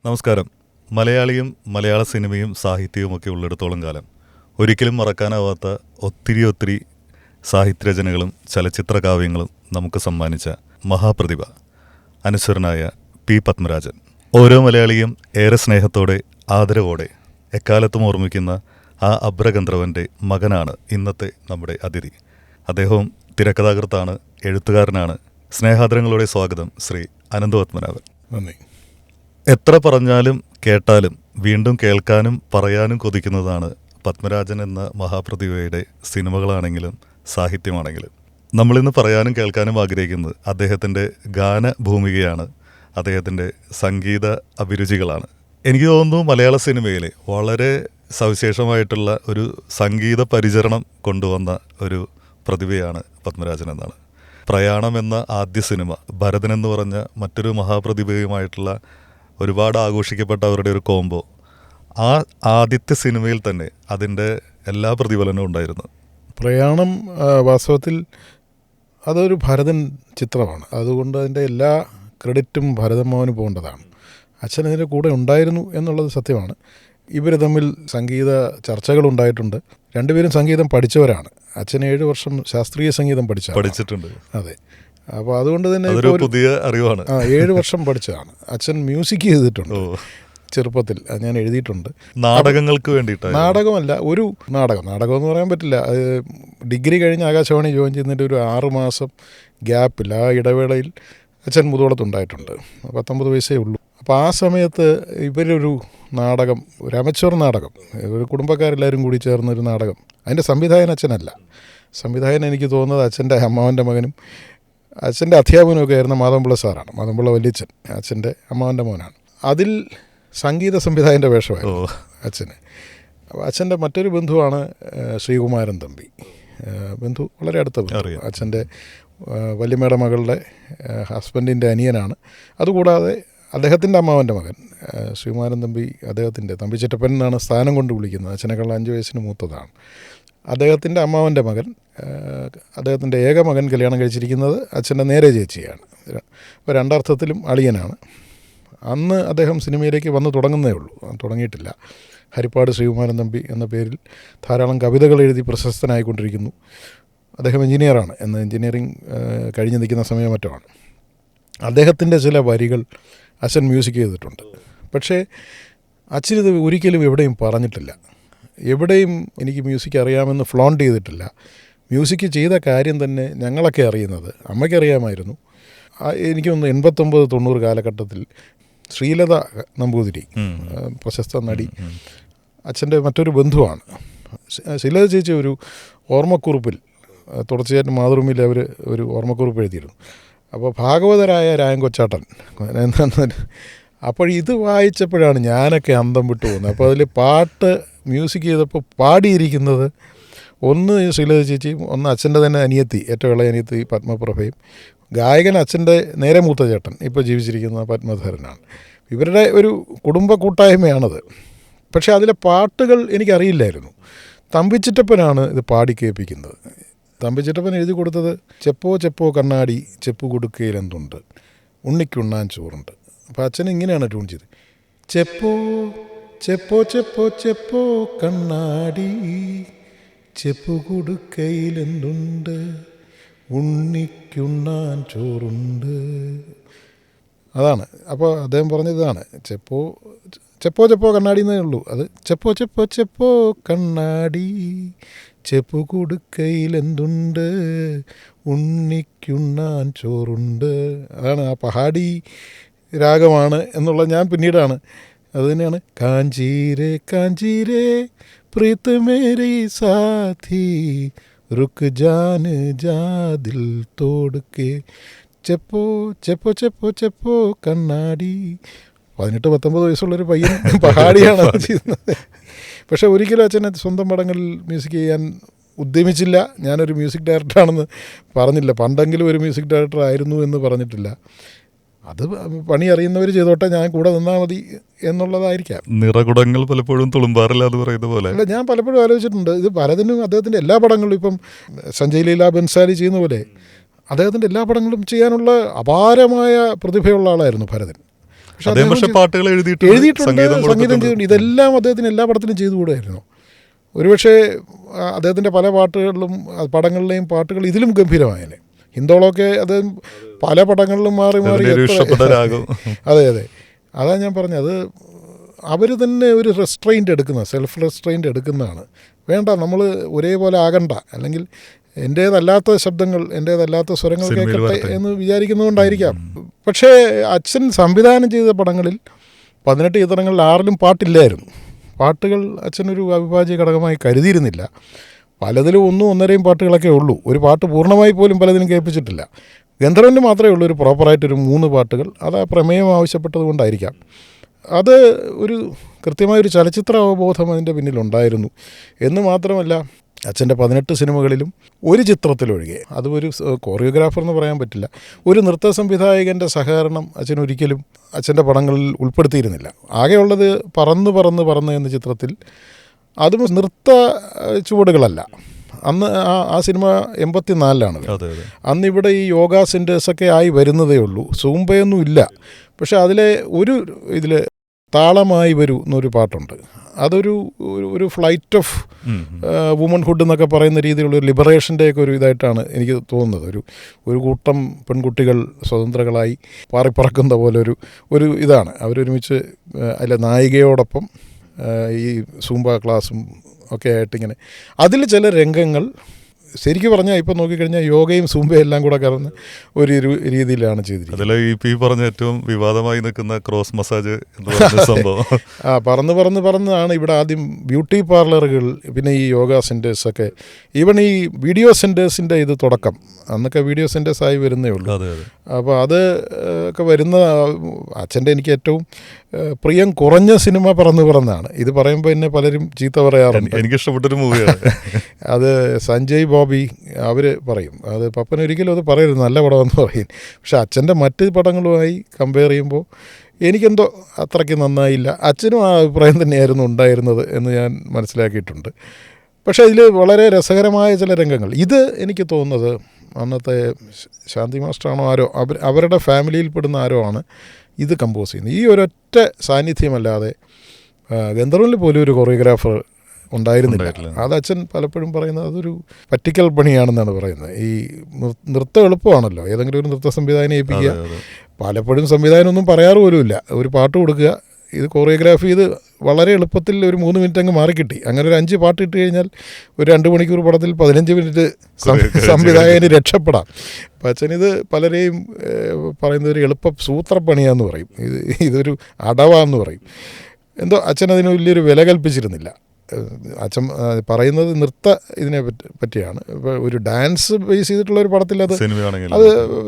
നമസ്കാരം. മലയാളിയും മലയാള സിനിമയും സാഹിത്യവുമൊക്കെ ഉള്ളിടത്തോളം കാലം ഒരിക്കലും മറക്കാനാവാത്ത ഒത്തിരി സാഹിത്യരചനകളും ചലച്ചിത്ര കാവ്യങ്ങളും നമുക്ക് സമ്മാനിച്ച മഹാപ്രതിഭ അനശ്വരനായ പി പത്മരാജൻ. ഓരോ മലയാളിയും ഏറെ സ്നേഹത്തോടെ ആദരവോടെ എക്കാലത്തും ഓർമ്മിക്കുന്ന ആ അബ്രഗന്ധർവൻ്റെ മകനാണ് ഇന്നത്തെ നമ്മുടെ അതിഥി. അദ്ദേഹവും തിരക്കഥാകൃത്താണ്, എഴുത്തുകാരനാണ്. സ്നേഹാദരങ്ങളോടെ സ്വാഗതം ശ്രീ അനന്തപത്മനാഭൻ. നന്ദി. എത്ര പറഞ്ഞാലും കേട്ടാലും വീണ്ടും കേൾക്കാനും പറയാനും കൊതിക്കുന്നതാണ് പത്മരാജൻ എന്ന മഹാപ്രതിഭയുടെ സിനിമകളാണെങ്കിലും സാഹിത്യമാണെങ്കിലും. നമ്മളിന്ന് പറയാനും കേൾക്കാനും ആഗ്രഹിക്കുന്നത് അദ്ദേഹത്തിൻ്റെ ഗാനഭൂമികയാണ്, അദ്ദേഹത്തിൻ്റെ സംഗീത അഭിരുചികളാണ്. എനിക്ക് തോന്നുന്നു മലയാള സിനിമയിൽ വളരെ സവിശേഷമായിട്ടുള്ള ഒരു സംഗീത പരിചരണം കൊണ്ടുവന്ന ഒരു പ്രതിഭയാണ് പത്മരാജൻ എന്നാണ്. പ്രയാണം എന്ന ആദ്യ സിനിമ ഭരതൻ എന്ന് പറഞ്ഞ മറ്റൊരു മഹാപ്രതിഭയുമായിട്ടുള്ള ഒരുപാട് ആഘോഷിക്കപ്പെട്ട അവരുടെ ഒരു കോംബോ, ആ ആദ്യത്തെ സിനിമയിൽ തന്നെ അതിൻ്റെ എല്ലാ പ്രതിഫലനവും ഉണ്ടായിരുന്നു. പ്രയാണം വാസ്തവത്തിൽ അതൊരു ഭരതൻ ചിത്രമാണ്. അതുകൊണ്ട് അതിൻ്റെ എല്ലാ ക്രെഡിറ്റും ഭരതൻ മോഹന് പോകേണ്ടതാണ്. അച്ഛൻ അതിൻ്റെ കൂടെ ഉണ്ടായിരുന്നു എന്നുള്ളത് സത്യമാണ്. ഇവർ തമ്മിൽ സംഗീത ചർച്ചകളുണ്ടായിട്ടുണ്ട്. രണ്ടുപേരും സംഗീതം പഠിച്ചവരാണ്. അച്ഛൻ 7 വർഷം ശാസ്ത്രീയ സംഗീതം പഠിച്ചിട്ടുണ്ട്. അതെ. അപ്പോൾ അതുകൊണ്ട് തന്നെ പുതിയ അറിവാണ്. 7 വർഷം പഠിച്ചതാണ്. അച്ഛൻ മ്യൂസിക് ചെയ്തിട്ടുണ്ട് ചെറുപ്പത്തിൽ. ഞാൻ എഴുതിയിട്ടുണ്ട്. നാടകങ്ങൾക്ക് വേണ്ടിയിട്ട്. നാടകമല്ല, ഒരു നാടകം എന്ന് പറയാൻ പറ്റില്ല. ഡിഗ്രി കഴിഞ്ഞ് ആകാശവാണി ജോയിൻ ചെയ്യുന്നതിൻ്റെ ഒരു 6 മാസം ഗ്യാപ്പിൽ, ആ ഇടവേളയിൽ അച്ഛൻ മുതുകുളത്തുണ്ടായിട്ടുണ്ട്. 19 വയസ്സേ ഉള്ളൂ. അപ്പോൾ ആ സമയത്ത് ഇവരൊരു നാടകം, ഒരു അമച്വർ നാടകം, ഒരു കുടുംബക്കാരെല്ലാവരും കൂടി ചേർന്നൊരു നാടകം. അതിൻ്റെ സംവിധായകൻ അച്ഛനല്ല. സംവിധായകൻ എനിക്ക് തോന്നുന്നത് അച്ഛൻ്റെ അമ്മാവൻ്റെ മകനും അച്ഛൻ്റെ അധ്യാപനമൊക്കെ ആയിരുന്ന മാധവൻപിള്ള സാറാണ്. മാധവൻപിള്ള വല്യച്ഛൻ അച്ഛൻ്റെ അമ്മാവൻ്റെ മോനാണ്. അതിൽ സംഗീത സംവിധായകൻ്റെ വേഷമായിരുന്നു അച്ഛന്. അച്ഛൻ്റെ മറ്റൊരു ബന്ധുവാണ് ശ്രീകുമാരൻ തമ്പി. ബന്ധു വളരെ അടുത്ത ബന്ധു. അച്ഛൻ്റെ വല്യമ്മയുടെ മകളുടെ ഹസ്ബൻഡിൻ്റെ അനിയനാണ്. അതുകൂടാതെ അദ്ദേഹത്തിൻ്റെ അമ്മാവൻ്റെ മകൻ ശ്രീകുമാരൻ തമ്പി, അദ്ദേഹത്തിൻ്റെ തമ്പി ചിറ്റപ്പൻ എന്നാണ് സ്ഥാനം കൊണ്ട് വിളിക്കുന്നത്. അച്ഛനേക്കാൾ 5 വയസ്സിന് മൂത്തതാണ്. അദ്ദേഹത്തിൻ്റെ അമ്മാവൻ്റെ മകൻ, അദ്ദേഹത്തിൻ്റെ ഏക മകൻ കല്യാണം കഴിച്ചിരിക്കുന്നത് അച്ഛൻ്റെ നേരെ ചേച്ചിയാണ്. അപ്പോൾ രണ്ടർത്ഥത്തിലും അളിയനാണ്. അന്ന് അദ്ദേഹം സിനിമയിലേക്ക് വന്ന് തുടങ്ങുന്നേ ഉള്ളൂ, തുടങ്ങിയിട്ടില്ല. ഹരിപ്പാട് ശ്രീകുമാരൻ തമ്പി എന്ന പേരിൽ ധാരാളം കവിതകൾ എഴുതി പ്രശസ്തനായിക്കൊണ്ടിരിക്കുന്നു. അദ്ദേഹം എഞ്ചിനീയറാണ്. എന്ന് എഞ്ചിനീയറിങ് കഴിഞ്ഞ് നിൽക്കുന്ന സമയം മറ്റുമാണ്. അദ്ദേഹത്തിൻ്റെ ചില വരികൾ അച്ഛൻ മ്യൂസിക് ചെയ്തിട്ടുണ്ട്. പക്ഷേ അച്ഛനിത് ഒരിക്കലും എവിടെയും പറഞ്ഞിട്ടില്ല. എവിടെയും എനിക്ക് മ്യൂസിക് അറിയാമെന്ന് ഫ്ലോണ്ട് ചെയ്തിട്ടില്ല. മ്യൂസിക് ചെയ്ത കാര്യം തന്നെ ഞങ്ങളൊക്കെ അറിയുന്നത്, അമ്മയ്ക്കറിയാമായിരുന്നു. എനിക്കൊന്ന് 89-90 കാലഘട്ടത്തിൽ ശ്രീലത നമ്പൂതിരി, പ്രശസ്ത നടി, അച്ഛൻ്റെ മറ്റൊരു ബന്ധുവാണ്. ശ്രീലത ചേച്ചി ഒരു ഓർമ്മക്കുറിപ്പിൽ തുടർച്ചയായിട്ട് മാതൃഭൂമിയിൽ അവർ ഒരു ഓർമ്മക്കുറിപ്പ് എഴുതിയിരുന്നു. അപ്പോൾ ഭാഗവതരായ രായൻകൊച്ചാട്ടൻ അപ്പോൾ ഇത് വായിച്ചപ്പോഴാണ് ഞാനൊക്കെ അന്തം വിട്ടു പോകുന്നത്. അപ്പോൾ അതിൽ പാട്ട് മ്യൂസിക് ചെയ്തപ്പോൾ പാടിയിരിക്കുന്നത് ഒന്ന് ശ്രീലത ചേച്ചിയും ഒന്ന് അച്ഛൻ്റെ തന്നെ അനിയത്തി, ഏറ്റവും ഇളയ അനിയത്തി പത്മപ്രഭയും. ഗായകൻ അച്ഛൻ്റെ നേരെ മൂത്ത ചേട്ടൻ, ഇപ്പോൾ ജീവിച്ചിരിക്കുന്ന പത്മധരനാണ്. ഇവരുടെ ഒരു കുടുംബ കൂട്ടായ്മയാണത്. പക്ഷേ അതിലെ പാട്ടുകൾ എനിക്കറിയില്ലായിരുന്നു. തമ്പിച്ചിറ്റപ്പനാണ് ഇത് പാടി കേൾപ്പിക്കുന്നത്. തമ്പിച്ചിറ്റപ്പൻ എഴുതി കൊടുത്തത് ചെപ്പോ ചെപ്പോ കണ്ണാടി ചെപ്പു കൊടുക്കയിലെന്തുണ്ട്, ഉണ്ണിക്കുണ്ണാൻ ചോറുണ്ട്. അപ്പോൾ അച്ഛൻ ഇങ്ങനെയാണ് ട്യൂൺ ചെയ്ത്, ചെപ്പോ ചെപ്പോ ചെപ്പോ ചെപ്പോ കണ്ണാടി ചെപ്പു കൊടുക്കയിലെന്തുണ്ട്, ഉണ്ണിക്കുണ്ണാൻ ചോറുണ്ട്. അതാണ്. അപ്പോൾ അദ്ദേഹം പറഞ്ഞതാണ് ചെപ്പോ ചെപ്പോ ചെപ്പോ കണ്ണാടി എന്നേ ഉള്ളൂ. അത് ചെപ്പോ ചെപ്പോ ചെപ്പോ കണ്ണാടി ചെപ്പു കൊടുക്കയിലെന്തുണ്ട്, ഉണ്ണിക്കുണ്ണാൻ ചോറുണ്ട്. അതാണ് ആ പഹാടി രാഗമാണ് എന്നുള്ളത് ഞാൻ പിന്നീടാണ്. അതുതന്നെയാണ് കാഞ്ചീരേ കാഞ്ചീരേ പ്രീത് മേരി സാഥി റുക്ക് ജാൻ ജാ ദിൽ തോടുക്കെ ചെപ്പോ ചെപ്പോ ചെപ്പോ ചെപ്പോ കണ്ണാടി. 18-19 വയസ്സുള്ളൊരു പയ്യൻ പഹാടിയാണ് അത് ചെയ്യുന്നത്. പക്ഷേ ഒരിക്കലും അച്ഛൻ സ്വന്തം പടങ്ങളിൽ മ്യൂസിക് ചെയ്യാൻ ഉദ്യമിച്ചില്ല. ഞാനൊരു മ്യൂസിക് ഡയറക്ടറാണെന്ന് പറഞ്ഞില്ല. പണ്ടെങ്കിലും ഒരു മ്യൂസിക് ഡയറക്ടർ ആയിരുന്നു എന്ന് പറഞ്ഞിട്ടില്ല. അത് പണി അറിയുന്നവർ ചെയ്തോട്ടെ, ഞാൻ കൂടെ നിന്നാൽ മതി എന്നുള്ളതായിരിക്കാം. നിറകുടങ്ങൾ പലപ്പോഴും തുളുമ്പാറില്ല എന്ന് പറയുന്ന പോലെ. അല്ല, ഞാൻ പലപ്പോഴും ആലോചിച്ചിട്ടുണ്ട്. ഇത് പലതിനും അദ്ദേഹത്തിൻ്റെ എല്ലാ പടങ്ങളും, ഇപ്പം സഞ്ജയ് ലീല ബൻസാലി ചെയ്യുന്ന പോലെ അദ്ദേഹത്തിൻ്റെ എല്ലാ പടങ്ങളും ചെയ്യാനുള്ള അപാരമായ പ്രതിഭയുള്ള ആളായിരുന്നു ഭരതൻ. അദ്ദേഹം പക്ഷേ പാട്ടുകൾ എഴുതിയിട്ടുണ്ട്, സംഗീതം ചെയ്തിട്ടുണ്ട്. ഇതെല്ലാം അദ്ദേഹത്തിന് എല്ലാ പടത്തിലും ചെയ്തുകൂടായിരുന്നു. ഒരുപക്ഷെ അദ്ദേഹത്തിൻ്റെ പല പാട്ടുകളിലും പടങ്ങളിലെയും പാട്ടുകൾ ഇതിലും ഗംഭീരമായേനെ. ഹിന്ദോളമൊക്കെ അദ്ദേഹം പല പടങ്ങളിലും മാറി മാറി അതെ അതെ, അതാണ് ഞാൻ പറഞ്ഞത്. അത് അവർ തന്നെ ഒരു റെസ്ട്രെയിൻ്റ് എടുക്കുന്ന, സെൽഫ് റെസ്ട്രെയിൻ്റ് എടുക്കുന്നതാണ്. വേണ്ട, നമ്മൾ ഒരേപോലെ ആകണ്ട, അല്ലെങ്കിൽ എൻ്റേതല്ലാത്ത ശബ്ദങ്ങൾ, എൻ്റേതല്ലാത്ത സ്വരങ്ങൾ കേൾക്കട്ടെ എന്ന് വിചാരിക്കുന്നതുകൊണ്ടായിരിക്കാം. പക്ഷേ അച്ഛൻ സംവിധാനം ചെയ്ത പടങ്ങളിൽ 18 ചിത്രങ്ങളിൽ 6ലും പാട്ടില്ലായിരുന്നു. പാട്ടുകൾ അച്ഛനൊരു അവിഭാജ്യ ഘടകമായി കരുതിയിരുന്നില്ല. പലതിലും 1, 1.5 പാട്ടുകളൊക്കെ ഉള്ളൂ. ഒരു പാട്ട് പൂർണ്ണമായി പോലും പലതിലും കേൾപ്പിച്ചിട്ടില്ല. ഗന്ധർവന് മാത്രമേ ഉള്ളൂ ഒരു പ്രോപ്പറായിട്ടൊരു 3 പാട്ടുകൾ. അത് ആ പ്രമേയം ആവശ്യപ്പെട്ടത് കൊണ്ടായിരിക്കാം. അത് ഒരു കൃത്യമായൊരു ചലച്ചിത്ര അവബോധം അതിൻ്റെ പിന്നിലുണ്ടായിരുന്നു എന്ന് മാത്രമല്ല, അച്ഛൻ്റെ 18 സിനിമകളിലും ഒരു ചിത്രത്തിലൊഴികെ, അത് ഒരു കോറിയോഗ്രാഫർ എന്ന് പറയാൻ പറ്റില്ല, ഒരു നൃത്ത സംവിധായകൻ്റെ സഹകരണം അച്ഛൻ ഒരിക്കലും അച്ഛൻ്റെ പടങ്ങളിൽ ഉൾപ്പെടുത്തിയിരുന്നില്ല. ആകെയുള്ളത് പറന്ന് പറന്ന് പറന്ന് എന്ന ചിത്രത്തിൽ, അതും നൃത്ത ചുവടുകളല്ല. അന്ന് ആ സിനിമ 84ലാണ്. അന്നിവിടെ ഈ യോഗ സെൻറ്റേഴ്സൊക്കെ ആയി വരുന്നതേ ഉള്ളൂ, സൂംബയൊന്നും ഇല്ല. പക്ഷേ അതിലെ ഒരു ഇതിൽ താളമായി വരൂ എന്നൊരു പാട്ടുണ്ട്. അതൊരു ഒരു ഫ്ലൈറ്റ് ഓഫ് വുമൺഹുഡ് എന്നൊക്കെ പറയുന്ന രീതിയിലുള്ള ഒരു ലിബറേഷൻ്റെയൊക്കെ ഒരു ഇതായിട്ടാണ് എനിക്ക് തോന്നുന്നത്. ഒരു കൂട്ടം പെൺകുട്ടികൾ സ്വതന്ത്രകളായി പാറിപ്പറക്കുന്ന പോലെ ഒരു ഇതാണ്. അവരൊരുമിച്ച് അതിലെ നായികയോടൊപ്പം ഈ സൂംബ ക്ലാസ്സും ഒക്കെ ആയിട്ടിങ്ങനെ, അതിൽ ചില രംഗങ്ങൾ ശരിക്കും പറഞ്ഞാൽ ഇപ്പോൾ നോക്കിക്കഴിഞ്ഞാൽ യോഗയും സൂംബയും എല്ലാം കൂടെ കലർന്ന് ഒരു രീതിയിലാണ് ചെയ്തിരിക്കുന്നത്. അതിൽ ഈ പറഞ്ഞ ഏറ്റവും വിവാദമായി നിൽക്കുന്ന ക്രോസ് മസാജ് എന്ന് പറയുന്ന സംഭവം. പറന്നാണ് ഇവിടെ ആദ്യം ബ്യൂട്ടി പാർലറുകൾ, പിന്നെ ഈ യോഗ സെൻറ്റേഴ്സൊക്കെ, ഈവൺ ഈ വീഡിയോ സെൻറ്റേഴ്സിൻ്റെ ഇത് തുടക്കം, അന്നൊക്കെ വീഡിയോ സെൻറ്റേഴ്സായി വരുന്നേ ഉള്ളൂ. അപ്പോൾ അത് ഒക്കെ വരുന്ന അച്ഛൻ്റെ എനിക്ക് ഏറ്റവും പ്രിയം കുറഞ്ഞ സിനിമ പറന്നാണ്. ഇത് പറയുമ്പോൾ എന്നെ പലരും ചീത്ത പറയാറുണ്ട്. എനിക്കിഷ്ടപ്പെട്ടൊരു മൂവിയാണ് അത്. സഞ്ജയ് ബോബി അവർ പറയും അത്, പപ്പൻ ഒരിക്കലും അത് പറയരുത്, നല്ല പടമെന്ന് പറയും. പക്ഷെ അച്ഛൻ്റെ മറ്റ് പടങ്ങളുമായി കമ്പയർ ചെയ്യുമ്പോൾ എനിക്കെന്തോ അത്രയ്ക്ക് നന്നായില്ല. അച്ഛനും ആ അഭിപ്രായം തന്നെയായിരുന്നു ഉണ്ടായിരുന്നത് എന്ന് ഞാൻ മനസ്സിലാക്കിയിട്ടുണ്ട്. പക്ഷേ ഇതിൽ വളരെ രസകരമായ ചില രംഗങ്ങൾ, ഇത് എനിക്ക് തോന്നുന്നത് അന്നത്തെ ശാന്തി മാസ്റ്ററാണോ ആരോ, അവരുടെ ഫാമിലിയിൽപ്പെടുന്ന ആരോ ആണ് ഇത് കമ്പോസ് ചെയ്യുന്നത്. ഈ ഒരൊറ്റ സാന്നിധ്യമല്ലാതെ ഗന്ധർവനിൽ പോലും ഒരു കൊറിയോഗ്രാഫർ ഉണ്ടായിരുന്നില്ല. അത് അച്ഛൻ പലപ്പോഴും പറയുന്നത് അതൊരു പറ്റിക്കൽ പണിയാണെന്നാണ് പറയുന്നത്. ഈ നൃത്തം എളുപ്പമാണല്ലോ, ഏതെങ്കിലും ഒരു നൃത്ത സംവിധാനം ഏൽപ്പിക്കുക. പലപ്പോഴും സംവിധാനമൊന്നും പറയാറ് പോലുമില്ല, ഒരു പാട്ട് കൊടുക്കുക, ഇത് കൊറിയോഗ്രാഫി ചെയ്ത് വളരെ എളുപ്പത്തിൽ ഒരു 3 മിനിറ്റ് അങ്ങ് മാറിക്കിട്ടി. അങ്ങനെ ഒരു 5 പാട്ട് ഇട്ട് കഴിഞ്ഞാൽ ഒരു 2 മണിക്കൂർ പടത്തിൽ 15 മിനിറ്റ് സംവിധായകന് രക്ഷപ്പെടാം. അപ്പം അച്ഛനിത് പലരെയും പറയുന്നത് ഒരു എളുപ്പ സൂത്രപ്പണിയാന്ന് പറയും, ഇതൊരു അടവാന്ന് പറയും. എന്തോ അച്ഛൻ അതിന് വലിയൊരു വില കൽപ്പിച്ചിരുന്നില്ല. അച്ഛൻ പറയുന്നത് നൃത്ത ഇതിനെ പറ്റിയാണ്. ഇപ്പോൾ ഒരു ഡാൻസ് ബേസ് ചെയ്തിട്ടുള്ള ഒരു പടത്തിൽ അത്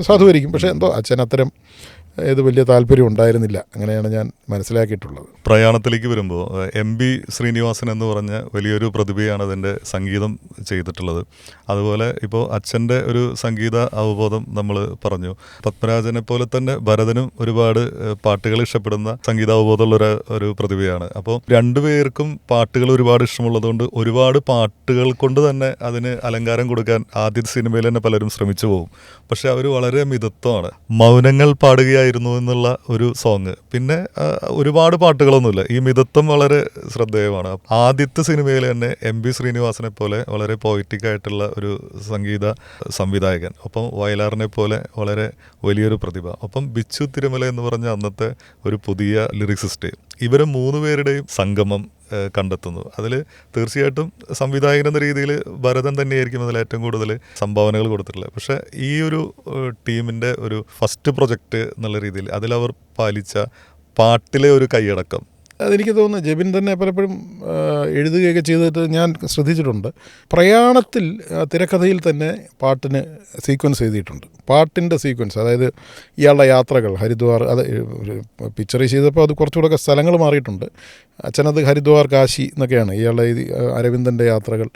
സാധൂകരിക്കും. പക്ഷേ എന്തോ അച്ഛൻ അത്തരം ഇത് വലിയ താല്പര്യം ഉണ്ടായിരുന്നില്ല, അങ്ങനെയാണ് ഞാൻ മനസ്സിലാക്കിയിട്ടുള്ളത്. പ്രയാണത്തിലേക്ക് വരുമ്പോൾ MB ശ്രീനിവാസൻ എന്ന് പറഞ്ഞ വലിയൊരു പ്രതിഭയാണ് അതിൻ്റെ സംഗീതം ചെയ്തിട്ടുള്ളത്. അതുപോലെ ഇപ്പോൾ അച്ഛൻ്റെ ഒരു സംഗീത അവബോധം നമ്മൾ പറഞ്ഞു. പത്മരാജനെ പോലെ തന്നെ ഭരതനും ഒരുപാട് പാട്ടുകൾ ഇഷ്ടപ്പെടുന്ന സംഗീത അവബോധമുള്ള ഒരു പ്രതിഭയാണ്. അപ്പോൾ രണ്ടുപേർക്കും പാട്ടുകൾ ഒരുപാട് ഇഷ്ടമുള്ളതുകൊണ്ട് ഒരുപാട് പാട്ടുകൾ കൊണ്ട് തന്നെ അതിന് അലങ്കാരം കൊടുക്കാൻ ആദ്യത്തെ സിനിമയിൽ തന്നെ പലരും ശ്രമിച്ചു പോകും. പക്ഷെ അവർ വളരെ മിതത്വമാണ്. മൗനങ്ങൾ പാടുകയായിരുന്നു എന്നുള്ള ഒരു സോങ്, പിന്നെ ഒരുപാട് പാട്ടുകളൊന്നുമില്ല. ഈ മിതത്വം വളരെ ശ്രദ്ധേയമാണ്. ആദ്യത്തെ സിനിമയിൽ തന്നെ MB ശ്രീനിവാസനെ പോലെ വളരെ പോയിറ്റിക് ആയിട്ടുള്ള ഒരു സംഗീത സംവിധായകൻ, ഒപ്പം വയലാറിനെ പോലെ വളരെ വലിയൊരു പ്രതിഭ, ഒപ്പം ബിച്ചു തിരുമല എന്ന് പറഞ്ഞ അന്നത്തെ ഒരു പുതിയ ലിറിക്സിസ്റ്റ്. ഇവരെ 3 പേരുടെയും സംഗമം കണ്ടെത്തുന്നു. അതിൽ തീർച്ചയായിട്ടും സംവിധായകൻ എന്ന രീതിയിൽ ഭരതൻ തന്നെയായിരിക്കും അതിൽ ഏറ്റവും കൂടുതൽ സംഭാവനകൾ കൊടുത്തിട്ടുള്ളത്. പക്ഷേ ഈ ഒരു ടീമിൻ്റെ ഒരു ഫസ്റ്റ് പ്രൊജക്റ്റ് എന്നുള്ള രീതിയിൽ അതിലവർ പാലിച്ച പാട്ടിലെ ഒരു കൈയടക്കം, അതെനിക്ക് തോന്നുന്നു ജെബിൻ തന്നെ പലപ്പോഴും എഴുതുകയൊക്കെ ചെയ്തിട്ട് ഞാൻ ശ്രദ്ധിച്ചിട്ടുണ്ട്. പ്രയാണത്തിൽ തിരക്കഥയിൽ തന്നെ പാട്ടിന് സീക്വൻസ് എഴുതിയിട്ടുണ്ട്. പാട്ടിൻ്റെ സീക്വൻസ്, അതായത് ഇയാളുടെ യാത്രകൾ, ഹരിദ്വാർ, അത് പിക്ചറൈസ് ചെയ്തപ്പോൾ അത് കുറച്ചുകൂടെ സ്ഥലങ്ങൾ മാറിയിട്ടുണ്ട്. അച്ഛനത് ഹരിദ്വാർ, കാശി എന്നൊക്കെയാണ് ഇയാളുടെ അരവിന്ദൻ്റെ യാത്രകൾ.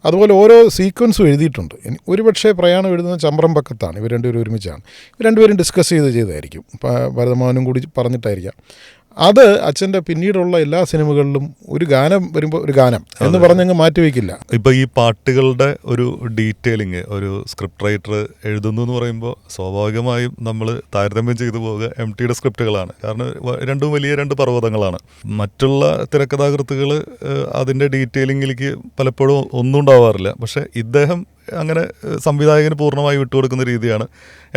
അതുപോലെ ഓരോ സീക്വൻസും എഴുതിയിട്ടുണ്ട്. ഒരുപക്ഷെ പ്രയാണം എഴുതുന്നത് ചമ്പ്രംപക്കത്താണ്. ഇവർ രണ്ടുപേരും ഒരുമിച്ചാണ്. ഇവർ രണ്ടുപേരും ഡിസ്കസ് ചെയ്തായിരിക്കും, ഭരതമാനും കൂടി പറഞ്ഞിട്ടായിരിക്കാം. അത് അച്ഛൻ്റെ പിന്നീടുള്ള എല്ലാ സിനിമകളിലും ഒരു ഗാനം വരുമ്പോൾ ഒരു ഗാനം എന്ന് പറഞ്ഞങ്ങ് മാറ്റിവെക്കില്ല. ഇപ്പോൾ ഈ പാട്ടുകളുടെ ഒരു ഡീറ്റെയിലിങ് ഒരു സ്ക്രിപ്റ്റ് റൈറ്റർ എഴുതുന്നു എന്ന് പറയുമ്പോൾ സ്വാഭാവികമായും നമ്മൾ താരതമ്യം ചെയ്തു പോകുക MTയുടെ സ്ക്രിപ്റ്റുകളാണ്. കാരണം രണ്ടും വലിയ രണ്ട് പർവ്വതങ്ങളാണ്. മറ്റുള്ള തിരക്കഥാകൃത്തുകൾ അതിൻ്റെ ഡീറ്റെയിലിങ്ങിലേക്ക് പലപ്പോഴും ഒന്നും ഉണ്ടാവാറില്ല. പക്ഷേ ഇദ്ദേഹം അങ്ങനെ സംവിധായകന് പൂർണ്ണമായി വിട്ടുകൊടുക്കുന്ന രീതിയാണ്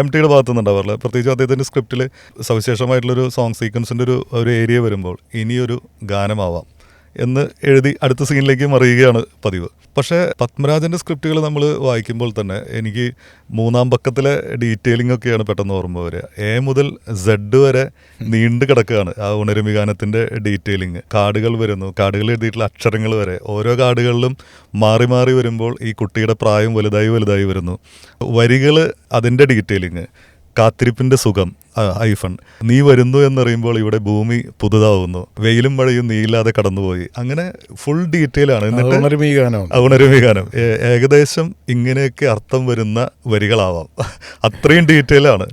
MTയുടെ ഭാഗത്തു നിന്നുണ്ടാവാറില്ല. പ്രത്യേകിച്ച് അദ്ദേഹത്തിൻ്റെ സ്ക്രിപ്റ്റിൽ സവിശേഷമായിട്ടുള്ളൊരു സോങ് സീക്വൻസിൻ്റെ ഒരു ഏരിയ വരുമ്പോൾ ഇനിയൊരു ഗാനമാവാം എന്ന് എഴുതി അടുത്ത സീനിലേക്ക് മറിയുകയാണ് പതിവ്. പക്ഷേ പത്മരാജൻ്റെ സ്ക്രിപ്റ്റുകൾ നമ്മൾ വായിക്കുമ്പോൾ തന്നെ എനിക്ക് മൂന്നാം പക്കത്തിലെ ഡീറ്റെയിലിംഗ് ഒക്കെയാണ് പെട്ടെന്ന് ഓർമ്മ വരിക. A മുതൽ Z വരെ നീണ്ടു കിടക്കുകയാണ് ആ ഉണരുമി ഗാനത്തിൻ്റെ ഡീറ്റെയിലിംഗ്. കാർഡുകൾ വരുന്നു, കാർഡുകൾ എഴുതിയിട്ടുള്ള അക്ഷരങ്ങൾ വരെ ഓരോ കാർഡുകളിലും മാറി മാറി വരുമ്പോൾ ഈ കുട്ടിയുടെ പ്രായം വലുതായി വരുന്നു. വരികൾ അതിൻ്റെ ഡീറ്റെയിലിംഗ്. കാത്തിരിപ്പിൻ്റെ സുഖം ഐഫൺ, നീ വരുന്നു എന്നറിയുമ്പോൾ ഇവിടെ ഭൂമി പുതുതാവുന്നു, വെയിലും മഴയും നീയില്ലാതെ കടന്നുപോയി. അങ്ങനെ ഫുൾ ഡീറ്റെയിൽ ആണ്. എന്നിട്ട് ഉണരുമി ഗാനം ഏകദേശം ഇങ്ങനെയൊക്കെ അർത്ഥം വരുന്ന വരികളാവാം. അത്രയും ഡീറ്റെയിൽ ആണ്.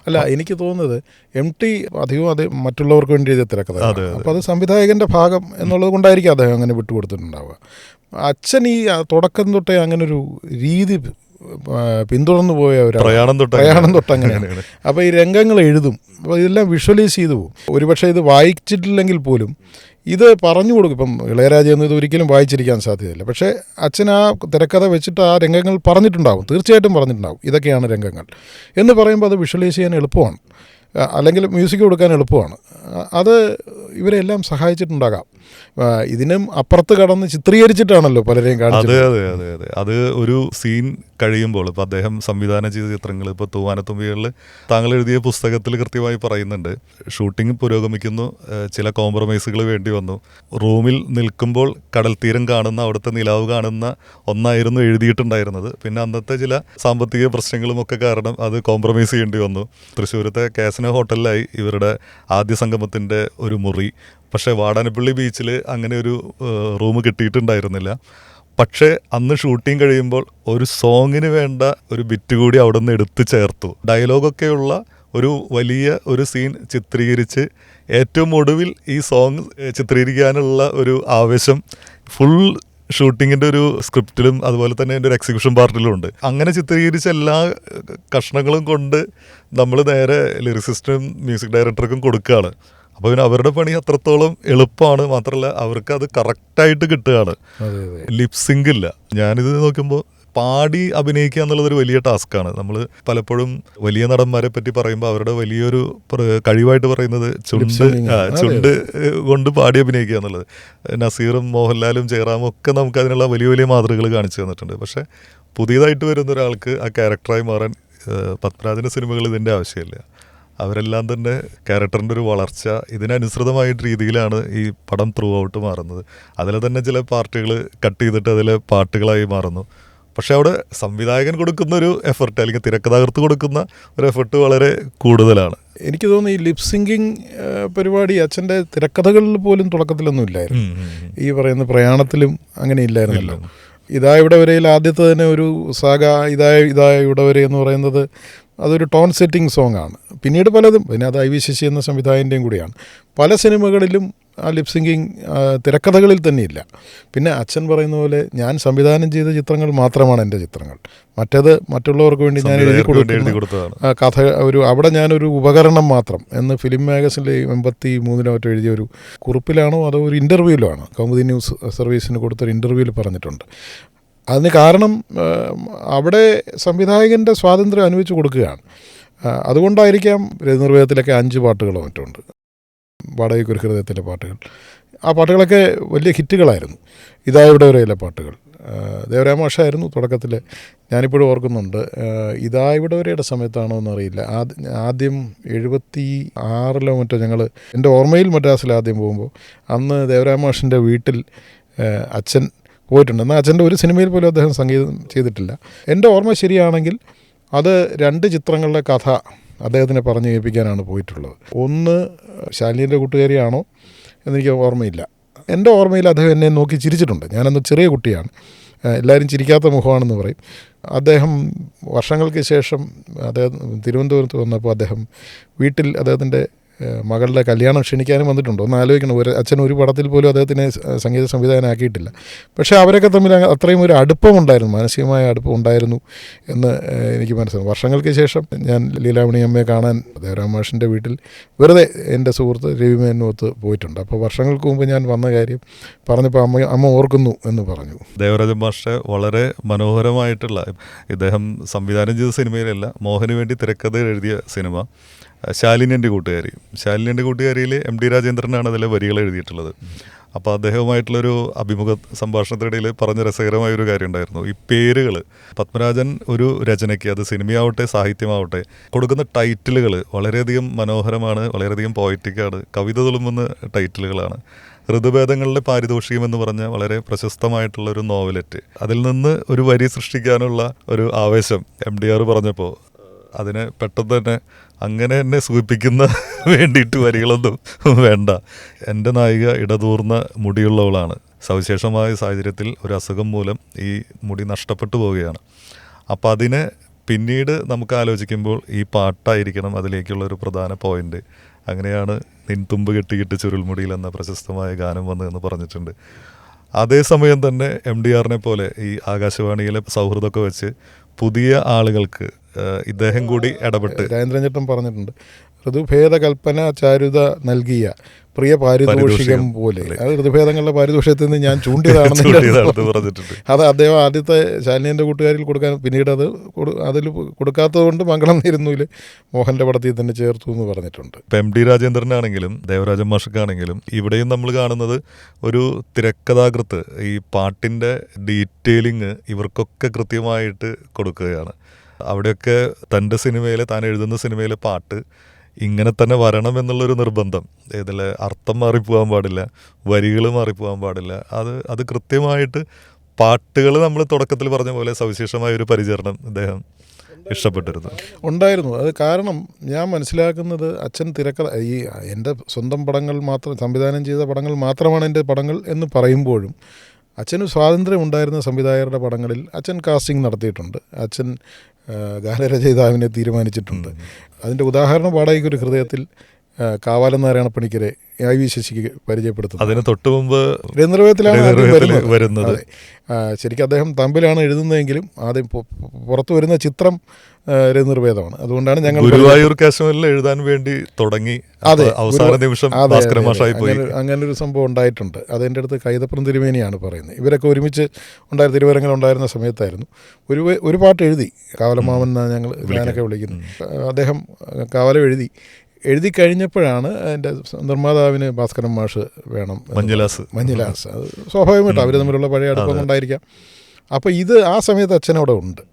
അല്ല, എനിക്ക് തോന്നുന്നത് MT അധികം അത് മറ്റുള്ളവർക്ക് വേണ്ടി എഴുതിയ തിരക്കഥ. അപ്പോൾ അത് സംവിധായകൻ്റെ ഭാഗം എന്നുള്ളത് കൊണ്ടായിരിക്കും അദ്ദേഹം അങ്ങനെ വിട്ടുകൊടുത്തിട്ടുണ്ടാവുക. അച്ഛൻ ഈ തുടക്കം തൊട്ടേ അങ്ങനൊരു രീതി പിന്തുടർന്നു പോയ ഒരു പ്രയാണം തൊട്ട് അങ്ങനെയാണ്. അപ്പോൾ ഈ രംഗങ്ങൾ എഴുതും, അപ്പോൾ ഇതെല്ലാം വിഷ്വലൈസ് ചെയ്തു പോകും. ഒരുപക്ഷെ ഇത് വായിച്ചിട്ടില്ലെങ്കിൽ പോലും ഇത് പറഞ്ഞു കൊടുക്കും. ഇപ്പം ഇളയരാജയൊന്നും ഇത് ഒരിക്കലും വായിച്ചിരിക്കാൻ സാധ്യതയില്ല. പക്ഷേ അച്ഛൻ ആ തിരക്കഥ വെച്ചിട്ട് ആ രംഗങ്ങൾ പറഞ്ഞിട്ടുണ്ടാവും, തീർച്ചയായിട്ടും പറഞ്ഞിട്ടുണ്ടാവും. ഇതൊക്കെയാണ് രംഗങ്ങൾ എന്ന് പറയുമ്പോൾ അത് വിഷ്വലൈസ് ചെയ്യാൻ എളുപ്പമാണ്, അല്ലെങ്കിൽ മ്യൂസിക് കൊടുക്കാൻ എളുപ്പമാണ്. അത് ഇവരെല്ലാം സഹായിച്ചിട്ടുണ്ടാകാം. ഇതിനും അപ്പുറത്ത് കടന്ന് ചിത്രീകരിച്ചിട്ടാണല്ലോ പലരെയും കാണിച്ചത്. അതെ. അത് ഒരു സീൻ കഴിയുമ്പോൾ ഇപ്പോൾ അദ്ദേഹം സംവിധാനം ചെയ്ത ചിത്രങ്ങൾ, ഇപ്പോൾ തൂവാനത്തുമ്പികളിൽ താങ്കൾ എഴുതിയ പുസ്തകത്തിൽ കൃത്യമായി പറയുന്നുണ്ട്, ഷൂട്ടിംഗ് പുരോഗമിക്കുന്നു, ചില കോംപ്രമൈസുകൾ വേണ്ടി വന്നു. റൂമിൽ നിൽക്കുമ്പോൾ കടൽ തീരം കാണുന്ന, അവിടുത്തെ നിലാവ് കാണുന്ന ഒന്നായിരുന്നു എഴുതിയിട്ടുണ്ടായിരുന്നത്. പിന്നെ അന്നത്തെ ചില സാമ്പത്തിക പ്രശ്നങ്ങളും ഒക്കെ കാരണം അത് കോംപ്രമൈസ് ചെയ്യേണ്ടി വന്നു. തൃശ്ശൂരത്തെ കാസിനോ ഹോട്ടലിലായി ഇവരുടെ ആദ്യ സംഗമത്തിൻ്റെ ഒരു മുറി. പക്ഷേ വാടാനപ്പള്ളി ബീച്ചിൽ അങ്ങനെ ഒരു റൂം കിട്ടിയിട്ടുണ്ടായിരുന്നില്ല. പക്ഷേ അന്ന് ഷൂട്ടിംഗ് കഴിയുമ്പോൾ ഒരു സോങ്ങിന് വേണ്ട ഒരു ബിറ്റ് കൂടി അവിടെ നിന്ന് എടുത്തു ചേർത്തു. ഡയലോഗൊക്കെയുള്ള ഒരു വലിയ ഒരു സീൻ ചിത്രീകരിച്ച് ഏറ്റവും ഒടുവിൽ ഈ സോങ് ചിത്രീകരിക്കാനുള്ള ഒരു ആവേശം ഫുൾ ഷൂട്ടിങ്ങിൻ്റെ ഒരു സ്ക്രിപ്റ്റിലും അതുപോലെ തന്നെ എൻ്റെ ഒരു എക്സിക്യൂഷൻ പാർട്ടിലും ഉണ്ട്. അങ്ങനെ ചിത്രീകരിച്ച എല്ലാ കഷ്ണങ്ങളും കൊണ്ട് നമ്മൾ നേരെ ലിറിസിസ്റ്റിനും മ്യൂസിക് ഡയറക്ടർക്കും കൊടുക്കുകയാണ്. അപ്പോൾ പിന്നെ അവരുടെ പണി അത്രത്തോളം എളുപ്പമാണ്. മാത്രമല്ല അവർക്ക് അത് കറക്റ്റായിട്ട് കിട്ടുകയാണ്. ലിപ്സിങ്ക് ഇല്ല. ഞാനിത് നോക്കുമ്പോൾ പാടി അഭിനയിക്കുക എന്നുള്ളതൊരു വലിയ ടാസ്ക്കാണ്. നമ്മൾ പലപ്പോഴും വലിയ നടന്മാരെ പറ്റി പറയുമ്പോൾ അവരുടെ വലിയൊരു കഴിവായിട്ട് പറയുന്നത് ചുണ്ട് കൊണ്ട് പാടി അഭിനയിക്കുക എന്നുള്ളത്. നസീറും മോഹൻലാലും ജയറാമും ഒക്കെ നമുക്ക് അതിനുള്ള വലിയ വലിയ മാതൃകകൾ കാണിച്ചു തന്നിട്ടുണ്ട്. പക്ഷേ പുതിയതായിട്ട് വരുന്ന ഒരാൾക്ക് ആ ക്യാരക്ടറായി മാറാൻ പത്മരാജൻ്റെ സിനിമകൾ ഇതിൻ്റെ ആവശ്യമില്ല. അവരെല്ലാം തന്നെ ക്യാരക്ടറിൻ്റെ ഒരു വളർച്ച ഇതിനനുസൃതമായിട്ട് രീതിയിലാണ് ഈ പടം ത്രൂ ഔട്ട് മാറുന്നത്. അതിൽ തന്നെ ചില പാർട്ടുകൾ കട്ട് ചെയ്തിട്ട് അതിലെ പാട്ടുകളായി മാറുന്നു. പക്ഷെ അവിടെ സംവിധായകൻ കൊടുക്കുന്ന ഒരു എഫർട്ട്, അല്ലെങ്കിൽ തിരക്കഥാകൃത്ത് കൊടുക്കുന്ന ഒരു എഫർട്ട് വളരെ കൂടുതലാണ്. എനിക്ക് തോന്നുന്നു ഈ ലിപ് സിങ്കിങ് പരിപാടി അച്ഛൻ്റെ തിരക്കഥകളിൽ പോലും തുടക്കത്തിലൊന്നും ഇല്ലായിരുന്നു. ഈ പറയുന്ന പ്രയാണത്തിലും അങ്ങനെ ഇല്ലായിരുന്നല്ലോ. ഇതാ ഇവിടെ വരെയിൽ ആദ്യത്തെ തന്നെ ഒരു സാഗ ഇതായ ഇവിടെ വരെ എന്ന് പറയുന്നത് അതൊരു ടോൺ സെറ്റിംഗ് സോങ് ആണ്. പിന്നീട് പലതും, പിന്നെ അത് IV ശശി എന്ന സംവിധായകൻ്റെയും കൂടിയാണ്. പല സിനിമകളിലും ആ ലിപ് സിങ്കിങ് തിരക്കഥകളിൽ തന്നെയില്ല. പിന്നെ അച്ഛൻ പറയുന്ന പോലെ ഞാൻ സംവിധാനം ചെയ്ത ചിത്രങ്ങൾ മാത്രമാണ് എൻ്റെ ചിത്രങ്ങൾ, മറ്റേത് മറ്റുള്ളവർക്ക് വേണ്ടി ഞാൻ എഴുതി കൊടുക്കുന്ന കഥ അവിടെ ഞാനൊരു ഉപകരണം മാത്രം എന്ന് ഫിലിം മാഗസിനിൽ 83 എഴുതിയ ഒരു കുറിപ്പിലാണോ അതോ ഒരു ഇൻ്റർവ്യൂവിലോ ആണ്, കൗമുദി ന്യൂസ് സർവീസിന് കൊടുത്തൊരു ഇൻ്റർവ്യൂവിൽ പറഞ്ഞിട്ടുണ്ട്. അതിന് കാരണം അവിടെ സംവിധായകൻ്റെ സ്വാതന്ത്ര്യം അനുവദിച്ചു കൊടുക്കുകയാണ്. അതുകൊണ്ടായിരിക്കാം രതിനിർവേദത്തിലൊക്കെ 5 പാട്ടുകളോ മറ്റുണ്ട്, വാടകയ്ക്കൊരു ഹൃദയത്തിലെ പാട്ടുകൾ. ആ പാട്ടുകളൊക്കെ വലിയ ഹിറ്റുകളായിരുന്നു. ഇതായുടെ വരെയിലെ പാട്ടുകൾ ദേവരാമാഷായിരുന്നു തുടക്കത്തിൽ. ഞാനിപ്പോഴും ഓർക്കുന്നുണ്ട്. ഇതായുടെ വരെയുടെ സമയത്താണോ എന്നറിയില്ല, ആദ്യം 76 മറ്റോ ഞങ്ങൾ, എൻ്റെ ഓർമ്മയിൽ മദ്രാസിൽ ആദ്യം പോകുമ്പോൾ അന്ന് ദേവരാമാഷിൻ്റെ വീട്ടിൽ അച്ഛൻ പോയിട്ടുണ്ട്. എന്നാൽ അച്ഛൻ്റെ ഒരു സിനിമയിൽ പോലും അദ്ദേഹം സംഗീതം ചെയ്തിട്ടില്ല. എൻ്റെ ഓർമ്മ ശരിയാണെങ്കിൽ അത് 2 ചിത്രങ്ങളുടെ കഥ അദ്ദേഹത്തിനെ പറഞ്ഞു കേൾപ്പിക്കാനാണ് പോയിട്ടുള്ളത്. ഒന്ന് ശാലിനിയുടെ കൂട്ടുകാരിയാണോ എന്നെനിക്ക് ഓർമ്മയില്ല. എൻ്റെ ഓർമ്മയിൽ അദ്ദേഹം എന്നെ നോക്കി ചിരിച്ചിട്ടുണ്ട്. ഞാനന്ന് ചെറിയ കുട്ടിയാണ്, എല്ലാവരും ചിരിക്കാത്ത മുഖമാണെന്ന് പറയും. അദ്ദേഹം വർഷങ്ങൾക്ക് ശേഷം അദ്ദേഹം തിരുവനന്തപുരത്ത് വന്നപ്പോൾ അദ്ദേഹം വീട്ടിൽ അദ്ദേഹത്തിൻ്റെ മകളുടെ കല്യാണം ക്ഷണിക്കാനും വന്നിട്ടുണ്ട്. ഒന്ന് ആലോചിക്കണം, അച്ഛൻ ഒരു പടത്തിൽ പോലും അദ്ദേഹത്തിനെ സംഗീത സംവിധായകനാക്കിയിട്ടില്ല. പക്ഷേ അവരൊക്കെ തമ്മിൽ അത്രയും ഒരു അടുപ്പമുണ്ടായിരുന്നു, മാനസികമായ അടുപ്പം ഉണ്ടായിരുന്നു എന്ന് എനിക്ക് മനസ്സിലാവും. വർഷങ്ങൾക്ക് ശേഷം ഞാൻ ലീലാമണി അമ്മയെ കാണാൻ ദേവരാം മാഷിൻ്റെ വീട്ടിൽ വെറുതെ എൻ്റെ സുഹൃത്ത് രവിമേനോത്ത് പോയിട്ടുണ്ട്. അപ്പോൾ വർഷങ്ങൾക്ക് മുമ്പ് ഞാൻ വന്ന കാര്യം പറഞ്ഞപ്പോൾ അമ്മ ഓർക്കുന്നു എന്ന് പറഞ്ഞു. ദേവരാജൻ മാഷ് വളരെ മനോഹരമായിട്ടുള്ള, ഇദ്ദേഹം സംവിധാനം ചെയ്ത സിനിമയിലല്ല, മോഹന് വേണ്ടി തിരക്കഥ എഴുതിയ സിനിമ ശാലിനിൻ്റെ കൂട്ടുകാരി. ശാലിനിൻ്റെ കൂട്ടുകാരിയിൽ MD രാജേന്ദ്രനാണ് അതിലെ വരികൾ എഴുതിയിട്ടുള്ളത്. അപ്പോൾ അദ്ദേഹവുമായിട്ടുള്ളൊരു അഭിമുഖ സംഭാഷണത്തിനിടയിൽ പറഞ്ഞ രസകരമായൊരു കാര്യം ഉണ്ടായിരുന്നു. ഈ പേരുകൾ പത്മരാജൻ ഒരു രചനയ്ക്ക്, അത് സിനിമയാവട്ടെ സാഹിത്യമാവട്ടെ, കൊടുക്കുന്ന ടൈറ്റിലുകൾ വളരെയധികം മനോഹരമാണ്, വളരെയധികം പോയറ്റിക്കാണ്, കവിത തുളുമ്പുന്ന ടൈറ്റിലുകളാണ്. ഋതുഭേദങ്ങളുടെ പാരിതോഷികം എന്ന് പറഞ്ഞ വളരെ പ്രശസ്തമായിട്ടുള്ളൊരു നോവലറ്റ്, അതിൽ നിന്ന് ഒരു വരി സൃഷ്ടിക്കാനുള്ള ഒരു ആവേശം MDR പറഞ്ഞപ്പോൾ അതിനെ പെട്ടെന്ന് തന്നെ അങ്ങനെ എന്നെ സൂചിപ്പിക്കുന്ന വേണ്ടിയിട്ട് വരികളൊന്നും വേണ്ട. എൻ്റെ നായിക ഇടതൂർന്ന മുടിയുള്ളവളാണ്. സവിശേഷമായ സാഹചര്യത്തിൽ ഒരു അസുഖം മൂലം ഈ മുടി നഷ്ടപ്പെട്ടു പോവുകയാണ്. അപ്പം അതിനെ പിന്നീട് നമുക്ക് ആലോചിക്കുമ്പോൾ ഈ പാട്ടായിരിക്കണം അതിലേക്കുള്ളൊരു പ്രധാന പോയിൻ്റ്. അങ്ങനെയാണ് നിൻതുമ്പ് കെട്ടിക്കിട്ട് ചുരുൾമുടിയിൽ എന്ന പ്രശസ്തമായ ഗാനം വന്നതെന്ന് പറഞ്ഞിട്ടുണ്ട്. അതേസമയം തന്നെ MDRനെ പോലെ ഈ ആകാശവാണിയിലെ സൗഹൃദമൊക്കെ വെച്ച് പുതിയ ആളുകൾക്ക് ഇദ്ദേഹം കൂടി ഇടപെട്ട് രാജേന്ദ്രൻ ചേട്ടൻ പറഞ്ഞിട്ടുണ്ട്, ഋതുഭേദകൽപ്പന ചാരുത നൽകിയ പ്രിയ പാരിതോഷികം പോലെ. അത് ഋതുഭേദങ്ങളുടെ പാരിതോഷികത്തിൽ നിന്ന് ഞാൻ ചൂണ്ടിയതാണെന്ന് പറഞ്ഞിട്ടുണ്ട്. അത് അദ്ദേഹം ആദ്യത്തെ ശാലിനിയുടെ കൂട്ടുകാരിൽ കൊടുക്കാൻ, പിന്നീട് അതിൽ കൊടുക്കാത്തത് കൊണ്ട് മംഗളം നേരുന്നതിൽ മോഹൻ്റെ പടത്തിൽ തന്നെ ചേർത്തു എന്ന് പറഞ്ഞിട്ടുണ്ട്. ഇപ്പം MD രാജേന്ദ്രനാണെങ്കിലും ദേവരാജൻ മാഷക്കാണെങ്കിലും ഇവിടെയും നമ്മൾ കാണുന്നത് ഒരു തിരക്കഥാകൃത്ത് ഈ പാട്ടിൻ്റെ ഡീറ്റെയിലിങ് ഇവർക്കൊക്കെ കൃത്യമായിട്ട് കൊടുക്കുകയാണ്. അവിടെയൊക്കെ തൻ്റെ സിനിമയിലെ, താൻ എഴുതുന്ന സിനിമയിലെ പാട്ട് ഇങ്ങനെ തന്നെ വരണം എന്നുള്ളൊരു നിർബന്ധം. ഇതിൽ അർത്ഥം മാറിപ്പോകാൻ പാടില്ല, വരികൾ മാറിപ്പോകാൻ പാടില്ല. അത് കൃത്യമായിട്ട് പാട്ടുകൾ നമ്മൾ തുടക്കത്തിൽ പറഞ്ഞ പോലെ സവിശേഷമായ ഒരു പരിചരണം അദ്ദേഹം ഇഷ്ടപ്പെട്ടിരുന്നു, ഉണ്ടായിരുന്നു. അത് കാരണം ഞാൻ മനസ്സിലാക്കുന്നത് അച്ഛൻ തിരക്കഥ, ഈ എൻ്റെ സ്വന്തം പടങ്ങൾ മാത്രം, സംവിധാനം ചെയ്ത പടങ്ങൾ മാത്രമാണ് എൻ്റെ പടങ്ങൾ എന്ന് പറയുമ്പോഴും അച്ഛന് സ്വാതന്ത്ര്യം ഉണ്ടായിരുന്ന സംവിധായകരുടെ പടങ്ങളിൽ അച്ഛൻ കാസ്റ്റിംഗ് നടത്തിയിട്ടുണ്ട്. അച്ഛൻ ഗാനരചയിതാവിനെ തീരുമാനിച്ചിട്ടുണ്ട്. അതിൻ്റെ ഉദാഹരണം വാടകയ്ക്കൊരു ഹൃദയത്തിൽ കാവാലം നാരായണപ്പണിക്കരെ IV ശശിക്ക് പരിചയപ്പെടുത്തുന്നത്. അതിന് തൊട്ട് മുമ്പ് രവീന്ദ്രവേദത്തിലാണ് വരുന്നത്. ശരിക്കും അദ്ദേഹം തമ്പിലാണ് എഴുതുന്നതെങ്കിലും ആദ്യം പുറത്തു വരുന്ന ചിത്രം രവീന്ദ്രവേദമാണ്. അതുകൊണ്ടാണ് ഞങ്ങൾ ഗുരുവായൂർ കാശ്മീരിൽ എഴുതാൻ വേണ്ടി തുടങ്ങി. അതെ, അവസാന നിമിഷം അങ്ങനൊരു സംഭവം ഉണ്ടായിട്ടുണ്ട്. അതെൻ്റെ അടുത്ത് കൈതപ്രം തിരുമേനിയാണ് പറയുന്നത്. ഇവരൊക്കെ ഒരുമിച്ച് തിരുവരങ്ങൾ ഉണ്ടായിരുന്ന സമയത്തായിരുന്നു. ഒരു പാട്ട് എഴുതി, കാവലമാമൻ എന്നാണ് ഞാനൊക്കെ വിളിക്കുന്നത്. അദ്ദേഹം കാവലം എഴുതി കഴിഞ്ഞപ്പോഴാണ് എൻ്റെ നിർമ്മാതാവിന് ഭാസ്കരൻ മാഷ് വേണം, മഞ്ഞിലാസ്. അത് സ്വാഭാവികമായിട്ട് അവർ തമ്മിലുള്ള പഴയ അടുപ്പം കൊണ്ടായിരിക്കാം. അപ്പോൾ ആ സമയത്ത് അച്ഛനവിടെ ഉണ്ട്.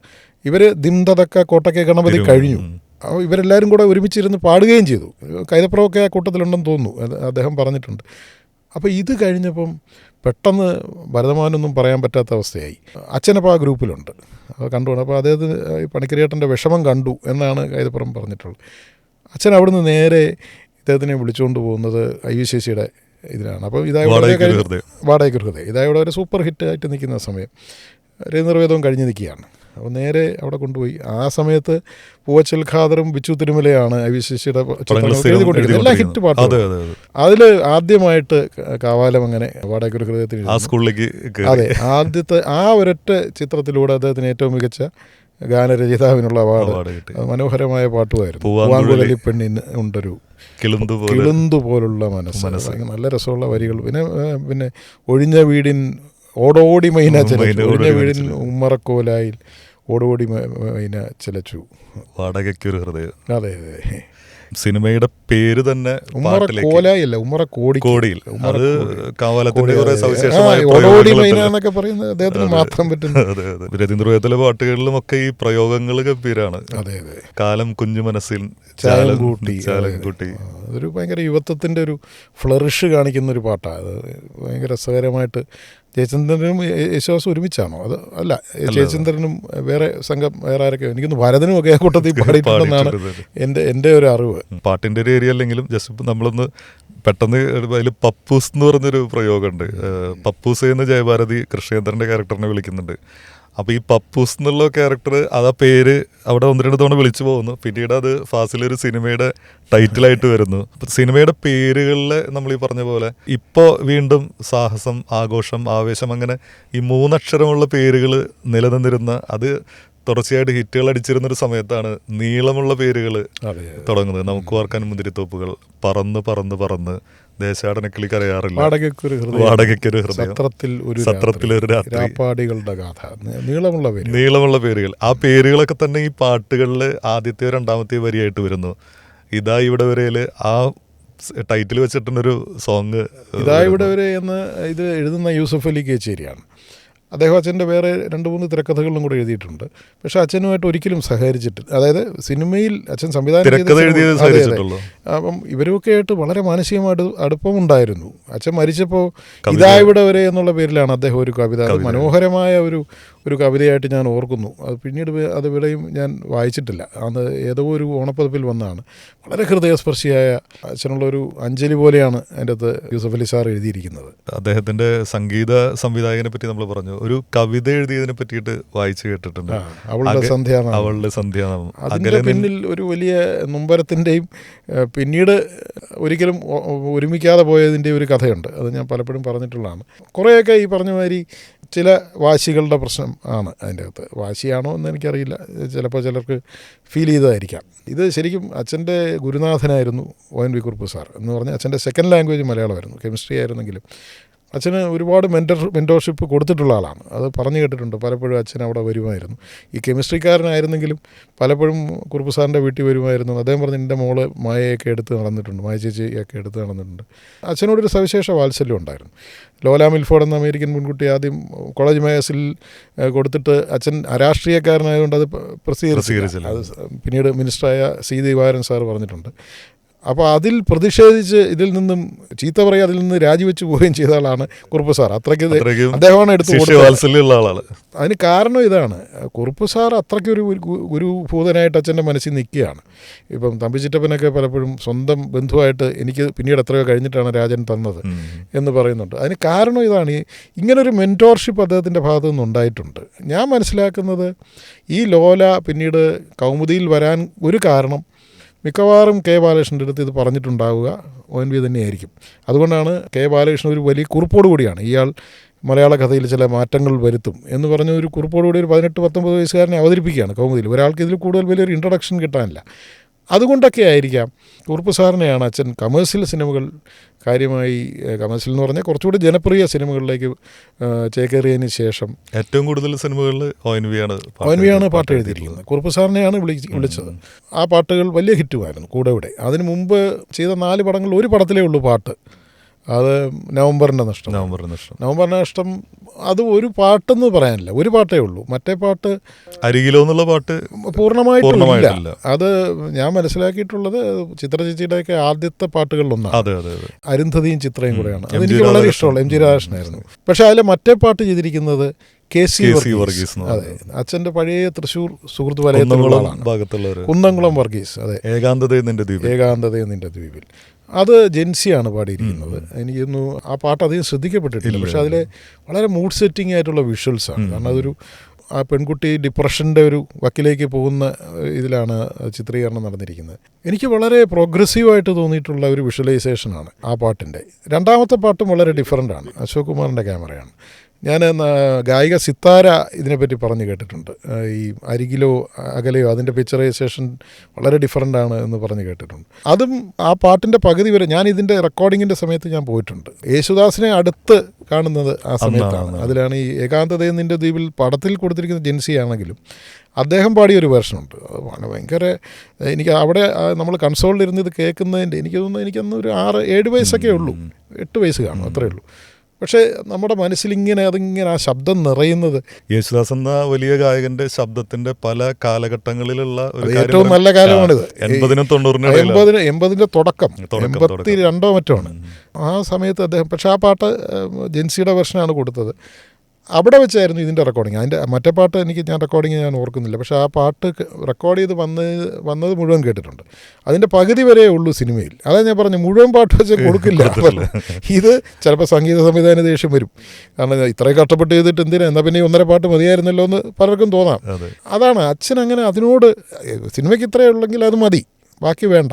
ഇവർ ദിംതതക്ക കോട്ടക്കെ ഗണപതി കഴിഞ്ഞു. അപ്പോൾ ഇവരെല്ലാവരും കൂടെ ഒരുമിച്ചിരുന്ന് പാടുകയും ചെയ്തു. കൈതപ്രമൊക്കെ ആ കൂട്ടത്തിലുണ്ടെന്ന് തോന്നുന്നു, അദ്ദേഹം പറഞ്ഞിട്ടുണ്ട്. അപ്പോൾ ഇത് കഴിഞ്ഞപ്പം പെട്ടെന്ന് ഭരതമാനൊന്നും പറയാൻ പറ്റാത്ത അവസ്ഥയായി. അച്ഛനപ്പോൾ ആ ഗ്രൂപ്പിലുണ്ട്, അത് കണ്ടുകൊണ്ട്. അപ്പോൾ അദ്ദേഹത്തിന് പണിക്കരേട്ടൻ്റെ വിഷമം കണ്ടു എന്നാണ് കൈതപ്രം പറഞ്ഞിട്ടുള്ളത്. അച്ഛൻ അവിടുന്ന് നേരെ ഇദ്ദേഹത്തിനെ വിളിച്ചുകൊണ്ട് പോകുന്നത് IV ശശിയുടെ ഇതിലാണ്. അപ്പോൾ വാടകയ്ക്കൊരു ഹൃദയം ഇതായവിടെ ഒരു സൂപ്പർ ഹിറ്റായിട്ട് നിൽക്കുന്ന സമയം, രവീന്ദ്രവേദവും കഴിഞ്ഞ് നിൽക്കുകയാണ്. അപ്പോൾ നേരെ അവിടെ കൊണ്ടുപോയി. ആ സമയത്ത് പൂവച്ചൽ ഖാദറും ബിച്ചു തിരുമലയാണ് IV ശശിയുടെ ചിത്രങ്ങൾ എല്ലാ ഹിറ്റ് പാട്ടും. അതിൽ ആദ്യമായിട്ട് കാവാലം അങ്ങനെ വാടകയ്ക്കൊരു ഹൃദയത്തിന്, അതെ, ആദ്യത്തെ ആ ഒരൊറ്റ ചിത്രത്തിലൂടെ അദ്ദേഹത്തിന് ഏറ്റവും മികച്ച ഗാനരചയിതാവിനുള്ള അവാർഡ്. മനോഹരമായ പാട്ടുമായിരുന്നു. പൂവാങ്കുഴലി പെണ്ണിന് ഉണ്ടൊരു കിളുന്തു പോലുള്ള മനസ്സ്, നല്ല രസമുള്ള വരികൾ. പിന്നെ ഒഴിഞ്ഞ വീടിൻ ഓടോടി മൈന ചിലച്ചു, ഒഴിഞ്ഞ വീടിൻ ഉമ്മറക്കോലായിൽ ഓടോടി മൈന ചിലച്ചു, വാടകയ്ക്കൊരു ഹൃദയം. അതെ അതെ, സിനിമയുടെ പേര് തന്നെ ഉമ്മറക്കോലായില്ല, ഉമ്മറക്കോടിയിൽ. അത് കാവാലത്തിന്റെ എന്നൊക്കെ പറയുന്നത് അദ്ദേഹത്തിന് മാത്രം പറ്റുന്നു. രവീന്ദ്രവേദത്തിലെ പാട്ടുകളിലും ഒക്കെ ഈ പ്രയോഗങ്ങൾ ഗംഭീരാണ്. അതെ അതെ, കാലം കുഞ്ഞു മനസ്സിൽ ചാലം കൂട്ടി. അതൊരു ഭയങ്കര യുവത്വത്തിൻ്റെ ഒരു ഫ്ലറിഷ് കാണിക്കുന്ന ഒരു പാട്ടാണ്. അത് ഭയങ്കര രസകരമായിട്ട്. ജയചന്ദ്രനും യേശുദാസും ഒരുമിച്ചാണോ? അത് അല്ല, ജയചന്ദ്രനും വേറെ സംഘം വേറെ ആരൊക്കെ, എനിക്കൊന്ന് ഭരതനും ഒക്കെ കൂട്ടത്തിൽ പാടിയിട്ടുണ്ടെന്നാണ് എൻ്റെ ഒരു അറിവ്. പാട്ടിൻ്റെ ഒരു ഏരിയ അല്ലെങ്കിലും ജസ്റ്റ് നമ്മളൊന്ന് പെട്ടെന്ന് അതിൽ പപ്പൂസ് എന്ന് പറഞ്ഞൊരു പ്രയോഗമുണ്ട്. പപ്പൂസ് എന്ന് ജയഭാരതി കൃഷ്ണേന്ദ്രൻ്റെ ക്യാരക്ടറിനെ വിളിക്കുന്നുണ്ട്. അപ്പോൾ ഈ പപ്പൂസ് എന്നുള്ള ക്യാരക്ടർ അത് ആ പേര് അവിടെ 1-2 തവണ വിളിച്ചു പോകുന്നു. പിന്നീട് അത് ഫാസിലൊരു സിനിമയുടെ ടൈറ്റിലായിട്ട് വരുന്നു. സിനിമയുടെ പേരുകളിൽ നമ്മൾ ഈ പറഞ്ഞ പോലെ ഇപ്പോൾ വീണ്ടും സാഹസം, ആഘോഷം, ആവേശം, അങ്ങനെ ഈ 3 അക്ഷരമുള്ള പേരുകൾ നിലനിന്നിരുന്ന, അത് തുടർച്ചയായിട്ട് ഹിറ്റുകൾ അടിച്ചിരുന്നൊരു സമയത്താണ് നീളമുള്ള പേരുകൾ തുടങ്ങുന്നത്. നമുക്ക് ഓർക്കാൻ മുന്തിരിത്തോപ്പുകൾ, പറന്ന് പറന്ന് പറന്ന്, ദേശാടനക്കിളി കരയാറില്ല, വാടകയ്ക്കൊരു ഹൃദയം, സത്രത്തിലൊരു രാത്രി, രാപ്പാടികളുടെ ഗാഥ, നീളമുള്ള പേരുകൾ. ആ പേരുകളൊക്കെ തന്നെ ഈ പാട്ടുകളിൽ ആദ്യത്തെയോ രണ്ടാമത്തെയോ വരിയായിട്ട് വരുന്നു. ഇതാ ഇവിടെ വരെയിൽ ആ ടൈറ്റിൽ വെച്ചിട്ടുള്ളൊരു സോങ്. ഇതാ ഇവിടെ വരെ എന്ന് ഇത് എഴുതുന്ന യൂസഫ് അലി കേച്ചേരിയാണ്. അദ്ദേഹം അച്ഛൻ്റെ വേറെ 2-3 തിരക്കഥകളിലും കൂടെ എഴുതിയിട്ടുണ്ട്. പക്ഷേ അച്ഛനുമായിട്ട് ഒരിക്കലും സഹകരിച്ചിട്ടില്ല. അതായത് സിനിമയിൽ അച്ഛൻ സംവിധാനം അപ്പം ഇവരൊക്കെ ആയിട്ട് വളരെ മാനസികമായിട്ട് അടുപ്പമുണ്ടായിരുന്നു. അച്ഛൻ മരിച്ചപ്പോൾ ഇതാ ഇവിടെ വരെ എന്നുള്ള പേരിലാണ് അദ്ദേഹം ഒരു കവിത, അത് മനോഹരമായ ഒരു കവിതയായിട്ട് ഞാൻ ഓർക്കുന്നു. അത് പിന്നീട് അത് ഇവിടെയും ഞാൻ വായിച്ചിട്ടില്ല. അത് ഏതോ ഒരു ഓണപ്പതിപ്പിൽ വന്നതാണ്. വളരെ ഹൃദയസ്പർശിയായ അച്ഛനുള്ളൊരു അഞ്ജലി പോലെയാണ് അതിൻ്റെ അകത്ത് യൂസഫ് അലി സാർ എഴുതിയിരിക്കുന്നത്. അദ്ദേഹത്തിൻ്റെ സംഗീത സംവിധായകനെ പറ്റി നമ്മൾ പറഞ്ഞു. ഒരു കവിത എഴുതിയതിനെ പറ്റിയിട്ട് വായിച്ചു കേട്ടിട്ടുണ്ട്, അവളുടെ സന്ധ്യാനാമം. അതിൻ്റെ പിന്നിൽ ഒരു വലിയ നൊമ്പരത്തിൻ്റെയും പിന്നീട് ഒരിക്കലും ഒരുമിക്കാതെ പോയതിൻ്റെ ഒരു കഥയുണ്ട്. അത് ഞാൻ പലപ്പോഴും പറഞ്ഞിട്ടുള്ളതാണ്. കുറേയൊക്കെ ഈ പറഞ്ഞ മാതിരി ചില വാശികളുടെ പ്രശ്നം ആണ് അതിൻ്റെ അകത്ത്. വാശിയാണോ എന്ന് എനിക്കറിയില്ല, ചിലപ്പോൾ ചിലർക്ക് ഫീൽ ചെയ്തതായിരിക്കാം. ഇത് ശരിക്കും അച്ഛൻ്റെ ഗുരുനാഥനായിരുന്നു ONV കുറുപ്പ് സാർ എന്ന് പറഞ്ഞാൽ. അച്ഛൻ്റെ സെക്കൻഡ് ലാംഗ്വേജ് മലയാളമായിരുന്നു, കെമിസ്ട്രി ആയിരുന്നെങ്കിലും അച്ഛന് ഒരുപാട് മെൻറ്റോർഷിപ്പ് കൊടുത്തിട്ടുള്ള ആളാണ്. അത് പറഞ്ഞു കേട്ടിട്ടുണ്ട്. പലപ്പോഴും അച്ഛൻ അവിടെ വരുമായിരുന്നു. ഈ കെമിസ്ട്രിക്കാരനായിരുന്നെങ്കിലും പലപ്പോഴും കുറുപ്പ് സാറിൻ്റെ വീട്ടിൽ വരുമായിരുന്നു. അദ്ദേഹം പറഞ്ഞ് എൻ്റെ മോള് മായയൊക്കെ എടുത്ത് നടന്നിട്ടുണ്ട്, മായ ചേച്ചിയൊക്കെ എടുത്ത് നടന്നിട്ടുണ്ട്. അച്ഛനോടൊരു സവിശേഷ വാത്സല്യം ഉണ്ടായിരുന്നു. ലോല മിൽഫോർഡ് എന്ന അമേരിക്കൻ പെൺകുട്ടി ആദ്യം കോളേജ് മാഗസിനിൽ കൊടുത്തിട്ട് അച്ഛൻ അരാഷ്ട്രീയക്കാരനായതുകൊണ്ട് അത് പ്രസിദ്ധീകരിച്ചില്ല. അത് പിന്നീട് മിനിസ്റ്ററായ സി ദിവാകരൻ സാർ പറഞ്ഞിട്ടുണ്ട്. അപ്പോൾ അതിൽ പ്രതിഷേധിച്ച് ഇതിൽ നിന്നും ചീത്ത പറയുക, അതിൽ നിന്ന് രാജിവെച്ച് പോവുകയും ചെയ്ത ആളാണ് കുറുപ്പ് സാർ. അത്രയ്ക്ക് അദ്ദേഹമാണ് എടുത്തു കൊടുത്തത്. അതിന് കാരണം ഇതാണ്, കുറുപ്പ് സാർ അത്രയ്ക്ക് ഒരു ഭൂതനായിട്ട് അച്ഛൻ്റെ മനസ്സിൽ നിൽക്കുകയാണ്. ഇപ്പം തമ്പിച്ചിറ്റപ്പനൊക്കെ പലപ്പോഴും സ്വന്തം ബന്ധുവായിട്ട് എനിക്ക് പിന്നീട് എത്രയോ കഴിഞ്ഞിട്ടാണ് രാജൻ തന്നത് എന്ന് പറയുന്നുണ്ട്. അതിന് കാരണം ഇതാണ്, ഇങ്ങനൊരു മെൻറ്റോർഷിപ്പ് അദ്ദേഹത്തിൻ്റെ ഭാഗത്തു നിന്നുണ്ടായിട്ടുണ്ട്. ഞാൻ മനസ്സിലാക്കുന്നത് ഈ ലോല പിന്നീട് കൗമുദിയിൽ വരാൻ ഒരു കാരണം മിക്കവാറും കെ ബാലകൃഷ്ണൻ്റെ അടുത്ത് ഇത് പറഞ്ഞിട്ടുണ്ടാവുക ONV തന്നെയായിരിക്കും. അതുകൊണ്ടാണ് കെ ബാലകൃഷ്ണൻ ഒരു വലിയ കുറിപ്പോട് കൂടിയാണ് ഇയാൾ മലയാള കഥയിൽ ചില മാറ്റങ്ങൾ വരുത്തും എന്ന് പറഞ്ഞ ഒരു കുറിപ്പോടുകൂടി ഒരു 18-19 വയസ്സുകാരനെ അവതരിപ്പിക്കുകയാണ് കൗമുദിയിൽ. ഒരാൾക്ക് ഇതിൽ കൂടുതൽ വലിയൊരു ഇൻട്രൊഡക്ഷൻ കിട്ടാനില്ല. അതുകൊണ്ടൊക്കെ ആയിരിക്കാം കുറുപ്പ് സാറിനെയാണ് അച്ഛൻ കമേഴ്സ്യൽ സിനിമകൾ കാര്യമായി, കമേഴ്സ്യൽ എന്ന് പറഞ്ഞാൽ കുറച്ചുകൂടി ജനപ്രിയ സിനിമകളിലേക്ക് ചേക്കേറിയതിന് ശേഷം ഏറ്റവും കൂടുതൽ സിനിമകളിൽ ONV ആണ് പാട്ട് എഴുതിയിരിക്കുന്നത്. കുറുപ്പ് സാറിനെയാണ് വിളിച്ചത്. ആ പാട്ടുകൾ വലിയ ഹിറ്റുമായിരുന്നു. കൂടെ അതിന് മുമ്പ് ചെയ്ത 4 പടങ്ങളിൽ ഒരു പടത്തിലേ ഉള്ളൂ പാട്ട്. അത് നവംബറിൻ്റെ നഷ്ടം. അത് ഒരു പാട്ടെന്ന് പറയാനില്ല, ഒരു പാട്ടേ ഉള്ളൂ. മറ്റേ പാട്ട് അരികിലോ എന്നുള്ള പാട്ട് പൂർണ്ണമായിട്ടില്ല. അത് ഞാൻ മനസ്സിലാക്കിയിട്ടുള്ളത് ചിത്രചേച്ചിയുടെയൊക്കെ ആദ്യത്തെ പാട്ടുകളിലൊന്നാണ്. അരുന്ധതിയും ചിത്രയും കൂടെയാണ്. അതെനിക്ക് വളരെ ഇഷ്ടമുള്ള MG രാധാകൃഷ്ണനായിരുന്നു. പക്ഷെ അതിലെ മറ്റേ പാട്ട് ചെയ്തിരിക്കുന്നത് KC വർഗീസ്. അതെ, അച്ഛൻ്റെ പഴയ തൃശ്ശൂർ സുഹൃത്ത് വലയത്തിലുള്ള ആളാണ്, കുന്നംകുളം വർഗീസ്. അതെ, ഏകാന്തതയെ നിന്റെ ദ്വീപിൽ. അത് ജെൻസിയാണ് പാടിയിരിക്കുന്നത്. എനിക്കൊന്നു ആ പാട്ട് അധികം ശ്രദ്ധിക്കപ്പെട്ടിട്ടില്ല. പക്ഷെ അതിലെ വളരെ മൂഡ് സെറ്റിംഗ് ആയിട്ടുള്ള വിഷ്വൽസാണ്. കാരണം അതൊരു ആ പെൺകുട്ടി ഡിപ്രഷൻ്റെ ഒരു വക്കിലേക്ക് പോകുന്ന ഇതിലാണ് ചിത്രീകരണം നടന്നിരിക്കുന്നത്. എനിക്ക് വളരെ പ്രോഗ്രസീവായിട്ട് തോന്നിയിട്ടുള്ള ഒരു വിഷ്വലൈസേഷനാണ് ആ പാട്ടിൻ്റെ. രണ്ടാമത്തെ പാട്ടും വളരെ ഡിഫറൻ്റാണ്. അശോക് കുമാറിൻ്റെ ക്യാമറയാണ്. ഞാൻ ഗായിക സിത്താര ഇതിനെപ്പറ്റി പറഞ്ഞു കേട്ടിട്ടുണ്ട്. ഈ അരികിലോ അകലെയോ അതിൻ്റെ പിക്ചറൈസേഷൻ വളരെ ഡിഫറൻ്റാണ് എന്ന് പറഞ്ഞു കേട്ടിട്ടുണ്ട്. അതും ആ പാട്ടിൻ്റെ പകുതി വരെ ഞാൻ ഇതിൻ്റെ റെക്കോർഡിങ്ങിൻ്റെ സമയത്ത് ഞാൻ പോയിട്ടുണ്ട്. യേശുദാസിനെ അടുത്ത് കാണുന്നത് ആ സമയത്താണ്. അതിലാണ് ഈ ഏകാന്തതയെ നിൻ്റെ ദ്വീപിൽ പടത്തിൽ കൊടുത്തിരിക്കുന്ന ജെൻസി ആണെങ്കിലും അദ്ദേഹം പാടിയൊരു വേർഷനുണ്ട്. അത് ഭയങ്കര, എനിക്ക് അവിടെ നമ്മൾ കൺസോളിലിരുന്ന് ഇത് കേൾക്കുന്നതിൻ്റെ എനിക്ക് തോന്നുന്നു എനിക്കന്ന് ഒരു 6-7 വയസ്സൊക്കെ ഉള്ളൂ, 8 വയസ്സ് കാണും, അത്രയേ ഉള്ളൂ. പക്ഷേ നമ്മുടെ മനസ്സിലിങ്ങനെ അതിങ്ങനെ ആ ശബ്ദം നിറയുന്നത്. യേശുദാസ് എന്ന വലിയ ഗായകന്റെ ശബ്ദത്തിന്റെ പല കാലഘട്ടങ്ങളിലുള്ള ഏറ്റവും നല്ല കാലമാണിത്. 80-90 തുടക്കം, 82 മറ്റോ ആണ് ആ സമയത്ത് അദ്ദേഹം. പക്ഷേ ആ പാട്ട് ജെൻസിയുടെ വെർഷനാണ് കൊടുത്തത്. അവിടെ വെച്ചായിരുന്നു ഇതിൻ്റെ റെക്കോർഡിങ്. അതിൻ്റെ മറ്റേ പാട്ട് ഞാൻ റെക്കോർഡിങ് ഞാൻ ഓർക്കുന്നില്ല. പക്ഷേ ആ പാട്ട് റെക്കോർഡ് ചെയ്ത് വന്നത് മുഴുവൻ കേട്ടിട്ടുണ്ട്. അതിൻ്റെ പകുതി വരെ ഉള്ളൂ സിനിമയിൽ. അതാ ഞാൻ പറഞ്ഞു, മുഴുവൻ പാട്ട് വെച്ച് കൊടുക്കില്ല. ഇത് ചിലപ്പോൾ സംഗീത സംവിധാന ദേഷ്യം വരും. കാരണം ഇത്രയും കഷ്ടപ്പെട്ട് ചെയ്തിട്ട് എന്തിനാ, എന്നാൽ പിന്നെ 1.5 പാട്ട് മതിയായിരുന്നല്ലോ എന്ന് പലർക്കും തോന്നാം. അതാണ് അച്ഛൻ അങ്ങനെ അതിനോട് സിനിമയ്ക്ക് ഇത്രയേ ഉള്ളെങ്കിൽ അത് മതി, ബാക്കി വേണ്ട.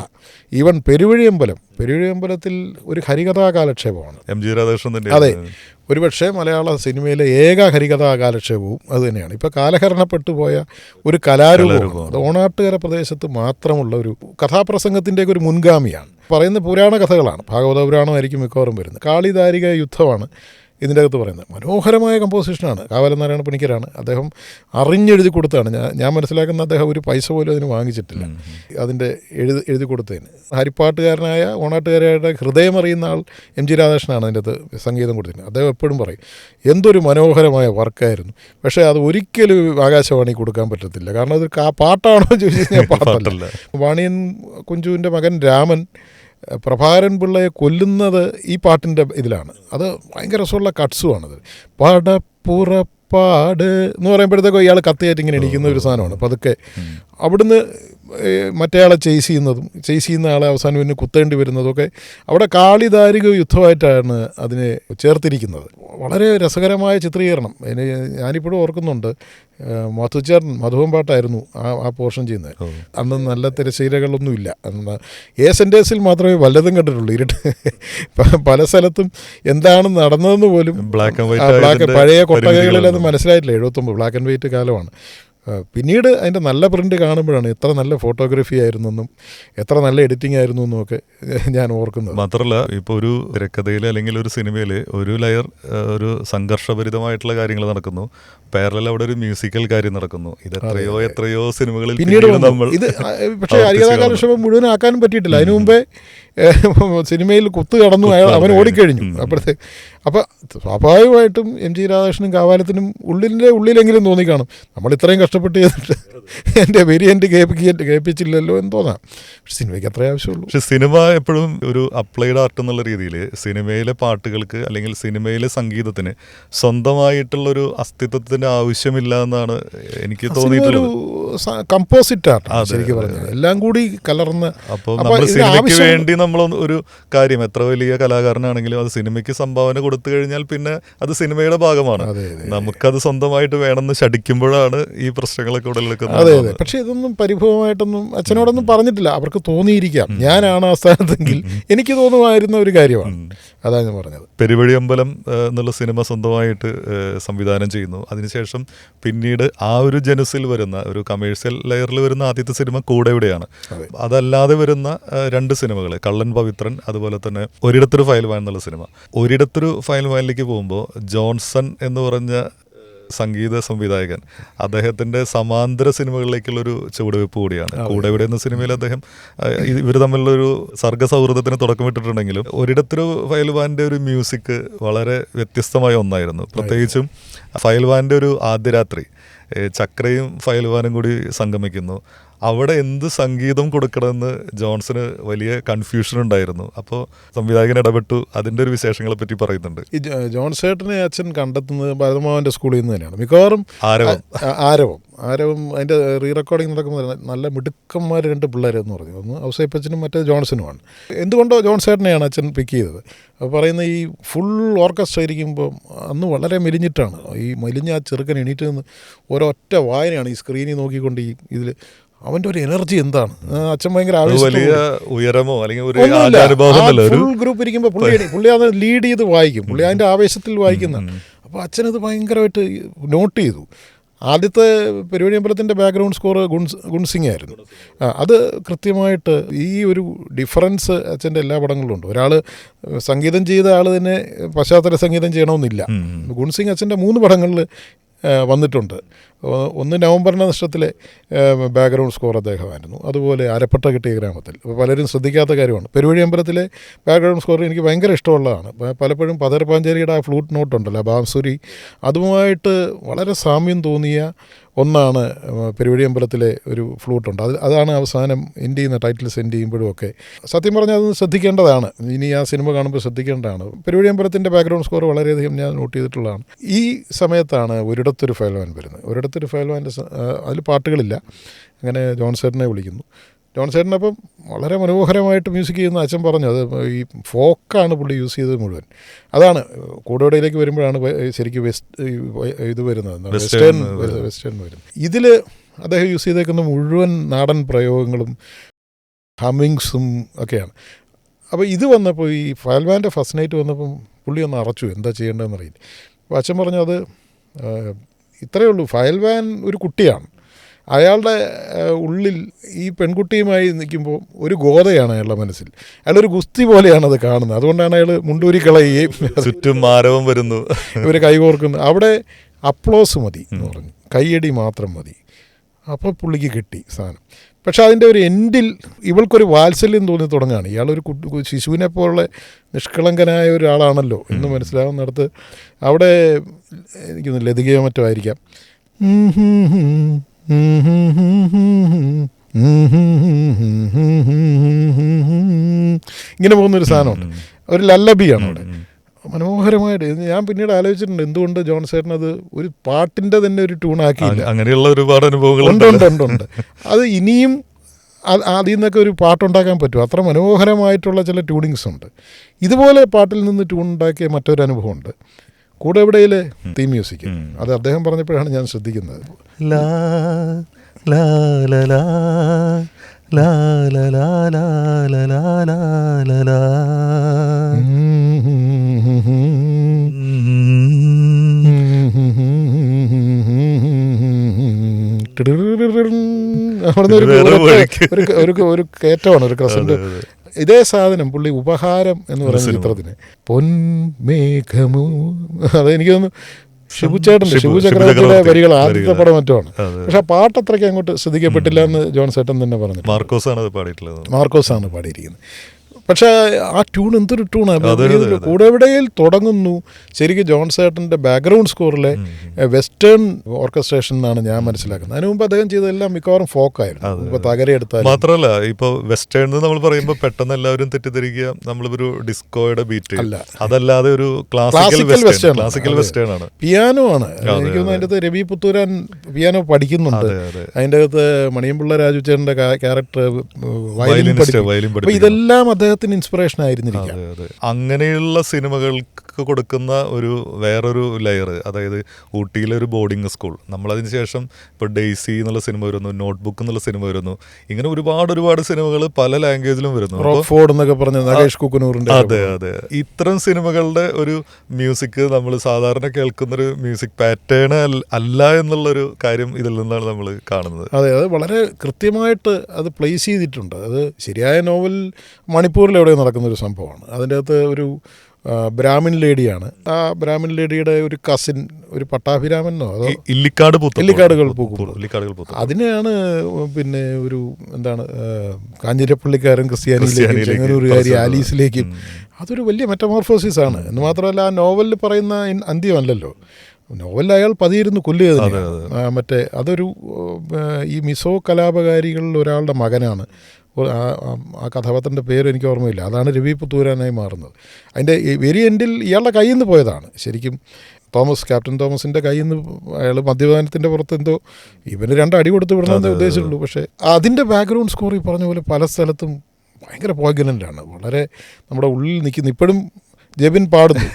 ഈവൻ പെരുവഴിയമ്പലത്തിൽ ഒരു ഹരികഥാ കാലക്ഷേപമാണ്. MG രാധാകൃഷ്ണൻ. അതെ, ഒരുപക്ഷെ മലയാള സിനിമയിലെ ഏക ഹരികഥാ കാലക്ഷേപവും അത് തന്നെയാണ്. ഇപ്പോൾ കാലഹരണപ്പെട്ടു പോയ ഒരു കലാരൂപമാണ്. അത് ഓണാട്ടുകര പ്രദേശത്ത് മാത്രമുള്ള ഒരു കഥാപ്രസംഗത്തിൻ്റെ ഒരു മുൻഗാമിയാണ്. പറയുന്ന പുരാണ കഥകളാണ്, ഭാഗവത പുരാണമായിരിക്കും മിക്കവാറും വരുന്നത്. കാളിദാരിക യുദ്ധമാണ് ഇതിൻ്റെ അകത്ത് പറയുന്നത്. മനോഹരമായ കമ്പോസിഷനാണ്. കാവലൻ നാരായണ പണിക്കരാണ്. അദ്ദേഹം അറിഞ്ഞെഴുതി കൊടുത്താണ്. ഞാൻ മനസ്സിലാക്കുന്ന അദ്ദേഹം ഒരു പൈസ പോലും അതിന് വാങ്ങിച്ചിട്ടില്ല അതിൻ്റെ എഴുതി കൊടുത്തതിന്. ഹരിപ്പാട്ടുകാരനായ ഓണാട്ടുകാരുടെ ഹൃദയം അറിയുന്ന ആൾ MG രാധാകൃഷ്ണനാണ് അതിൻ്റെ അകത്ത് സംഗീതം കൊടുത്തിരുന്നത്. അദ്ദേഹം എപ്പോഴും പറയും, എന്തൊരു മനോഹരമായ വർക്കായിരുന്നു, പക്ഷേ അത് ഒരിക്കലും ആകാശവാണി കൊടുക്കാൻ പറ്റത്തില്ല. കാരണം അത് പാട്ടാണോ ചോദിച്ചു കഴിഞ്ഞാൽ പാട്ടല്ല. വാണിയൻ കുഞ്ചുവിൻ്റെ മകൻ രാമൻ പ്രഭാകരൻ പിള്ളയെ കൊല്ലുന്നത് ഈ പാട്ടിൻ്റെ ഇതിലാണ്. അത് ഭയങ്കര രസമുള്ള കട്സുമാണത്. പടപ്പുറപ്പാട് എന്ന് പറയുമ്പോഴത്തേക്കും ഇയാൾ കത്തിയായിട്ട് ഇങ്ങനെ എണീക്കുന്ന ഒരു സാധനമാണ്. അപ്പോൾ അതൊക്കെ അവിടുന്ന് മറ്റേയാളെ ചേസ് ചെയ്യുന്ന ആളെ അവസാനം പിന്നെ കുത്തേണ്ടി വരുന്നതൊക്കെ അവിടെ കാളിദാരിക യുദ്ധമായിട്ടാണ് അതിനെ ചേർത്തിരിക്കുന്നത്. വളരെ രസകരമായ ചിത്രീകരണം. ഞാനിപ്പോഴും ഓർക്കുന്നുണ്ട്, മധുവൻ പാട്ടായിരുന്നു ആ പോർഷൻ ചെയ്യുന്നത്. അന്ന് നല്ല തിരശ്ശീലകളൊന്നുമില്ല. അന്ന് സെൻറ്റേഴ്സിൽ മാത്രമേ വല്ലതും കണ്ടിട്ടുള്ളൂ. പല സ്ഥലത്തും എന്താണ് നടന്നതെന്ന് പോലും പഴയ കൊട്ടകകളിൽ അത് മനസ്സിലായിട്ടില്ല. 79 ബ്ലാക്ക് ആൻഡ് വൈറ്റ് കാലമാണ്. പിന്നീട് അതിൻ്റെ നല്ല പ്രിൻ്റ് കാണുമ്പോഴാണ് എത്ര നല്ല ഫോട്ടോഗ്രാഫി ആയിരുന്നു എന്നും എത്ര നല്ല എഡിറ്റിംഗ് ആയിരുന്നു എന്നും ഒക്കെ ഞാൻ ഓർക്കുന്നത്. മാത്രമല്ല, ഇപ്പോൾ ഒരു തിരക്കഥയിൽ അല്ലെങ്കിൽ ഒരു സിനിമയിൽ ഒരു ലെയർ ഒരു സംഘർഷഭരിതമായിട്ടുള്ള കാര്യങ്ങൾ നടക്കുന്നു, പാരലൽ അവിടെ ഒരു മ്യൂസിക്കൽ കാര്യം നടക്കുന്നു. ഇത് എത്രയോ സിനിമകളിൽ പിന്നീട് നമ്മൾ ഇത് പക്ഷേ ഹരികഥാകാലക്ഷേപം മുഴുവനാക്കാനും പറ്റിയിട്ടില്ല. അതിനു മുമ്പേ സിനിമയിൽ കുത്തു കടന്നു, അവൻ ഓടിക്കഴിഞ്ഞു അപ്പോഴത്തെ. അപ്പോൾ സ്വാഭാവികമായിട്ടും MG രാധാകൃഷ്ണനും കാവാലത്തിനും ഉള്ളിലെങ്കിലും തോന്നിക്കാണും, നമ്മൾ ഇത്രയും കഷ്ടപ്പെട്ട് ചെയ്തിട്ട് എൻ്റെ വേരിയൻ്റ് കേൾപ്പിച്ചില്ലല്ലോ എന്ന് തോന്നാം. പക്ഷെ സിനിമയ്ക്ക് അത്രേ ആവശ്യമുള്ളൂ. പക്ഷെ സിനിമ എപ്പോഴും ഒരു അപ്ലൈഡ് ആർട്ട് എന്നുള്ള രീതിയിൽ സിനിമയിലെ പാട്ടുകൾക്ക് അല്ലെങ്കിൽ സിനിമയിലെ സംഗീതത്തിന് സ്വന്തമായിട്ടുള്ളൊരു അസ്തിത്വത്തിൻ്റെ ആവശ്യമില്ല എന്നാണ് എനിക്ക് തോന്നിയിട്ടുള്ളത്. കമ്പോസിറ്റ് ആർട്ട് ശരിക്കും പറഞ്ഞത് എല്ലാം കൂടി കലർന്ന്. അപ്പോൾ നമ്മൾ സിനിമയ്ക്ക് വേണ്ടി നമ്മൾ ഒരു കാര്യം എത്ര വലിയ കലാകാരനാണെങ്കിലും അത് സിനിമയ്ക്ക് സംഭാവന കൊടുത്തു കഴിഞ്ഞാൽ പിന്നെ അത് സിനിമയുടെ ഭാഗമാണ്. നമുക്കത് സ്വന്തമായിട്ട് വേണമെന്ന് ശഠിക്കുമ്പോഴാണ് ഈ പ്രശ്നങ്ങളൊക്കെ ഉടലെടുക്കുന്നത്. അതെ. പക്ഷേ ഇതൊന്നും പരിഭവമായിട്ടൊന്നും അച്ഛനോടൊന്നും പറഞ്ഞിട്ടില്ല. അവർക്ക് തോന്നിയിരിക്കാം, ഞാനാണ് ആ സ്ഥാനത്തെങ്കിൽ എനിക്ക് തോന്നുമായിരുന്ന ഒരു കാര്യമാണ്. അതാണ് ഞാൻ പറഞ്ഞത്. പെരുവഴിയമ്പലം എന്നുള്ള സിനിമ സ്വന്തമായിട്ട് സംവിധാനം ചെയ്യുന്നു. അതിനുശേഷം പിന്നീട് ആ ഒരു ജനുസിൽ വരുന്ന ഒരു കമേഴ്ഷ്യൽ ലെയറിൽ വരുന്ന ആദ്യത്തെ സിനിമ കൂടെവിടെയാണ്. അതല്ലാതെ വരുന്ന 2 സിനിമകൾ, കള്ളൻ പവിത്രൻ, അതുപോലെ തന്നെ ഒരിടത്തൊരു ഫയൽ വാൻ എന്നുള്ള സിനിമ. ഒരിടത്തൊരു ഫയൽ വാനിലേക്ക് പോകുമ്പോൾ ജോൺസൺ എന്ന് പറഞ്ഞ സംഗീത സംവിധായകൻ അദ്ദേഹത്തിൻ്റെ സമാന്തര സിനിമകളിലേക്കുള്ളൊരു ചുവടുവെപ്പ് കൂടിയാണ്. കൂടെവിടെ എന്ന സിനിമയിൽ അദ്ദേഹം ഇവർ തമ്മിലുള്ളൊരു സർഗസൗഹൃദത്തിന് തുടക്കമിട്ടിട്ടുണ്ടെങ്കിലും ഒരിടത്തൊരു ഫയൽവാൻ്റെ ഒരു മ്യൂസിക് വളരെ വ്യത്യസ്തമായ ഒന്നായിരുന്നു. പ്രത്യേകിച്ചും ഫയൽവാൻ്റെ ഒരു ആദ്യ രാത്രി ചക്രയും ഫയൽവാനും കൂടി സംഗമിക്കുന്നു. അവിടെ എന്ത് സംഗീതം കൊടുക്കണമെന്ന് ജോൺസന് വലിയ കൺഫ്യൂഷൻ ഉണ്ടായിരുന്നു. അപ്പോൾ സംവിധായകൻ ഇടപെട്ടു. അതിൻ്റെ ഒരു വിശേഷങ്ങളെ പറ്റി പറയുന്നുണ്ട്. ഈ ജോൺസേട്ടനെ അച്ഛൻ കണ്ടെത്തുന്നത് ഭരതമാവൻ്റെ സ്കൂളിൽ നിന്ന് തന്നെയാണ്. മിക്കവാറും ആരവം അതിൻ്റെ റീ റെക്കോർഡിങ് നടക്കുമ്പോൾ നല്ല മിടുക്കന്മാർ 2 പിള്ളേരെന്ന് പറഞ്ഞു. ഒന്ന് ഔസേപ്പച്ചനും മറ്റേ ജോൺസനുമാണ്. എന്തുകൊണ്ടോ ജോൺസേട്ടനെയാണ് അച്ഛൻ പിക്ക് ചെയ്തത്. അപ്പോൾ പറയുന്ന ഈ ഫുൾ ഓർക്കസ്ട്ര ഇരിക്കുമ്പോൾ അന്ന് വളരെ മെലിഞ്ഞിട്ടാണ്. ഈ മെലിഞ്ഞ ആ ചെറുക്കൻ എണീറ്റ് നിന്ന് ഒരൊറ്റ വായനയാണ് ഈ സ്ക്രീനിൽ നോക്കിക്കൊണ്ട് ഇതിൽ അവൻ്റെ ഒരു എനർജി എന്താണ്. അച്ഛൻ ഭയങ്കര ഉയരമോ അല്ലെങ്കിൽ ഫുൾ ഗ്രൂപ്പ് ഇരിക്കുമ്പോൾ പുള്ളി അത് ലീഡ് ചെയ്ത് വായിക്കും. പുള്ളി അതിൻ്റെ ആവേശത്തിൽ വായിക്കുന്നതാണ്. അപ്പോൾ അച്ഛനത് ഭയങ്കരമായിട്ട് നോട്ട് ചെയ്തു. ആദ്യത്തെ പെരുവഴിയമ്പലത്തിൻ്റെ ബാക്ക്ഗ്രൗണ്ട് സ്കോർ ഗുൺസിംഗ് ആയിരുന്നു. അത് കൃത്യമായിട്ട് ഈ ഒരു ഡിഫറൻസ് അച്ഛൻ്റെ എല്ലാ പടങ്ങളിലും ഉണ്ട്. ഒരാൾ സംഗീതം ചെയ്ത ആൾ തന്നെ പശ്ചാത്തല സംഗീതം ചെയ്യണമെന്നില്ല. ഗുൺസിംഗ് അച്ഛൻ്റെ 3 പടങ്ങളിൽ വന്നിട്ടുണ്ട്. ഒന്ന് നവംബറിൻ്റെ നഷ്ടത്തിലെ ബാക്ക്ഗ്രൗണ്ട് സ്കോർ അദ്ദേഹമായിരുന്നു. അതുപോലെ അരപ്പട്ട കിട്ടിയ ഗ്രാമത്തിൽ, അപ്പോൾ പലരും ശ്രദ്ധിക്കാത്ത കാര്യമാണ്. പെരുവഴി അമ്പലത്തിലെ ബാക്ക്ഗ്രൗണ്ട് സ്കോർ എനിക്ക് ഭയങ്കര ഇഷ്ടമുള്ളതാണ്. പലപ്പോഴും പതർപാഞ്ചേരിയുടെ ആ ഫ്ലൂട്ട് നോട്ടുണ്ടല്ലോ, ബാംസുരി, അതുമായിട്ട് വളരെ സാമ്യം തോന്നിയ ഒന്നാണ് പെരുവഴി അമ്പലത്തിലെ ഒരു ഫ്ലൂട്ടുണ്ട്. അതാണ് അവസാനം എൻഡ് ചെയ്യുന്ന ടൈറ്റിൽ സെൻഡ് ചെയ്യുമ്പോഴും ഒക്കെ സത്യം പറഞ്ഞാൽ അത് ശ്രദ്ധിക്കേണ്ടതാണ്. ഇനി ആ സിനിമ കാണുമ്പോൾ ശ്രദ്ധിക്കേണ്ടതാണ്. പെരുവഴി അമ്പലത്തിൻ്റെ ബാക്ക്ഗ്രൗണ്ട് സ്കോർ വളരെയധികം ഞാൻ നോട്ട് ചെയ്തിട്ടുള്ളതാണ്. ഈ സമയത്താണ് ഒരിടത്തൊരു ഫയൽവാൻ വരുന്നത്. ഒരിടത്തൊരു ഫയൽവാൻ്റെ അതിൽ പാട്ടുകളില്ല. അങ്ങനെ ജോൺസേട്ടനെ വിളിക്കുന്നു. ജോൺസേട്ടനപ്പം വളരെ മനോഹരമായിട്ട് മ്യൂസിക് ചെയ്യുന്ന അച്ഛൻ പറഞ്ഞു. അത് ഈ ഫോക്കാണ് പുള്ളി യൂസ് ചെയ്തത് മുഴുവൻ. അതാണ് കൂടോടയിലേക്ക് വരുമ്പോഴാണ് ശരിക്കും ഇത് വരുന്നത്, വെസ്റ്റേൺ വരുന്നത്. ഇതിൽ അദ്ദേഹം യൂസ് ചെയ്തേക്കുന്ന മുഴുവൻ നാടൻ പ്രയോഗങ്ങളും ഹമ്മിങ്സും ഒക്കെയാണ്. അപ്പോൾ ഇത് വന്നപ്പോൾ ഈ ഫയൽവാൻ്റെ ഫസ്റ്റ് നൈറ്റ് വന്നപ്പം പുള്ളി ഒന്ന് അറച്ചു, എന്താ ചെയ്യേണ്ടതെന്ന് അറിയില്ല. അപ്പോൾ അച്ഛൻ പറഞ്ഞു അത് ഇത്രയേ ഉള്ളൂ, ഫയൽവാൻ ഒരു കുട്ടിയാണ്, അയാളുടെ ഉള്ളിൽ ഈ പെൺകുട്ടിയുമായി നിൽക്കുമ്പോൾ ഒരു ഗോതയാണ് അയാളുടെ മനസ്സിൽ. അയാളൊരു ഗുസ്തി പോലെയാണത് കാണുന്നത്. അതുകൊണ്ടാണ് അയാൾ മുണ്ടൂരി കളയുകയും ചുറ്റും മാരവം വരുന്നു, ഇവർ കൈകോർക്കുന്നു. അവിടെ അപ്ലോസ് മതി എന്ന് പറഞ്ഞു, കയ്യടി മാത്രം മതി. അപ്പോൾ പുള്ളിക്ക് കിട്ടി സാധനം. പക്ഷെ അതിൻ്റെ ഒരു എൻഡിൽ ഇവൾക്കൊരു വാത്സല്യം തോന്നി തുടങ്ങുകയാണ്. ഇയാളൊരു ശിശുവിനെ പോലുള്ള നിഷ്കളങ്കനായ ഒരാളാണല്ലോ എന്ന് മനസ്സിലാവുന്നിടത്ത് അവിടെ എനിക്കൊന്ന് ലതികയോ മറ്റോ ആയിരിക്കാം, ഇങ്ങനെ പോകുന്നൊരു സാധനമുണ്ട്. ഒരു ലല്ലബിയാണ് അവിടെ മനോഹരമായിട്ട്. ഞാൻ പിന്നീട് ആലോചിച്ചിട്ടുണ്ട് എന്തുകൊണ്ട് ജോൺസേട്ടൻ അത് ഒരു പാട്ടിൻ്റെ തന്നെ ഒരു ട്യൂണാക്കിയില്ല. അങ്ങനെയുള്ള ഒരുപാട് അനുഭവങ്ങൾ ഉണ്ട്. അത് ഇനിയും അതിൽ നിന്നൊക്കെ ഒരു പാട്ടുണ്ടാക്കാൻ പറ്റും. അത്ര മനോഹരമായിട്ടുള്ള ചില ട്യൂണിങ്സ് ഉണ്ട്. ഇതുപോലെ പാട്ടിൽ നിന്ന് ട്യൂൺ ഉണ്ടാക്കിയ മറ്റൊരു അനുഭവമുണ്ട്, കൂടെവിടയിലെ തീം മ്യൂസിക്. അത് അദ്ദേഹം പറഞ്ഞപ്പോഴാണ് ഞാൻ ശ്രദ്ധിക്കുന്നത്. ലാ ലാ ലാ ലാ ലാ ലാ ലാ ലാ ലാ ലാ ലാ. ഒരു കയറ്റമാണ്, ഒരു ക്രസന്റ്. ഇതേ സാധനം പുള്ളി ഉപഹാരം എന്ന് പറയുന്ന ചിത്രത്തിന് പൊൻമേഘമോ, അതെനിക്ക് തോന്നുന്നു ഷിബു ചക്രവർത്തിയുടെ വരികൾ ആദ്യത്തെ പടം മറ്റുമാണ്. പക്ഷെ ആ പാട്ട് അത്രയ്ക്ക് അങ്ങോട്ട് ശ്രദ്ധിക്കപ്പെട്ടില്ല എന്ന് ജോൺസേട്ടൻ തന്നെ പറഞ്ഞു. മാർക്കോസാണ് പാടിയിരിക്കുന്നത്. പക്ഷേ ആ ട്യൂൺ എന്തൊരു ട്യൂണാണ്. കൂടെവിടയിൽ തുടങ്ങുന്നു ശരിക്കും ജോൺസേട്ടൻ്റെ ബാക്ക്ഗ്രൗണ്ട് സ്കോറിലെ വെസ്റ്റേൺ ഓർക്കസ്ട്രേഷൻ എന്നാണ് ഞാൻ മനസ്സിലാക്കുന്നത്. അതിന് മുമ്പ് അദ്ദേഹം ചെയ്തതെല്ലാം മിക്കവാറും ഫോക്കായിരുന്നു. ഇപ്പോൾ തകരയെടുത്താൽ മാത്രമല്ല, ഇപ്പോൾ വെസ്റ്റേൺ നമ്മൾ പറയുമ്പോൾ പെട്ടെന്ന് എല്ലാവരും തെറ്റിദ്ധരിക്കുക നമ്മളൊരു ഡിസ്കോയുടെ ബീറ്റ് അല്ല, അതല്ലാതെ ഒരു ക്ലാസിക്കൽ വെസ്റ്റേൺ ആണ്. പിയാനോ ആണ്. എനിക്ക് തോന്നുന്നു അതിൻ്റെ അകത്ത് രവി പുത്തൂരാൻ പിയാനോ പഠിക്കുന്നുണ്ട്. അതിൻ്റെ അകത്ത് മണിയമ്പിള്ള രാജുചേട്ടൻ്റെ ക്യാരക്ടർ വയലിൻ പഠിക്കും. അപ്പോൾ ഇതെല്ലാം അദ്ദേഹത്തിന് ഇൻസ്പിറേഷൻ ആയിരുന്നിരിക്കാം. അങ്ങനെയുള്ള സിനിമകൾക്ക് കൊടുക്കുന്ന ഒരു വേറൊരു ലെയർ, അതായത് ഊട്ടിയിലെ ഒരു ബോർഡിംഗ് സ്കൂൾ, നമ്മളതിന് ശേഷം ഇപ്പോൾ ഡെയ്സി എന്നുള്ള സിനിമ വരുന്നു, നോട്ട്ബുക്ക് എന്നുള്ള സിനിമ വരുന്നു, ഇങ്ങനെ ഒരുപാട് സിനിമകൾ പല ലാംഗ്വേജിലും വരുന്നു. അതെ അതെ, ഇത്തരം സിനിമകളുടെ ഒരു മ്യൂസിക് നമ്മൾ സാധാരണ കേൾക്കുന്നൊരു മ്യൂസിക് പാറ്റേൺ അല്ല എന്നുള്ളൊരു കാര്യം ഇതിൽ നിന്നാണ് നമ്മൾ കാണുന്നത്. അതെ, അത് വളരെ കൃത്യമായിട്ട് അത് പ്ലേസ് ചെയ്തിട്ടുണ്ട്. അത് ശരിയായ നോവൽ മണിപ്പൂരിൽ എവിടെയോ നടക്കുന്നൊരു സംഭവമാണ്. അതിൻ്റെ അകത്ത് ഒരു ബ്രാഹ്മിൻ ലേഡിയാണ്. ആ ബ്രാഹ്മിൻ ലേഡിയുടെ ഒരു കസിൻ, ഒരു പട്ടാഭിരാമനോ അതോ ഇല്ലിക്കാടുകൾ പൂക്കും, അതിനെയാണ് പിന്നെ ഒരു എന്താണ് കാഞ്ഞിരപ്പള്ളിക്കാരൻ ക്രിസ്ത്യാനിയിലേക്കും ചെങ്ങന്നൂരുകാരി ആലീസിലേക്കും. അതൊരു വലിയ മെറ്റമോർഫോസിസ് ആണ്. എന്ന് മാത്രമല്ല ആ നോവലിൽ പറയുന്ന അന്ത്യമല്ലല്ലോ. നോവലിൽ അയാൾ പതിയിരുന്നു കൊല്ലുക മറ്റേ അതൊരു ഈ മിസോ കലാപകാരികളിൽ ഒരാളുടെ മകനാണ്. ആ കഥാപാത്രൻ്റെ പേര് എനിക്ക് ഓർമ്മയില്ല. അതാണ് രവി പുത്തൂരാനായി മാറുന്നത്. അതിൻ്റെ വെരി എൻഡിൽ ഇയാളുടെ കയ്യിൽ നിന്ന് പോയതാണ് ശരിക്കും. ക്യാപ്റ്റൻ തോമസിൻ്റെ കയ്യിൽ നിന്ന് അയാൾ മദ്യപാനത്തിൻ്റെ പുറത്ത് എന്തോ ഇവന് 2 അടി കൊടുത്ത് വിടണമെന്നേ ഉദ്ദേശിച്ചുള്ളൂ. പക്ഷേ അതിൻ്റെ ബാക്ക്ഗ്രൗണ്ട് സ്കോർ ഈ പറഞ്ഞ പോലെ പല സ്ഥലത്തും ഭയങ്കര പോയിഗ്നൻ്റാണ്. വളരെ നമ്മുടെ ഉള്ളിൽ നിൽക്കുന്ന ഇപ്പോഴും ജെബിൻ പാടുന്നു.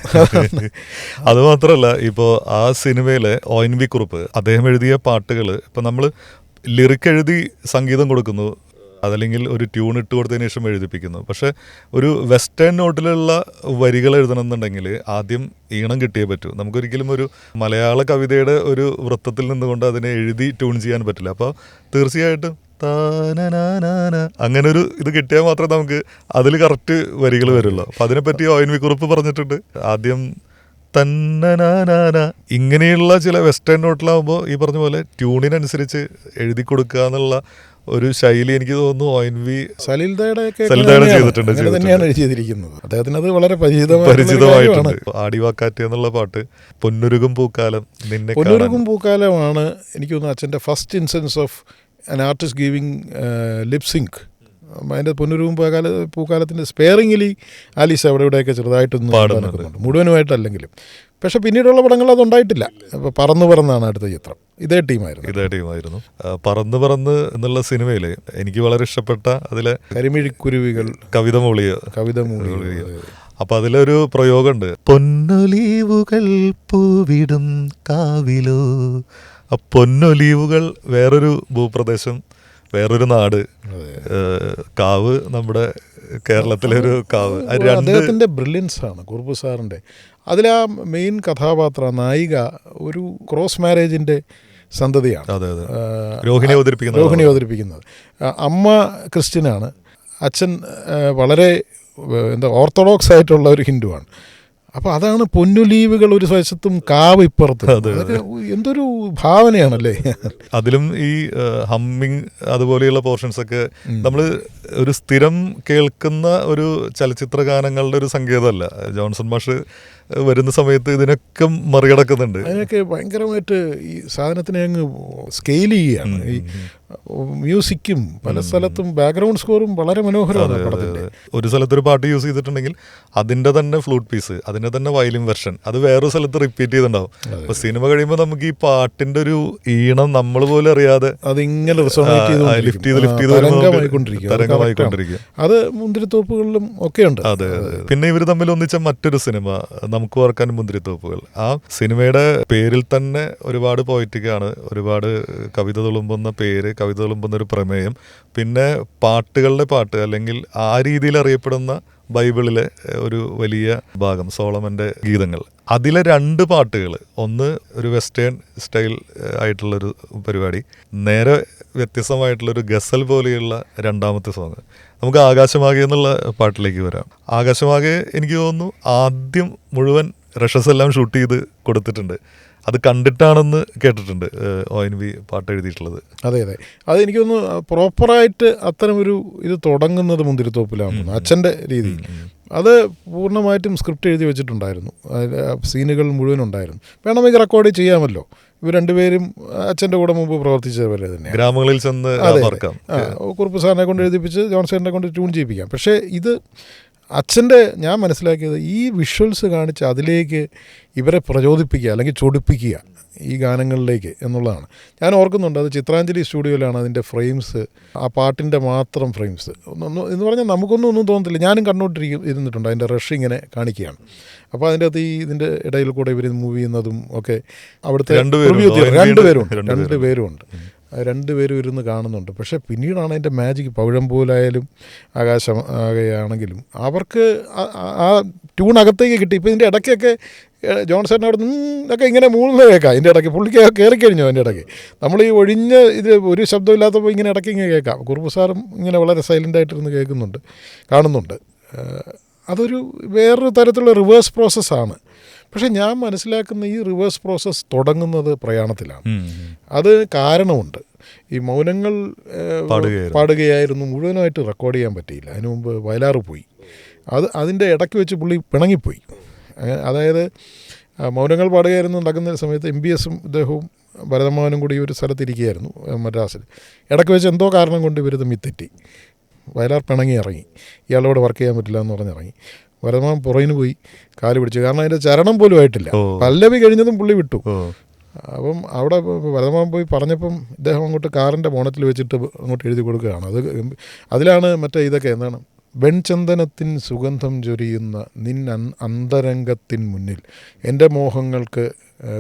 അതുമാത്രമല്ല, ഇപ്പോൾ ആ സിനിമയിലെ ONV കുറുപ്പ് അദ്ദേഹം എഴുതിയ പാട്ടുകൾ ഇപ്പം നമ്മൾ ലിറിക് എഴുതി സംഗീതം കൊടുക്കുന്നു, അതല്ലെങ്കിൽ ഒരു ട്യൂൺ ഇട്ട് കൊടുത്തതിന് ശേഷം എഴുതിപ്പിക്കുന്നു. പക്ഷേ ഒരു വെസ്റ്റേൺ നോട്ടിലുള്ള വരികൾ എഴുതണമെന്നുണ്ടെങ്കിൽ ആദ്യം ഈണം കിട്ടിയേ പറ്റൂ. നമുക്കൊരിക്കലും ഒരു മലയാള കവിതയുടെ ഒരു വൃത്തത്തിൽ നിന്നുകൊണ്ട് അതിനെ എഴുതി ട്യൂൺ ചെയ്യാൻ പറ്റില്ല. അപ്പോൾ തീർച്ചയായിട്ടും അങ്ങനെ ഒരു ഇത് കിട്ടിയാൽ മാത്രമേ നമുക്ക് അതിൽ കറക്റ്റ് വരികൾ വരുള്ളൂ. അപ്പം അതിനെപ്പറ്റി ONV കുറുപ്പ് പറഞ്ഞിട്ടുണ്ട്, ആദ്യം തന്നനാനാന ഇങ്ങനെയുള്ള ചില വെസ്റ്റേൺ നോട്ടിലാവുമ്പോൾ ഈ പറഞ്ഞ പോലെ ട്യൂണിനനുസരിച്ച് എഴുതി കൊടുക്കുക എന്നുള്ള ഒരു ശൈലി എനിക്ക് തോന്നുന്നു ONV സലിൽദയുടെ ചെയ്തിട്ടുണ്ട്. തന്നെയാണ് ചെയ്തിരിക്കുന്നത്. അദ്ദേഹത്തിന് അത് വളരെ പരിചിതമായിട്ടുണ്ട്. ആടിവാക്കാറ്റ് എന്നുള്ള പാട്ട്, പൊന്നുരുകും പൂക്കാലം, നിന്നെ പൊന്നുരുകും പൂക്കാലമാണ് എനിക്ക് തോന്നുന്നു അച്ഛൻ്റെ first instance of an artist giving lip-zinc. അതിൻ്റെ പൊന്നുരുകും പൂക്കാലത്തിൻ്റെ സ്പെയറിംഗിലി ആലീസ് അവിടെ ഇവിടെയൊക്കെ ചെറുതായിട്ടൊന്നും പാടുന്നുണ്ട്, മുഴുവനുമായിട്ടല്ലെങ്കിലും. പക്ഷെ പിന്നീടുള്ള പടങ്ങൾ അതുണ്ടായിട്ടില്ല. അപ്പോൾ പറന്ന് പറന്നാണ് അടുത്ത ചിത്രം. ഇതേ ടീമായിരുന്നു. പറന്ന് എന്നുള്ള സിനിമയിൽ എനിക്ക് വളരെ ഇഷ്ടപ്പെട്ട അതിലെ കരിമിഴിക്കുരുവികൾ കവിത മൂളിയ. അപ്പൊ അതിലൊരു പ്രയോഗമുണ്ട്, പൊന്നൊലീവുകൾ പൂവിടും കാവിലോ. പൊന്നൊലീവുകൾ വേറൊരു ഭൂപ്രദേശം, വേറൊരു നാട്, കാവ് നമ്മുടെ കേരളത്തിലെ ഒരു കാവ്. അദ്ദേഹത്തിൻ്റെ ബ്രില്യൻസ് ആണ് കുറുപ്പ് സാറിൻ്റെ. അതിലാ മെയിൻ കഥാപാത്ര നായിക ഒരു ക്രോസ് മാരേജിൻ്റെ സന്തതിയാണ്. രോഹിണി അവതരിപ്പിക്കുന്നത്. അമ്മ ക്രിസ്ത്യനാണ്, അച്ഛൻ വളരെ ഓർത്തഡോക്സ് ആയിട്ടുള്ള ഒരു ഹിന്ദുവാണ്. അപ്പോൾ അതാണ് പൊന്നുലീവുകൾ ഒരു വശത്തും കാവ് ഇപ്പുറത്തും. എന്തൊരു ഭാവനയാണല്ലേ. അതിലും ഈ ഹമ്മിങ് അതുപോലെയുള്ള പോർഷൻസ് ഒക്കെ നമ്മൾ ഒരു സ്ഥിരം കേൾക്കുന്ന ഒരു ചലച്ചിത്ര ഗാനങ്ങളുടെ ഒരു സങ്കേതമല്ല. ജോൺസൺ മാഷ് വരുന്ന സമയത്ത് ഇതിനൊക്കെ മറികടക്കുന്നുണ്ട്. അതിനൊക്കെ ഭയങ്കരമായിട്ട് ഈ സാധനത്തിനെ അങ്ങ് സ്കെയിൽ ചെയ്യുകയാണ്. ഈ മ്യൂസിക്കും പല സ്ഥലത്തും ബാക്ക്ഗ്രൗണ്ട് സ്കോറും വളരെ മനോഹരമാണ് പടത്തിൻ്റെ. ഒരു സ്ഥലത്തൊരു പാട്ട് യൂസ് ചെയ്തിട്ടുണ്ടെങ്കിൽ അതിൻ്റെ തന്നെ ഫ്ലൂട്ട് പീസ്, അതിൻ്റെ തന്നെ വയലിൻ വെർഷൻ അത് വേറൊരു സ്ഥലത്ത് റിപ്പീറ്റ് ചെയ്തിട്ടുണ്ടാവും. അപ്പോൾ സിനിമ കഴിയുമ്പോൾ നമുക്ക് ഈ പാട്ടിൻ്റെ ഒരു ഈണം നമ്മൾ പോലും അറിയാതെ അതിങ്ങനെ ലിഫ്റ്റ് ചെയ്ത് തരംഗമായിക്കൊണ്ടിരിക്കും. അത് മുന്തിരിത്തോപ്പുകളിലും ഒക്കെയുണ്ട്. അതെ. പിന്നെ ഇവർ തമ്മിൽ ഒന്നിച്ച മറ്റൊരു സിനിമ നമുക്ക് ഓർക്കാൻ മുന്തിരിത്തോപ്പുകൾ. ആ സിനിമയുടെ പേരിൽ തന്നെ ഒരുപാട് പോയിറ്റിക്കാണ്, ഒരുപാട് കവിത തുളുമ്പുന്ന പേര്, കവിത തുളുമ്പുന്ന ഒരു പ്രമേയം, പിന്നെ പാട്ടുകളുടെ പാട്ട്, അല്ലെങ്കിൽ ആ രീതിയിൽ അറിയപ്പെടുന്ന ബൈബിളിലെ ഒരു വലിയ ഭാഗം, സോളമൻ്റെ ഗീതങ്ങൾ. അതിലെ 2 പാട്ടുകൾ, ഒന്ന് ഒരു വെസ്റ്റേൺ സ്റ്റൈൽ ആയിട്ടുള്ളൊരു പരിപാടി, നേരെ വ്യത്യസ്തമായിട്ടുള്ളൊരു ഗസൽ പോലെയുള്ള രണ്ടാമത്തെ സോങ്. നമുക്ക് ആകാശമാകെ എന്നുള്ള പാട്ടിലേക്ക് വരാം. ആകാശമാകെ എനിക്ക് തോന്നുന്നു ആദ്യം മുഴുവൻ റഷസ് എല്ലാം ഷൂട്ട് ചെയ്ത് കൊടുത്തിട്ടുണ്ട്. അത് കണ്ടിട്ടാണെന്ന് കേട്ടിട്ടുണ്ട് ONV പാട്ട് എഴുതിയിട്ടുള്ളത്. അതെ. അത് എനിക്ക് തോന്നുന്നു പ്രോപ്പറായിട്ട് അത്തരമൊരു ഇത് തുടങ്ങുന്നത് മുന്തിരിത്തോപ്പിലാണ് അച്ഛൻ്റെ രീതി. അത് പൂർണ്ണമായിട്ടും സ്ക്രിപ്റ്റ് എഴുതി വെച്ചിട്ടുണ്ടായിരുന്നു. സീനുകൾ മുഴുവൻ ഉണ്ടായിരുന്നു. വേണമെങ്കിൽ റെക്കോർഡ് ചെയ്യാമല്ലോ. ഇവർ രണ്ടുപേരും അച്ഛൻ്റെ കൂടെ മുമ്പ് പ്രവർത്തിച്ചവരെ തന്നെ. ഗ്രാമങ്ങളിൽ ചെന്ന് കുറുപ്പ് സാറിനെ കൊണ്ട് എഴുതിപ്പിച്ച് ജോൺസനെ കൊണ്ട് ട്യൂൺ ചെയ്യിപ്പിക്കാം. പക്ഷേ ഇത് അച്ഛൻ്റെ ഞാൻ മനസ്സിലാക്കിയത് ഈ വിഷ്വൽസ് കാണിച്ച് അതിലേക്ക് ഇവരെ പ്രചോദിപ്പിക്കുക അല്ലെങ്കിൽ ചൊടിപ്പിക്കുക ഈ ഗാനങ്ങളിലേക്ക് എന്നുള്ളതാണ്. ഞാൻ ഓർക്കുന്നുണ്ട്, അത് ചിത്രാഞ്ജലി സ്റ്റുഡിയോയിലാണ് അതിൻ്റെ ഫ്രെയിംസ്, ആ പാട്ടിൻ്റെ മാത്രം ഫ്രെയിംസ് എന്ന് പറഞ്ഞാൽ നമുക്കൊന്നും തോന്നത്തില്ല. ഞാനും ഇരുന്നിട്ടുണ്ട്. അതിൻ്റെ റഷ് ഇങ്ങനെ കാണിക്കുകയാണ്. അപ്പോൾ അതിൻ്റെ അകത്ത് ഇതിൻ്റെ ഇടയിൽ കൂടെ ഇവർ മൂവ് ചെയ്യുന്നതും ഒക്കെ അവിടുത്തെ രണ്ടുപേരുമുണ്ട്. 2 പേരും ഇരുന്ന് കാണുന്നുണ്ട്. പക്ഷേ പിന്നീടാണ് അതിൻ്റെ മാജിക്. പവിഴം പോലായാലും ആകാശം ആകെയാണെങ്കിലും അവർക്ക് ആ ട്യൂൺ അകത്തേക്ക് കിട്ടി. ഇപ്പോൾ ഇതിൻ്റെ ഇടയ്ക്കൊക്കെ ജോൺസൺ അവിടെ നിന്നൊക്കെ ഇങ്ങനെ മൂന്ന് കേൾക്കാം. ഇതിൻ്റെ ഇടയ്ക്ക് പുള്ളിക്ക് കയറിക്കഴിഞ്ഞു. അതിൻ്റെ ഇടയ്ക്ക് നമ്മൾ ഈ ഒഴിഞ്ഞ ഇത് ഒരു ശബ്ദമില്ലാത്തപ്പോൾ ഇങ്ങനെ ഇടയ്ക്ക് ഇങ്ങനെ കേൾക്കാം. കുറുപ്പ് സാറും ഇങ്ങനെ വളരെ സൈലൻ്റായിട്ടിരുന്ന് കാണുന്നുണ്ട്. അതൊരു വേറൊരു തരത്തിലുള്ള റിവേഴ്സ് പ്രോസസ്സാണ്. പക്ഷേ ഞാൻ മനസ്സിലാക്കുന്ന ഈ റിവേഴ്സ് പ്രോസസ്സ് തുടങ്ങുന്നത് പ്രയാണത്തിലാണ്. അത് കാരണമുണ്ട്. ഈ മൗനങ്ങൾ പാടുകയായിരുന്നു, മുഴുവനായിട്ട് റെക്കോർഡ് ചെയ്യാൻ പറ്റിയില്ല. അതിനു മുമ്പ് വയലാറ് പോയി. അതിൻ്റെ ഇടയ്ക്ക് വെച്ച് പുള്ളി പിണങ്ങിപ്പോയി. അതായത് മൗനങ്ങൾ പാടുകയായിരുന്നു നടക്കുന്ന സമയത്ത് MBSഉം ഇദ്ദേഹവും ഭരതമോഹനും കൂടി ഒരു സ്ഥലത്തിരിക്കുകയായിരുന്നു മദ്രാസിൽ. ഇടയ്ക്ക് വെച്ച് എന്തോ കാരണം കൊണ്ട് ഇവർ തമ്മിൽ തെറ്റി. വയലാർ പിണങ്ങി ഇറങ്ങി. ഇയാളോട് വർക്ക് ചെയ്യാൻ പറ്റില്ല എന്ന് പറഞ്ഞിറങ്ങി. ഭരതമാൻ പുറകിന് പോയി കാല് പിടിച്ചു. കാരണം അതിൻ്റെ ചരണം പോലും ആയിട്ടില്ല. പല്ലവി കഴിഞ്ഞതും പുള്ളി വിട്ടു. അപ്പം അവിടെ ഭരതമാൻ പോയി പറഞ്ഞപ്പം ഇദ്ദേഹം അങ്ങോട്ട് കാറിൻ്റെ ബോണറ്റിൽ വെച്ചിട്ട് അങ്ങോട്ട് എഴുതി കൊടുക്കുകയാണ്. അതിലാണ് മറ്റേ ഇതൊക്കെ എന്താണ്, വെൺചന്ദനത്തിൻ സുഗന്ധം ചൊരിയുന്ന അന്തരംഗത്തിൻ മുന്നിൽ എൻ്റെ മോഹങ്ങൾക്ക്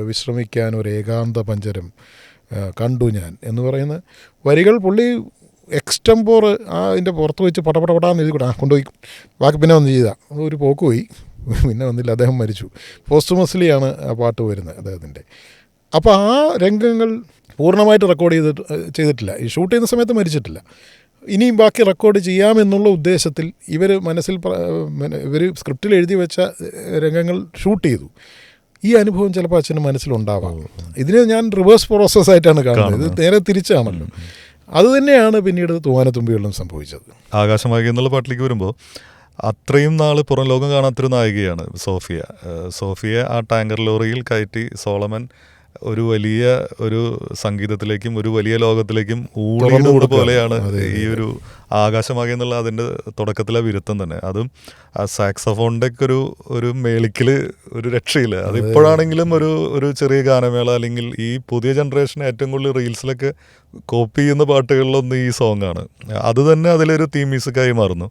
വിശ്രമിക്കാൻ ഒരു ഏകാന്ത പഞ്ചരം കണ്ടു ഞാൻ എന്ന് പറയുന്ന വരികൾ പുള്ളി എക്സ്റ്റംപോർ അതിൻ്റെ പുറത്ത് വെച്ച് പടപടാന്ന് എഴുതി കൊണ്ടുപോയി. ബാക്കി പിന്നെ വന്ന് ചെയ്താൽ ഒരു പോക്ക് പോയി, പിന്നെ വന്നില്ല. അദ്ദേഹം മരിച്ചു. പോസ്റ്റ്മസ്ലിയാണ് ആ പാട്ട് വരുന്നത് അദ്ദേഹത്തിൻ്റെ. അപ്പോൾ ആ രംഗങ്ങൾ പൂർണ്ണമായിട്ട് റെക്കോർഡ് ചെയ്തിട്ടില്ല. ഈ ഷൂട്ട് ചെയ്യുന്ന സമയത്ത് മരിച്ചിട്ടില്ല. ഇനിയും ബാക്കി റെക്കോർഡ് ചെയ്യാമെന്നുള്ള ഉദ്ദേശത്തിൽ ഇവർ സ്ക്രിപ്റ്റിൽ എഴുതി വെച്ച രംഗങ്ങൾ ഷൂട്ട് ചെയ്തു. ഈ അനുഭവം ചിലപ്പോൾ അച്ഛന് മനസ്സിലുണ്ടാവാം. ഇതിനെ ഞാൻ റിവേഴ്സ് പ്രോസസ്സായിട്ടാണ് കാണുന്നത്. ഇത് നേരെ തിരിച്ചാണല്ലോ. അതുതന്നെയാണ് പിന്നീട് തൂവാനത്തുമ്പികളിലും സംഭവിച്ചത്. ആകാശമാകെ എന്നുള്ള പാട്ടിലേക്ക് വരുമ്പോൾ അത്രയും നാൾ പുറം ലോകം കാണാത്തൊരു നായികയാണ് സോഫിയ. ആ ടാങ്കർ ലോറിയിൽ കയറ്റി സോളമൻ ഒരു വലിയ ഒരു സംഗീതത്തിലേക്കും ഒരു വലിയ ലോകത്തിലേക്കും ഊളിയിടുന്നത് പോലെയാണ് ഈ ഒരു ആകാശമാകെ എന്നുള്ള അതിൻ്റെ തുടക്കത്തിലെ വിരുത്തം തന്നെ. അതും ആ സാക്സഫോണിൻ്റെ ഒക്കെ ഒരു മേളിക്കൽ ഒരു രക്ഷയില്ല. അതിപ്പോഴാണെങ്കിലും ഒരു ചെറിയ ഗാനമേള അല്ലെങ്കിൽ ഈ പുതിയ ജനറേഷൻ ഏറ്റവും കൂടുതൽ റീൽസിലൊക്കെ കോപ്പി ചെയ്യുന്ന പാട്ടുകളിലൊന്ന് ഈ സോങ്ങാണ്. അത് തന്നെ അതിലൊരു തീം മ്യൂസിക്കായി മാറുന്നു.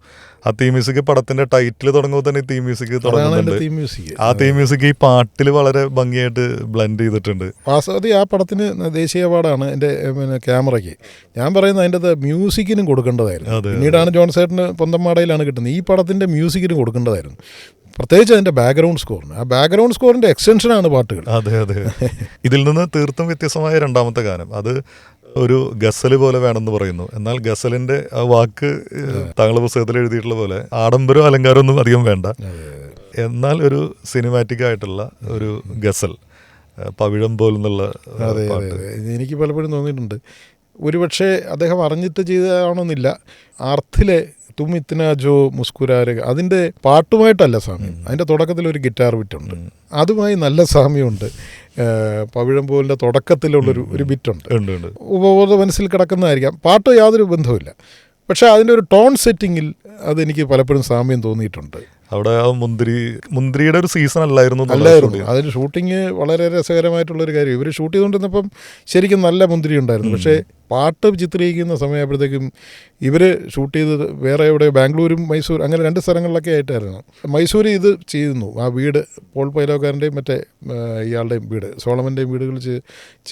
ആ തീം മ്യൂസിക് പടത്തിൻ്റെ ടൈറ്റിൽ തുടങ്ങുമ്പോൾ തന്നെ തീം മ്യൂസിക് തുടങ്ങുന്നുണ്ട്. ആ തീം മ്യൂസിക് ഈ പാട്ടിൽ വളരെ ഭംഗിയായിട്ട് ബ്ലെൻഡ് ചെയ്തിട്ടുണ്ട്. വാസ്തവത്തിൽ ആ പടത്തിന് ദേശീയ അവാർഡാണ് എൻ്റെ ക്യാമറയ്ക്ക്. ഞാൻ പറയുന്നത് അതിൻ്റെ മ്യൂസിക്കിനും കൊടുക്കേണ്ടതായിരുന്നു. പിന്നീടാണ് ജോൺസേട്ടന് പൊന്തമ്മാടയിലാണ് കിട്ടുന്നത്. ഈ പടത്തിൻ്റെ മ്യൂസിക്കിന് കൊടുക്കേണ്ടതായിരുന്നു, പ്രത്യേകിച്ച് അതിൻ്റെ ബാക്ക്ഗ്രൗണ്ട് സ്കോറിന്. ആ ബാക്ക്ഗ്രൗണ്ട് സ്കോറിൻ്റെ എക്സ്റ്റൻഷനാണ് പാട്ടുകൾ. അതെ. ഇതിൽ നിന്ന് തീർത്തും വ്യത്യസ്തമായ രണ്ടാമത്തെ ഗാനം, അത് ഒരു ഗസൽ പോലെ വേണമെന്ന് പറയുന്നു. എന്നാൽ ഗസലിൻ്റെ ആ വാക്ക് താങ്കളുടെ പുസ്തകത്തിൽ എഴുതിയിട്ടുള്ള പോലെ ആഡംബരവും അലങ്കാരവും ഒന്നും അധികം വേണ്ട, എന്നാൽ ഒരു സിനിമാറ്റിക് ആയിട്ടുള്ള ഒരു ഗസൽ, പവിഴം പോലെന്നുള്ള. അതെ. എനിക്ക് പലപ്പോഴും തോന്നിയിട്ടുണ്ട് ഒരുപക്ഷെ അദ്ദേഹം അറിഞ്ഞിട്ട് ചെയ്തതാണെന്നില്ല. ആർത്തിലെ തും ഇത്തന ജോ മുസ്കുരാരെ അതിൻ്റെ പാട്ടുമായിട്ടല്ല സാമ്യം, അതിൻ്റെ തുടക്കത്തിൽ ഒരു ഗിറ്റാർ ബിറ്റുണ്ട്, അതുമായി നല്ല സാമ്യമുണ്ട്. പവിഴം പോലിൻ്റെ തുടക്കത്തിലുള്ളൊരു ബിറ്റുണ്ട്, ഉപബോധ മനസ്സിൽ കിടക്കുന്നതായിരിക്കാം. പാട്ട് യാതൊരു ബന്ധവുമില്ല, പക്ഷേ അതിൻ്റെ ഒരു ടോൺ സെറ്റിങ്ങിൽ അതെനിക്ക് പലപ്പോഴും സാമ്യം തോന്നിയിട്ടുണ്ട്. അവിടെ ആ മുന്തിരിയുടെ ഒരു സീസൺ അല്ലായിരുന്നു. അതിന് ഷൂട്ടിങ് വളരെ രസകരമായിട്ടുള്ളൊരു കാര്യം. ഇവർ ഷൂട്ട് ചെയ്തുകൊണ്ടിരുന്നപ്പം ശരിക്കും നല്ല മുന്തിരി ഉണ്ടായിരുന്നു. പക്ഷേ പാട്ട് ചിത്രീകരിക്കുന്ന സമയമായപ്പോഴത്തേക്കും ഇവർ ഷൂട്ട് ചെയ്തത് വേറെ എവിടെ, ബാംഗ്ലൂരും മൈസൂർ, അങ്ങനെ 2 സ്ഥലങ്ങളിലൊക്കെ ആയിട്ടായിരുന്നു. മൈസൂർ ഇത് ചെയ്യുന്നു, ആ വീട് പോൾ പൈലോക്കാരൻ്റെയും മറ്റേ ഇയാളുടെയും വീട്, സോളമൻ്റെയും വീടുകൾ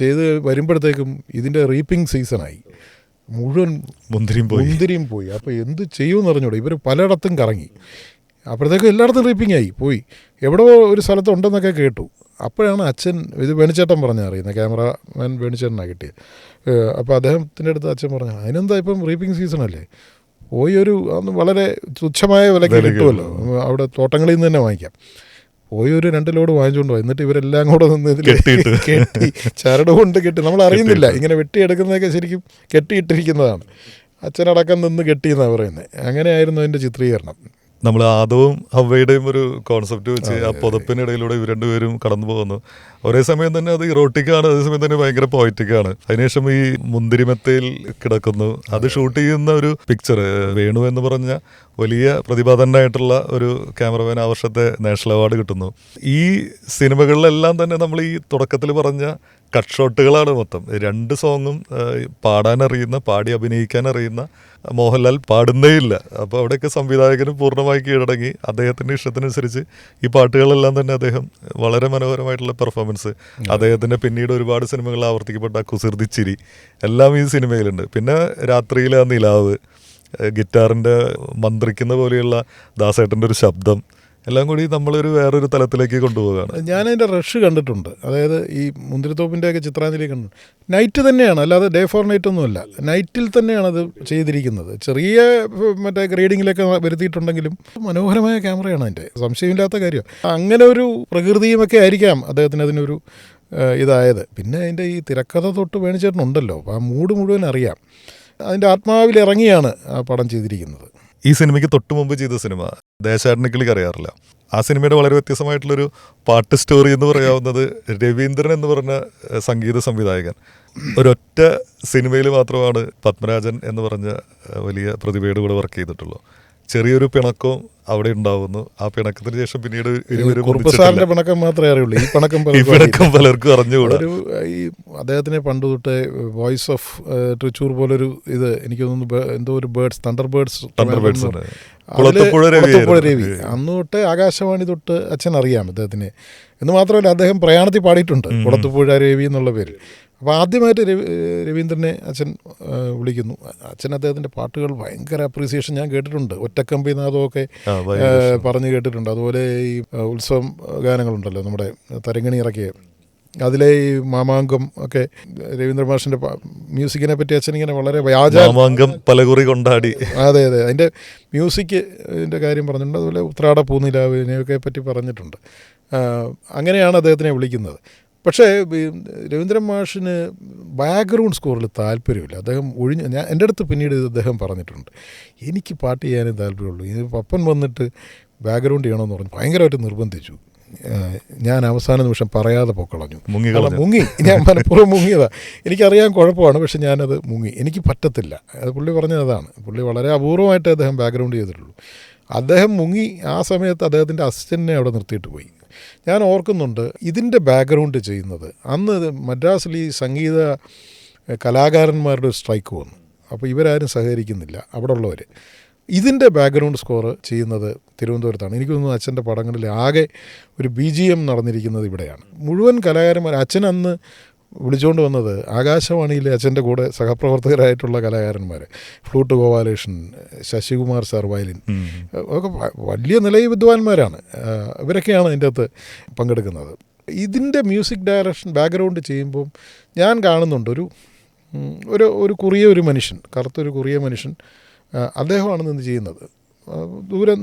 ചെയ്ത് വരുമ്പോഴത്തേക്കും ഇതിൻ്റെ റീപ്പിംഗ് സീസണായി. മുഴുവൻ മുന്തിരിയും പോയി. അപ്പോൾ എന്ത് ചെയ്യുമെന്ന് അറിഞ്ഞൂടെ. ഇവർ പലയിടത്തും കറങ്ങി, അപ്പോഴത്തേക്കും എല്ലായിടത്തും റീപ്പിംഗ് ആയി പോയി. എവിടെ ഒരു സ്ഥലത്തുണ്ടെന്നൊക്കെ കേട്ടു. അപ്പോഴാണ് അച്ഛൻ, ഇത് വേണിച്ചേട്ടൻ പറഞ്ഞാൽ അറിയുന്നത്, ക്യാമറാമാൻ വേണിച്ചേട്ടനാണ് കിട്ടിയത്. അപ്പോൾ അദ്ദേഹത്തിൻ്റെ അടുത്ത് അച്ഛൻ പറഞ്ഞു, അതിനെന്താ ഇപ്പം റീപ്പിംഗ് സീസണല്ലേ, പോയി അന്ന് വളരെ തുച്ഛമായ വിലയ്ക്ക് കിട്ടുമല്ലോ, അവിടെ തോട്ടങ്ങളിൽ നിന്ന് തന്നെ വാങ്ങിക്കാം. പോയി ഒരു 2 ലോഡ് വാങ്ങിച്ചുകൊണ്ട് പോയി. എന്നിട്ട് ഇവരെല്ലാം കൂടെ നിന്ന് ഇതിൽ കെട്ടി ചരട് കൊണ്ട് കെട്ടി, നമ്മൾ അറിയുന്നില്ല ഇങ്ങനെ വെട്ടിയെടുക്കുന്നതൊക്കെ ശരിക്കും കെട്ടിയിട്ടിരിക്കുന്നതാണ്. അച്ഛനടക്കം നിന്ന് കെട്ടിയെന്നാണ് പറയുന്നത്. അങ്ങനെയായിരുന്നു അതിൻ്റെ ചിത്രീകരണം. നമ്മൾ ആദവും ഹവ്വയുടെയും ഒരു കോൺസെപ്റ്റ് വെച്ച് ആ പുതപ്പിനിടയിലൂടെ ഇവർ രണ്ടുപേരും കടന്നു പോകുന്നു. ഒരേ സമയം തന്നെ അത് ഇറോട്ടിക്കാണ്, അതേസമയം തന്നെ ഭയങ്കര പോയറ്റിക്കാണ്. അതിനുശേഷം ഈ മുന്തിരിമത്തയിൽ കിടക്കുന്നു, അത് ഷൂട്ട് ചെയ്യുന്ന ഒരു പിക്ചർ. വേണു എന്ന് പറഞ്ഞ വലിയ പ്രതിഭാധനായിട്ടുള്ള ഒരു ക്യാമറമാൻ ആ വർഷത്തെ നാഷണൽ അവാർഡ് കിട്ടുന്നു. ഈ സിനിമകളിലെല്ലാം തന്നെ നമ്മൾ ഈ തുടക്കത്തിൽ പറഞ്ഞ കട്ട് ഷോട്ടുകളാണ് മൊത്തം. 2 സോങ്ങും പാടാനറിയുന്ന, പാടി അഭിനയിക്കാൻ അറിയുന്ന മോഹൻലാൽ പാടുന്നേയില്ല. അപ്പോൾ അവിടെയൊക്കെ സംവിധായകനും പൂർണ്ണമായി കീഴടങ്ങി അദ്ദേഹത്തിൻ്റെ ഇഷ്ടത്തിനനുസരിച്ച് ഈ പാട്ടുകളെല്ലാം തന്നെ അദ്ദേഹം വളരെ മനോഹരമായിട്ടുള്ള പെർഫോമൻസ്. അദ്ദേഹത്തിൻ്റെ പിന്നീട് ഒരുപാട് സിനിമകളിൽ ആവർത്തിക്കപ്പെട്ട കുസൃതിച്ചിരി എല്ലാം ഈ സിനിമയിലുണ്ട്. പിന്നെ രാത്രിയിലെ ആ നിലാവ്, ഗിറ്റാറിൻ്റെ മന്ത്രിക്കുന്ന പോലെയുള്ള ദാസേട്ടൻ്റെ ഒരു ശബ്ദം, എല്ലാം കൂടി നമ്മളൊരു വേറൊരു തലത്തിലേക്ക് കൊണ്ടുപോവുകയാണ്. ഞാനതിൻ്റെ റഷ് കണ്ടിട്ടുണ്ട്. അതായത് ഈ മുന്തിരിത്തോപ്പിൻ്റെയൊക്കെ ചിത്രാഞ്ജലി കണ്ടു. നൈറ്റ് തന്നെയാണ്, അല്ലാതെ ഡേ ഫോർ നൈറ്റ് ഒന്നുമല്ല, നൈറ്റിൽ തന്നെയാണ് അത് ചെയ്തിരിക്കുന്നത്. ചെറിയ മറ്റേ ഗ്രേഡിങ്ങിലൊക്കെ വരുത്തിയിട്ടുണ്ടെങ്കിലും മനോഹരമായ ക്യാമറയാണ് അതിൻ്റെ, സംശയമില്ലാത്ത കാര്യം. അങ്ങനെ ഒരു പ്രകൃതിയുമൊക്കെ ആയിരിക്കാം അദ്ദേഹത്തിന് അതിനൊരു ഇതായത്. പിന്നെ അതിൻ്റെ ഈ തിരക്കഥ തൊട്ട് വേണിച്ചേട്ടനുണ്ടല്ലോ, ആ മൂഡ് മുഴുവൻ അറിയാം. അതിൻ്റെ ആത്മാവിലിറങ്ങിയാണ് ആ പടം ചെയ്തിരിക്കുന്നത്. ഈ സിനിമയ്ക്ക് തൊട്ട് മുമ്പ് ചെയ്ത സിനിമ ദേശാടനക്കിളിക്ക് അറിയാറില്ല. ആ സിനിമയുടെ വളരെ വ്യത്യസ്തമായിട്ടുള്ളൊരു പാട്ട് സ്റ്റോറി എന്ന് പറയാവുന്നത് രവീന്ദ്രൻ എന്ന് പറഞ്ഞ സംഗീത സംവിധായകൻ. ഒരൊറ്റ സിനിമയിൽ മാത്രമാണ് പത്മരാജൻ എന്ന് പറഞ്ഞ വലിയ പ്രതിഭയുടെ കൂടെ വർക്ക് ചെയ്തിട്ടുള്ളൂ. ചെറിയൊരു പിണക്കവും അവിടെ ഉണ്ടാവുന്നു. ആ പിണക്കത്തിന് ശേഷം പിന്നീട് പിണക്കം മാത്രമേ അറിയുള്ളൂ. ഈ പിണക്കം പലർക്കും അറിഞ്ഞുകൂടാ. ഈ അദ്ദേഹത്തിനെ പണ്ട് തൊട്ട് വോയിസ് ഓഫ് ട്രിച്ചൂർ പോലൊരു ഇത് എനിക്ക് തോന്നുന്നു, എന്തോ ഒരു birds, thunder birds Kulathupuzha Ravi, അന്ന് തൊട്ട് ആകാശവാണി തൊട്ട് അച്ഛൻ അറിയാം അദ്ദേഹത്തിന്. എന്ന് മാത്രമല്ല അദ്ദേഹം പ്രയാണത്തിൽ പാടിയിട്ടുണ്ട്, കുളത്തപ്പുഴ രവി എന്നുള്ള പേര്. അപ്പോൾ ആദ്യമായിട്ട് രവീന്ദ്രനെ അച്ഛൻ വിളിക്കുന്നു. അച്ഛൻ അദ്ദേഹത്തിൻ്റെ പാട്ടുകൾ ഭയങ്കര അപ്രീസിയേഷൻ ഞാൻ കേട്ടിട്ടുണ്ട്. ഒറ്റക്കമ്പി നാദമൊക്കെ പറഞ്ഞു കേട്ടിട്ടുണ്ട്. അതുപോലെ ഈ ഉത്സവം ഗാനങ്ങളുണ്ടല്ലോ നമ്മുടെ തരങ്ങിണി ഇറക്കിയ, അതിലെ ഈ മാമാങ്കം ഒക്കെ രവീന്ദ്ര മാഷിൻ്റെ മ്യൂസിക്കിനെ പറ്റി അച്ഛനിങ്ങനെ വളരെ മാമാങ്കം പലകുറി കൊണ്ടാടി. അതെ, അതിൻ്റെ മ്യൂസിക്കിൻ്റെ കാര്യം പറഞ്ഞിട്ടുണ്ട്. അതുപോലെ ഉത്രാട പൂനിലാവിനെയൊക്കെ പറ്റി പറഞ്ഞിട്ടുണ്ട്. അങ്ങനെയാണ് അദ്ദേഹത്തിനെ വിളിക്കുന്നത്. പക്ഷേ രവീന്ദ്രൻ മാഷിന് ബാക്ക്ഗ്രൗണ്ട് സ്കോറിൽ താല്പര്യമില്ല. അദ്ദേഹം എൻ്റെ അടുത്ത് പിന്നീട് അദ്ദേഹം പറഞ്ഞിട്ടുണ്ട്, എനിക്ക് പാട്ട് ചെയ്യാനേ താല്പര്യമുള്ളൂ, ഇത് പപ്പൻ വന്നിട്ട് ബാക്ക്ഗ്രൗണ്ട് ചെയ്യണമെന്ന് പറഞ്ഞു ഭയങ്കരമായിട്ട് നിർബന്ധിച്ചു. ഞാൻ അവസാന നിമിഷം പറയാതെ പൊക്കളഞ്ഞു. മുങ്ങി, ഞാൻ മനഃപൂർവ്വം മുങ്ങിയതാണ്. എനിക്കറിയാൻ കുഴപ്പമാണ്, പക്ഷെ ഞാനത് മുങ്ങി, എനിക്ക് പറ്റത്തില്ല. അത് പുള്ളി പറഞ്ഞത് അതാണ്. പുള്ളി വളരെ അപൂർവമായിട്ട് അദ്ദേഹം ബാക്ക്ഗ്രൗണ്ട് ചെയ്തിട്ടുള്ളൂ. അദ്ദേഹം മുങ്ങി. ആ സമയത്ത് അദ്ദേഹത്തിൻ്റെ അസിസ്റ്റൻറ്റിനെ അവിടെ നിർത്തിയിട്ട് പോയി. ഞാൻ ഓർക്കുന്നുണ്ട് ഇതിൻ്റെ ബാക്ക്ഗ്രൗണ്ട് ചെയ്യുന്നത് അന്ന് മദ്രാസിൽ ഈ സംഗീത കലാകാരന്മാരുടെ ഒരു സ്ട്രൈക്ക് വന്നു. അപ്പോൾ ഇവരാരും സഹകരിക്കുന്നില്ല അവിടെ ഉള്ളവർ. ഇതിൻ്റെ ബാക്ക്ഗ്രൗണ്ട് സ്കോർ ചെയ്യുന്നത് തിരുവനന്തപുരത്താണ്. എനിക്ക് തോന്നുന്നു അച്ഛൻ്റെ പടങ്ങളിൽ ആകെ ഒരു BGM നടന്നിരിക്കുന്നത് ഇവിടെയാണ്. മുഴുവൻ കലാകാരന്മാർ അച്ഛൻ അന്ന് വിളിച്ചുകൊണ്ട് വന്നത് ആകാശവാണിയിലെ അച്ഛൻ്റെ കൂടെ സഹപ്രവർത്തകരായിട്ടുള്ള കലാകാരന്മാർ, flute Gopalakrishnan, Sasikumar sir violin, ഒക്കെ വലിയ നിലയിൽ വിദ്വാൻമാരാണ്. ഇവരൊക്കെയാണ് അതിൻ്റെ അകത്ത് പങ്കെടുക്കുന്നത്. ഇതിൻ്റെ മ്യൂസിക് ഡയറക്ഷൻ ബാക്ക്ഗ്രൗണ്ട് ചെയ്യുമ്പം ഞാൻ കാണുന്നുണ്ട് ഒരു കുറിയ ഒരു മനുഷ്യൻ, കറുത്തൊരു കുറിയ മനുഷ്യൻ, അദ്ദേഹമാണ് നിന്ന് ചെയ്യുന്നത്. ദൂരെ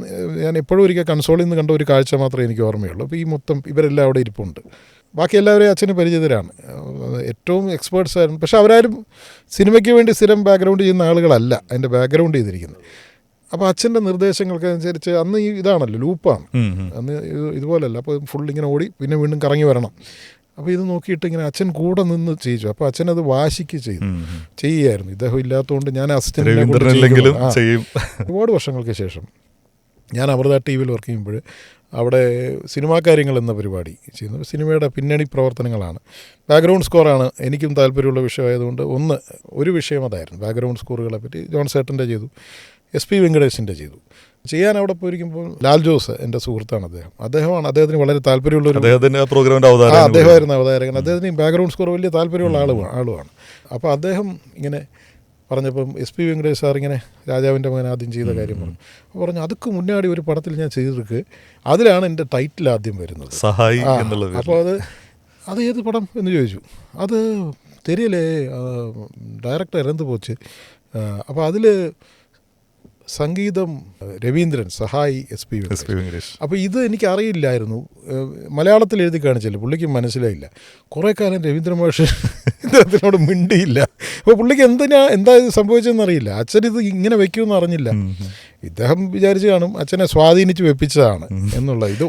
ഞാൻ എപ്പോഴും ഒരിക്കൽ കൺസോളിൽ നിന്ന് കണ്ട ഒരു കാഴ്ച മാത്രമേ എനിക്ക് ഓർമ്മയുള്ളൂ. അപ്പോൾ ഈ മൊത്തം ഇവരെല്ലാം അവിടെ ഇരിപ്പുണ്ട്. ബാക്കി എല്ലാവരെയും അച്ഛന് പരിചിതരാണ്, ഏറ്റവും എക്സ്പേർട്സ് ആയിരുന്നു. പക്ഷെ അവരാരും സിനിമയ്ക്ക് വേണ്ടി സ്ഥിരം ബാക്ക്ഗ്രൗണ്ട് ചെയ്യുന്ന ആളുകളല്ല അതിൻ്റെ ബാക്ക്ഗ്രൗണ്ട് ചെയ്തിരിക്കുന്നത്. അപ്പോൾ അച്ഛൻ്റെ നിർദ്ദേശങ്ങൾക്കനുസരിച്ച് അന്ന് ഇതാണല്ലോ ലൂപ്പാണ്, അന്ന് ഇതുപോലല്ല. അപ്പോൾ ഫുൾ ഇങ്ങനെ ഓടി പിന്നെ വീണ്ടും കറങ്ങി വരണം. അപ്പോൾ ഇത് നോക്കിയിട്ട് ഇങ്ങനെ അച്ഛൻ കൂടെ നിന്ന് ചെയ്യിച്ചു. അപ്പോൾ അച്ഛനത് വാശിക്ക് ചെയ്യുമായിരുന്നു. ഇദ്ദേഹം ഇല്ലാത്തതുകൊണ്ട് ഞാൻ അസിസ്റ്റൻ്റ്. ഒരുപാട് വർഷങ്ങൾക്ക് ശേഷം ഞാൻ അമൃത TV വർക്ക് ചെയ്യുമ്പോൾ അവിടെ സിനിമാ കാര്യങ്ങൾ എന്ന പരിപാടി ചെയ്യുന്നത് സിനിമയുടെ പിന്നണി പ്രവർത്തനങ്ങളാണ്. ബാക്ക്ഗ്രൗണ്ട് സ്കോറാണ് എനിക്കും താല്പര്യമുള്ള വിഷയമായതുകൊണ്ട് ഒരു വിഷയം അതായിരുന്നു. ബാക്ക്ഗ്രൗണ്ട് സ്കോറുകളെ പറ്റി ജോൺ സേട്ടൻ്റെ ചെയ്തു, SP വെങ്കടേഷിൻ്റെ ചെയ്തു. ചെയ്യാൻ അവിടെ പോയിരിക്കുമ്പോൾ ലാൽ ജോസ് എൻ്റെ സുഹൃത്താണ്. അദ്ദേഹമാണ് അദ്ദേഹത്തിന് വളരെ താല്പര്യമുള്ളൊരു അദ്ദേഹമായിരുന്നു അവതാരകൻ. അദ്ദേഹത്തിന് ബാക്ക്ഗ്രൗണ്ട് സ്കോർ വലിയ താല്പര്യമുള്ള ആളുമാണ്. അപ്പോൾ അദ്ദേഹം ഇങ്ങനെ പറഞ്ഞപ്പം SP വെങ്കടേഷ് സാർ ഇങ്ങനെ രാജാവിൻ്റെ മകൻ ആദ്യം ചെയ്ത കാര്യം പറഞ്ഞു അതൊക്കെ മുന്നാടി ഒരു പടത്തിൽ ഞാൻ ചെയ്തിട്ട് അതിലാണ് എൻ്റെ ടൈറ്റിൽ ആദ്യം വരുന്നത്, സഹായി എന്നുള്ളത്. അപ്പോൾ അത് ഏത് പടം എന്ന് ചോദിച്ചു. അത് തെരിയലേ ഡയറക്ടർ എന്ത് പോച്ച്. അപ്പോൾ അതിൽ സംഗീതം രവീന്ദ്രൻ, സഹായി SP വെങ്കടേഷ്. അപ്പോൾ ഇത് എനിക്കറിയില്ലായിരുന്നു. മലയാളത്തിൽ എഴുതി കാണിച്ചില്ല, പുള്ളിക്ക് മനസ്സിലായില്ല. കുറേ കാലം രവീന്ദ്രൻ മാഷ് ഇതിനോട് മിണ്ടിയില്ല. അപ്പോൾ പുള്ളിക്ക് എന്താ ഇത് സംഭവിച്ചതെന്നറിയില്ല. അച്ഛൻ ഇത് ഇങ്ങനെ വെക്കുമെന്ന് അറിഞ്ഞില്ല. ഇദ്ദേഹം വിചാരിച്ചു കാണും അച്ഛനെ സ്വാധീനിച്ച് വെപ്പിച്ചതാണ് എന്നുള്ള. ഇത്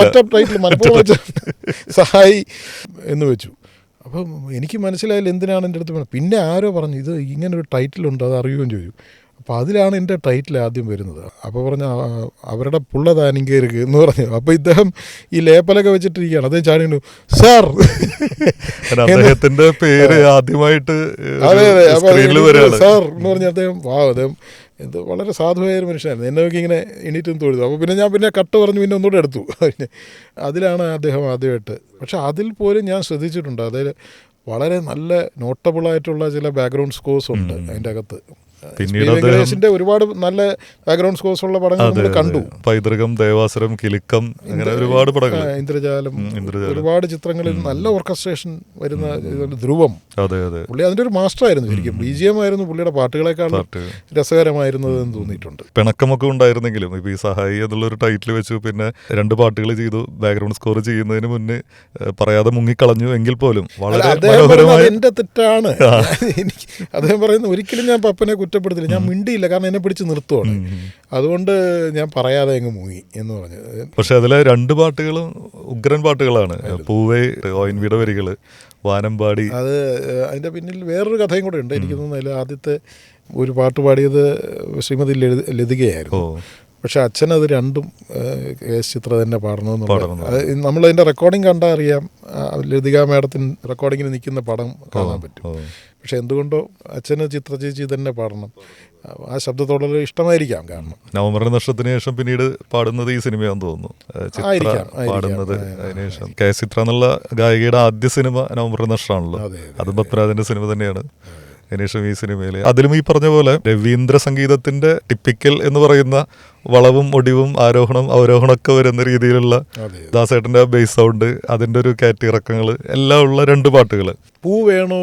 ഒറ്റ ടൈറ്റിൽ മനഃപൂർവ്വം സഹായി എന്ന് വെച്ചു. അപ്പം എനിക്ക് മനസ്സിലായില്ല എന്തിനാണ് എൻ്റെ അടുത്ത്. പിന്നെ ആരോ പറഞ്ഞു ഇത് ഇങ്ങനൊരു ടൈറ്റിലുണ്ട്, അത് അറിയുകയും ചോദിച്ചു. അപ്പോൾ അതിലാണ് എൻ്റെ ടൈറ്റിൽ ആദ്യം വരുന്നത്. അപ്പോൾ പറഞ്ഞ അവരുടെ പുള്ള താനിങ്കേർക്ക് എന്ന് പറഞ്ഞു. അപ്പോൾ ഇദ്ദേഹം ഈ ലേപ്പലൊക്കെ വെച്ചിട്ടിരിക്കുകയാണ്. അദ്ദേഹം ചാടിയുണ്ട് സാർ അദ്ദേഹത്തിൻ്റെ പേര് ആദ്യമായിട്ട് അതെ സാർ എന്ന് പറഞ്ഞ അദ്ദേഹം ഇത് വളരെ സാധുവായൊരു മനുഷ്യനായിരുന്നു. എന്നെ നോക്കി ഇങ്ങനെ എണീറ്റൊന്ന് തൊഴുതു. അപ്പോൾ പിന്നെ ഞാൻ കട്ട് പറഞ്ഞു പിന്നെ ഒന്നുകൂടെ എടുത്തു. അതിലാണ് അദ്ദേഹം ആദ്യമായിട്ട്. പക്ഷെ അതിൽ പോലും ഞാൻ ശ്രദ്ധിച്ചിട്ടുണ്ട്, അതിൽ വളരെ നല്ല നോട്ടബിളായിട്ടുള്ള ചില ബാക്ക്ഗ്രൗണ്ട് സ്കോഴ്സ് ഉണ്ട് അതിൻ്റെ അകത്ത്. വെങ്കടേഷിന്റെ ഒരുപാട് നല്ല ബാക്ക്ഗ്രൗണ്ട് സ്കോഴ്സ് ഉള്ള പടങ്ങൾ നമ്മൾ കണ്ടു. പൈതൃകം, ദേവാസുരം, കിലുക്കം, അങ്ങനെ ഒരുപാട് പടങ്ങൾ, ഇന്ദ്രജാലം, ഒരുപാട് ചിത്രങ്ങളിൽ നല്ല ഓർക്കസ്ട്രേഷൻ വരുന്ന ധ്രുവം. പുള്ളി അതിന്റെ ഒരു മാസ്റ്റർ ആയിരുന്നു ശരിക്കും. BGM ആയിരുന്നു പുള്ളിയുടെ പാട്ടുകളെക്കാൾ രസകരമായിരുന്നത് എന്ന് തോന്നിയിട്ടുണ്ട്. പിണക്കമൊക്കെ ഉണ്ടായിരുന്നെങ്കിലും ഇപ്പൊ ഈ സഹായി എന്നുള്ളൊരു ടൈറ്റിൽ വെച്ചു. പിന്നെ 2 പാട്ടുകൾ ചെയ്തു. ബാക്ക്ഗ്രൗണ്ട് സ്കോർ ചെയ്യുന്നതിന് മുന്നേ പറയാതെ മുങ്ങിക്കളഞ്ഞു എങ്കിൽ പോലും വളരെ മനോഹരമായ. എന്റെ തെറ്റാണ്. അദ്ദേഹം പറയുന്നത് ഒരിക്കലും ഞാൻ പപ്പനെ കുറ്റപ്പെടുത്തില്ല, ഞാൻ മിണ്ടിയില്ല, കാരണം എന്നെ പിടിച്ച് നിർത്തുവാണ്, അതുകൊണ്ട് ഞാൻ പറയാതെ അങ്ങ് മുങ്ങി എന്ന് പറഞ്ഞു. പക്ഷെ അതിലെ 2 പാട്ടുകളും ഉഗ്രൻ പാട്ടുകളാണ്. പൂവേ, ONV വരികള്, വാനമ്പാടി. അത് അതിൻ്റെ പിന്നിൽ വേറൊരു കഥയും കൂടെ ഉണ്ട്. എനിക്ക് തോന്നുന്നു അതിൽ ആദ്യത്തെ ഒരു പാട്ട് പാടിയത് ശ്രീമതി ലതികയായിരുന്നു. പക്ഷെ അച്ഛനത് രണ്ടും ചിത്ര തന്നെ പാടണമെന്നുള്ളത്. നമ്മളതിൻ്റെ റെക്കോർഡിങ് കണ്ടാൽ അറിയാം, ലതിക മാഡത്തിന് റെക്കോർഡിങ്ങിന് നിൽക്കുന്ന പടം കാണാൻ പറ്റും. പക്ഷെ എന്തുകൊണ്ടോ അച്ഛന് ചിത്ര ചേച്ചി തന്നെ പാടണം. ആ ശബ്ദത്തോടുള്ള ഇഷ്ടമായിരിക്കാം. കാരണം നവംബറിന്റെ നഷ്ടത്തിന് ശേഷം പിന്നീട് പാടുന്നത് ഈ സിനിമയാണെന്ന് തോന്നുന്നു. പാടുന്നത് അതിനുശേഷം ചിത്ര എന്നുള്ള ഗായികയുടെ ആദ്യ സിനിമ നവംബറിന്റെ നഷ്ടമാണല്ലോ. അത് പത്മരാജന്റെ സിനിമ തന്നെയാണ്. അതിനുശേഷം ഈ സിനിമയിൽ അതിലും ഈ പറഞ്ഞ പോലെ രവീന്ദ്ര സംഗീതത്തിന്റെ ടിപ്പിക്കൽ എന്ന് പറയുന്ന വളവും ഒടിവും ആരോഹണം അവരോഹണമൊക്കെ വരുന്ന രീതിയിലുള്ള ദാസേട്ടന്റെ ബേസ് സൗണ്ട്, അതിന്റെ ഒരു കയറ്റിറക്കങ്ങൾ എല്ലാം ഉള്ള 2 പാട്ടുകൾ. പൂ വേണോ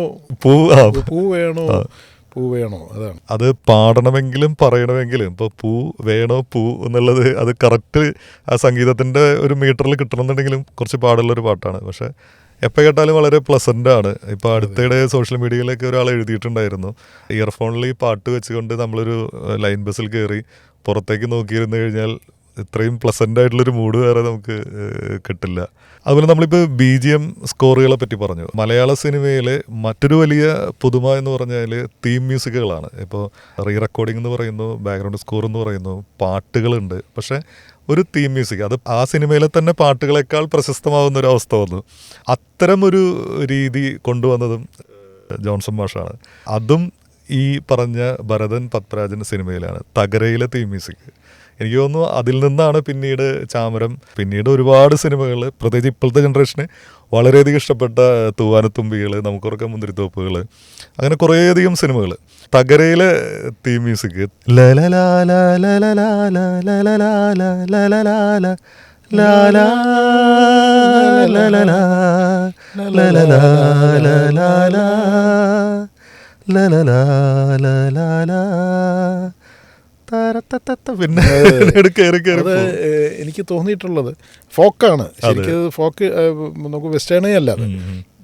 പൂ വേണോ, അതാണ്. അത് പാടണമെങ്കിലും പറയണമെങ്കിലും ഇപ്പോൾ പൂ വേണോ പൂ എന്നുള്ളത് അത് കറക്റ്റ് ആ സംഗീതത്തിൻ്റെ ഒരു മീറ്ററിൽ കിട്ടണമെന്നുണ്ടെങ്കിലും കുറച്ച് പാടുള്ളൊരു പാട്ടാണ്. പക്ഷേ എപ്പോൾ കേട്ടാലും വളരെ പ്ലസൻ്റ് ആണ്. ഇപ്പോൾ അടുത്തിടെ സോഷ്യൽ മീഡിയയിലൊക്കെ ഒരാൾ എഴുതിയിട്ടുണ്ടായിരുന്നു, ഇയർഫോണിൽ ഈ പാട്ട് വെച്ചുകൊണ്ട് നമ്മളൊരു ലൈൻ ബസ്സിൽ കയറി പുറത്തേക്ക് നോക്കിയിരുന്നു കഴിഞ്ഞാൽ ഇത്രയും പ്ലസൻ്റ് ആയിട്ടുള്ളൊരു മൂഡ് വേറെ നമുക്ക് കിട്ടില്ല. അതുപോലെ നമ്മളിപ്പോൾ BGM സ്കോറുകളെ പറ്റി പറഞ്ഞു. മലയാള സിനിമയിലെ മറ്റൊരു വലിയ പുതുമ എന്ന് പറഞ്ഞാൽ തീം മ്യൂസിക്കുകളാണ്. ഇപ്പോൾ റീ റെക്കോർഡിംഗ് എന്ന് പറയുന്നു, ബാക്ക്ഗ്രൗണ്ട് സ്കോർ എന്ന് പറയുന്നു, പാട്ടുകളുണ്ട്. പക്ഷേ ഒരു തീം മ്യൂസിക് അത് ആ സിനിമയിലെ തന്നെ പാട്ടുകളെക്കാൾ പ്രശസ്തമാവുന്ന ഒരു അവസ്ഥ വന്നു. അത്തരമൊരു രീതി കൊണ്ടുവന്നതും ജോൺസൺ മാഷാണ്. അതും ഈ പറഞ്ഞ ഭരതൻ പത്മരാജൻ സിനിമയിലാണ്, തകരയിലെ തീം മ്യൂസിക്. എനിക്ക് തോന്നുന്നു അതിൽ നിന്നാണ് പിന്നീട് ചാമരം, പിന്നീട് ഒരുപാട് സിനിമകൾ, പ്രത്യേകിച്ച് ഇപ്പോഴത്തെ ജനറേഷന് വളരെയധികം ഇഷ്ടപ്പെട്ട തൂവാനത്തുമ്പികൾ, നമുക്കൊക്കെ മുന്തിരിത്തോപ്പുകൾ, അങ്ങനെ കുറേയധികം സിനിമകൾ. തകരയിലെ തീം മ്യൂസിക് പിന്നെ അത് എനിക്ക് തോന്നിയിട്ടുള്ളത് ഫോക്കാണ്. ശരിക്കും ഫോക്ക് നമുക്ക് വെസ്റ്റേണേ അല്ല അത്.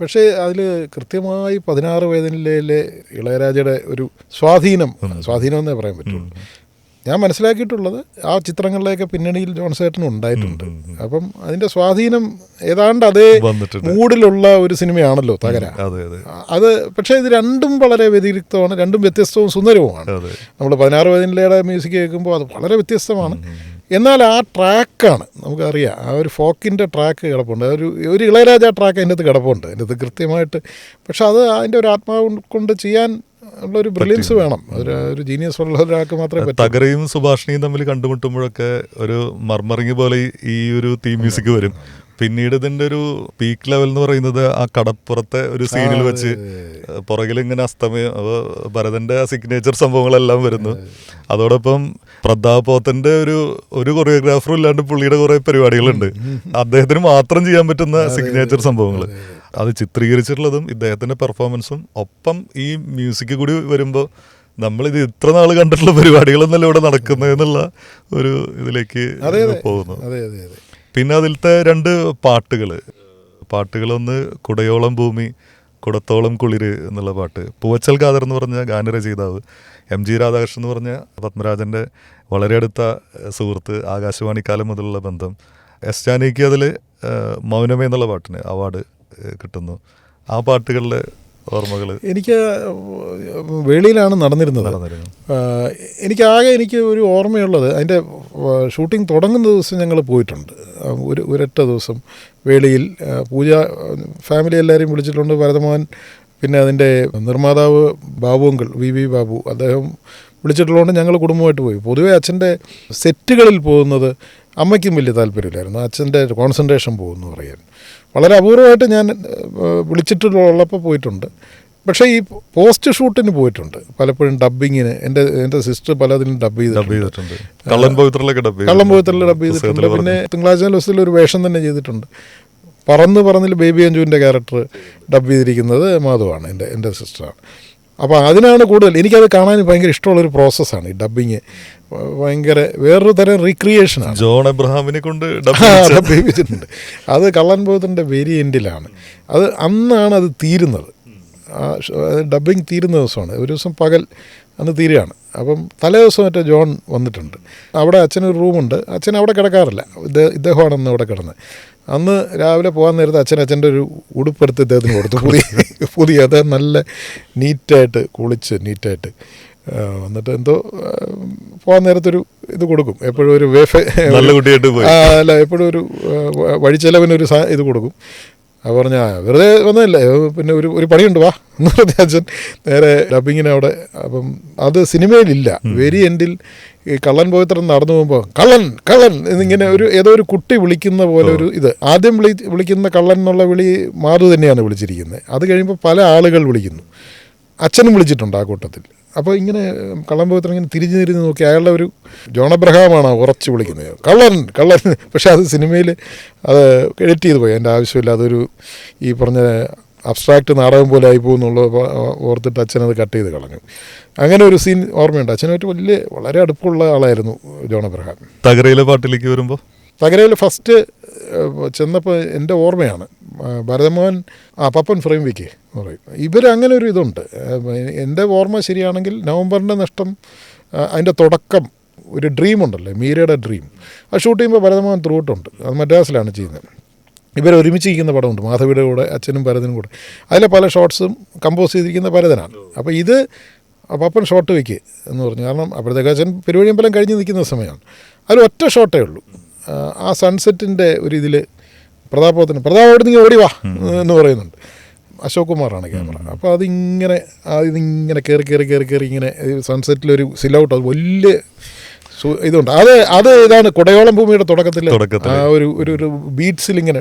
പക്ഷേ അതിൽ കൃത്യമായി 16 വയതിനിലെ ഇളയരാജയുടെ ഒരു സ്വാധീനം എന്നേ പറയാൻ പറ്റുള്ളൂ. ഞാൻ മനസ്സിലാക്കിയിട്ടുള്ളത് ആ ചിത്രങ്ങളിലേക്ക് പിന്നണിയിൽ ജോൺസേട്ടനും ഉണ്ടായിട്ടുണ്ട്. അപ്പം അതിൻ്റെ സ്വാധീനം ഏതാണ്ട് അതേ മൂഡിലുള്ള ഒരു സിനിമയാണല്ലോ തകര. അത് പക്ഷേ ഇത് രണ്ടും വളരെ വ്യതിരിക്തമാണ്, രണ്ടും വ്യത്യസ്തവും സുന്ദരവുമാണ്. നമ്മൾ 16 വയതിനിലയുടെ മ്യൂസിക് കേൾക്കുമ്പോൾ അത് വളരെ വ്യത്യസ്തമാണ്. എന്നാൽ ആ ട്രാക്കാണ് നമുക്കറിയാം, ആ ഒരു ഫോക്കിൻ്റെ ട്രാക്ക് കിടപ്പുണ്ട്, ഒരു ഇളയരാജ ട്രാക്ക് അതിൻ്റെ അകത്ത് കിടപ്പുണ്ട്, അതിൻ്റെ അകത്ത് കൃത്യമായിട്ട്. പക്ഷെ അത് അതിൻ്റെ ഒരു ആത്മാവ് കൊണ്ട് ചെയ്യാൻ ഉള്ളൊരു ബ്രില്യൻസ് വേണം, ഒരു ജീനിയസ് ഉള്ള ഒരാൾക്ക് മാത്രമേ പറ്റൂ. തകരയും സുഭാഷിണിയും തമ്മിൽ കണ്ടുമുട്ടുമ്പോഴൊക്കെ ഒരു മർമറിങ് പോലെ ഈ ഒരു തീം മ്യൂസിക് വരും. പിന്നീട് ഇതിൻ്റെ ഒരു പീക്ക് ലെവൽ എന്ന് പറയുന്നത് ആ കടപ്പുറത്തെ ഒരു സീനിൽ വെച്ച് പുറകിൽ ഇങ്ങനെ അസ്തമയം, ഭരതൻ്റെ ആ സിഗ്നേച്ചർ സംഭവങ്ങളെല്ലാം വരുന്നു. അതോടൊപ്പം പ്രതാപ് പോത്തൻ്റെ ഒരു കൊറിയോഗ്രാഫറും ഇല്ലാണ്ട് പുള്ളിയുടെ കുറേ പരിപാടികളുണ്ട്, അദ്ദേഹത്തിന് മാത്രം ചെയ്യാൻ പറ്റുന്ന സിഗ്നേച്ചർ സംഭവങ്ങൾ. അത് ചിത്രീകരിച്ചിട്ടുള്ളതും ഇദ്ദേഹത്തിൻ്റെ പെർഫോമൻസും ഒപ്പം ഈ മ്യൂസിക് കൂടി വരുമ്പോൾ നമ്മളിത് ഇത്ര നാൾ കണ്ടിട്ടുള്ള പരിപാടികളൊന്നല്ല ഇവിടെ നടക്കുന്നത് എന്നുള്ള ഒരു ഇതിലേക്ക് പോകുന്നു. പിന്നെ അതിലത്തെ 2 പാട്ടുകളൊന്ന് കുടയോളം ഭൂമി കുടത്തോളം കുളിര് എന്നുള്ള പാട്ട്. പൂവച്ചൽ ഖാദർ എന്ന് പറഞ്ഞ ഗാനരചയിതാവ്, MG രാധാകൃഷ്ണൻ എന്ന് പറഞ്ഞ പത്മരാജൻ്റെ വളരെ അടുത്ത സുഹൃത്ത്, ആകാശവാണിക്കാലം മുതലുള്ള ബന്ധം. എസ് ജാനകിക്ക് അതിൽ മൗനമേ എന്നുള്ള പാട്ടിന് അവാർഡ് കിട്ടുന്നു. ആ പാട്ടുകളിലെ ഓർമ്മകൾ എനിക്ക് വേളിയിലാണ് നടന്നിരുന്നത്. എനിക്ക് ഒരു ഓർമ്മയുള്ളത്, അതിൻ്റെ ഷൂട്ടിംഗ് തുടങ്ങുന്ന ദിവസം ഞങ്ങൾ പോയിട്ടുണ്ട്. ഒരൊറ്റ ദിവസം വേളിയിൽ പൂജ ഫാമിലി എല്ലാവരെയും വിളിച്ചിട്ടുണ്ട്, ഭരതമോഹൻ, പിന്നെ അതിൻ്റെ നിർമ്മാതാവ് ബാബുങ്കൾ VV ബാബു, അദ്ദേഹം വിളിച്ചിട്ടുള്ളതുകൊണ്ട് ഞങ്ങൾ കുടുംബമായിട്ട് പോയി. പൊതുവേ അച്ഛൻ്റെ സെറ്റുകളിൽ പോകുന്നത് അമ്മയ്ക്കും വലിയ താല്പര്യമില്ലായിരുന്നു, അച്ഛൻ്റെ കോൺസെൻട്രേഷൻ പോകുമെന്ന് പറയാൻ. വളരെ അപൂർവമായിട്ട് ഞാൻ വിളിച്ചിട്ടുള്ളപ്പോൾ പോയിട്ടുണ്ട്. പക്ഷേ ഈ പോസ്റ്റ് ഷൂട്ടിന് പോയിട്ടുണ്ട് പലപ്പോഴും, ഡബ്ബിങ്ങിന്. എൻ്റെ സിസ്റ്റർ പലതിനും ഡബ് ചെയ്തിട്ടുണ്ട്. കള്ളൻ പവിത്രയിൽ ഡബ് ചെയ്തിട്ടുണ്ട്. പിന്നെ തിങ്കളാഴ്ച ദിവസത്തിൽ ഒരു വേഷം തന്നെ ചെയ്തിട്ടുണ്ട്. പറന്നിൽ ബേബി അഞ്ജുവിൻ്റെ ക്യാരക്ടർ ഡബ് ചെയ്തിരിക്കുന്നത് മാധവാണ്, എൻ്റെ സിസ്റ്ററാണ്. അപ്പോൾ അതിനാണ് കൂടുതൽ എനിക്കത് കാണാൻ ഭയങ്കര ഇഷ്ടമുള്ളൊരു പ്രോസസ്സാണ് ഈ ഡബ്ബിങ്. ഭയങ്കര വേറൊരു തരം റീക്രിയേഷനാണ്. ജോൺ എബ്രഹാമിനെ കൊണ്ട് ഡബ് ചെയ്തിട്ടുണ്ട്. അത് കള്ളൻ ബോധത്തിൻ്റെ വെരി എൻഡിലാണ്. അന്നാണ് അത് തീരുന്നത്. ഡബ്ബിങ് തീരുന്ന ദിവസമാണ്, ഒരു ദിവസം പകൽ അന്ന് തീരുകയാണ്. അപ്പം തലേ ദിവസം മറ്റേ ജോൺ വന്നിട്ടുണ്ട്. അവിടെ അച്ഛനൊരു റൂമുണ്ട്, അച്ഛൻ അവിടെ കിടക്കാറില്ല, ഇദ്ദേഹമാണ് അന്ന് അവിടെ കിടന്നത്. അന്ന് രാവിലെ പോകാൻ നേരത്തെ അച്ഛൻ്റെ ഒരു ഉടുപ്പെടുത്ത് ഇദ്ദേഹത്തിന് കൊടുത്തു, പുതിയ അദ്ദേഹം നല്ല നീറ്റായിട്ട് കുളിച്ച് നീറ്റായിട്ട് വന്നിട്ട് എന്തോ പോകാൻ നേരത്തൊരു ഇത് കൊടുക്കും, എപ്പോഴും ഒരു അല്ല എപ്പോഴും ഒരു വഴിച്ചെലവിനൊരു ഇത് കൊടുക്കും. അത് പറഞ്ഞാൽ വെറുതെ വന്നതല്ലേ, പിന്നെ ഒരു പണിയുണ്ട് വാ എന്ന് പറഞ്ഞ അച്ഛൻ നേരെ ഡബിങ്ങിന് അവിടെ. അപ്പം അത് സിനിമയിലില്ല. വെരി എൻഡിൽ ഈ കള്ളൻ പവിത്രൻ നടന്നു പോകുമ്പോൾ കള്ളൻ എന്നിങ്ങനെ ഏതോ ഒരു കുട്ടി വിളിക്കുന്ന പോലെ ഒരു ഇത്. ആദ്യം വിളിക്കുന്ന കള്ളൻ എന്നുള്ള വിളി മാധു തന്നെയാണ് വിളിച്ചിരിക്കുന്നത്. അത് കഴിയുമ്പോൾ പല ആളുകൾ വിളിക്കുന്നു, അച്ഛനും വിളിച്ചിട്ടുണ്ട് ആ കൂട്ടത്തിൽ. അപ്പോൾ ഇങ്ങനെ കള്ളൻ പവിത്രൻ ഇങ്ങനെ തിരിഞ്ഞ് നോക്കി അയാളുടെ ഒരു ജോൺ എബ്രഹാമാണ് ഉറച്ച് വിളിക്കുന്നത്, കള്ളൻ. പക്ഷെ അത് സിനിമയിൽ അത് എഡിറ്റ് ചെയ്ത് പോയി, അതിൻ്റെ ആവശ്യമില്ല. അതൊരു ഈ പറഞ്ഞ അബ്സ്ട്രാക്റ്റ് നാടകം പോലെ ആയിപ്പോകുന്നുള്ളത് ഓർത്തിട്ട് അച്ഛനത് കട്ട് ചെയ്ത് കളഞ്ഞു. അങ്ങനെ ഒരു സീൻ ഓർമ്മയുണ്ട്. അച്ഛനായിട്ട് വളരെ അടുപ്പമുള്ള ആളായിരുന്നു ജോൺ എബ്രഹാം. തകരയിലെ പാട്ടിലേക്ക് വരുമ്പോൾ തകരയിൽ ഫസ്റ്റ് ചെന്നപ്പോൾ എൻ്റെ ഓർമ്മയാണ് ഭരതമോഹൻ പപ്പൻ ഫ്രെയിംവിക്ക് എന്ന് പറയും. ഇവരങ്ങനെ ഒരു ഇതുണ്ട്. എൻ്റെ ഓർമ്മ ശരിയാണെങ്കിൽ നവംബറിൻ്റെ നഷ്ടം അതിൻ്റെ തുടക്കം ഒരു ഡ്രീമുണ്ടല്ലോ, മീരയുടെ ഡ്രീം, അത് ഷൂട്ട് ചെയ്യുമ്പോൾ ഭരതമോഹൻ ത്രൂട്ടുണ്ട്. അത് മദ്രാസിലാണ് ചെയ്യുന്നത്. ഇവർ ഒരുമിച്ച് ഇരിക്കുന്ന പടമുണ്ട് മാധവിയുടെ കൂടെ, അച്ഛനും ഭരതനും കൂടെ. അതിലെ പല ഷോട്ട്സും കമ്പോസ് ചെയ്തിരിക്കുന്ന ഭരതനാണ്. അപ്പോൾ ഇത് പപ്പൻ ഷോട്ട് വയ്ക്ക് എന്ന് പറഞ്ഞു. കാരണം അപ്പോഴത്തേക്ക് അച്ഛൻ പെരുവഴിയമ്പലം കഴിഞ്ഞ് നിൽക്കുന്ന സമയമാണ്. അതിൽ ഒറ്റ ഷോട്ടേ ഉള്ളൂ. ആ സൺസെറ്റിൻ്റെ ഒരു ഇതിൽ പ്രതാപ് അവിടെ നിന്ന് ഓടി വാ എന്ന് പറയുന്നുണ്ട്. അശോക് കുമാറാണ് ക്യാമറ. അപ്പോൾ ഇതിങ്ങനെ കയറി ഇങ്ങനെ സൺസെറ്റിലൊരു സിലൗട്ട്, അത് വലിയ ഇതുണ്ട്. അത് ഇതാണ് കുടയോളം ഭൂമിയുടെ തുടക്കത്തിൽ ആ ഒരു ബീറ്റ്സിൽ ഇങ്ങനെ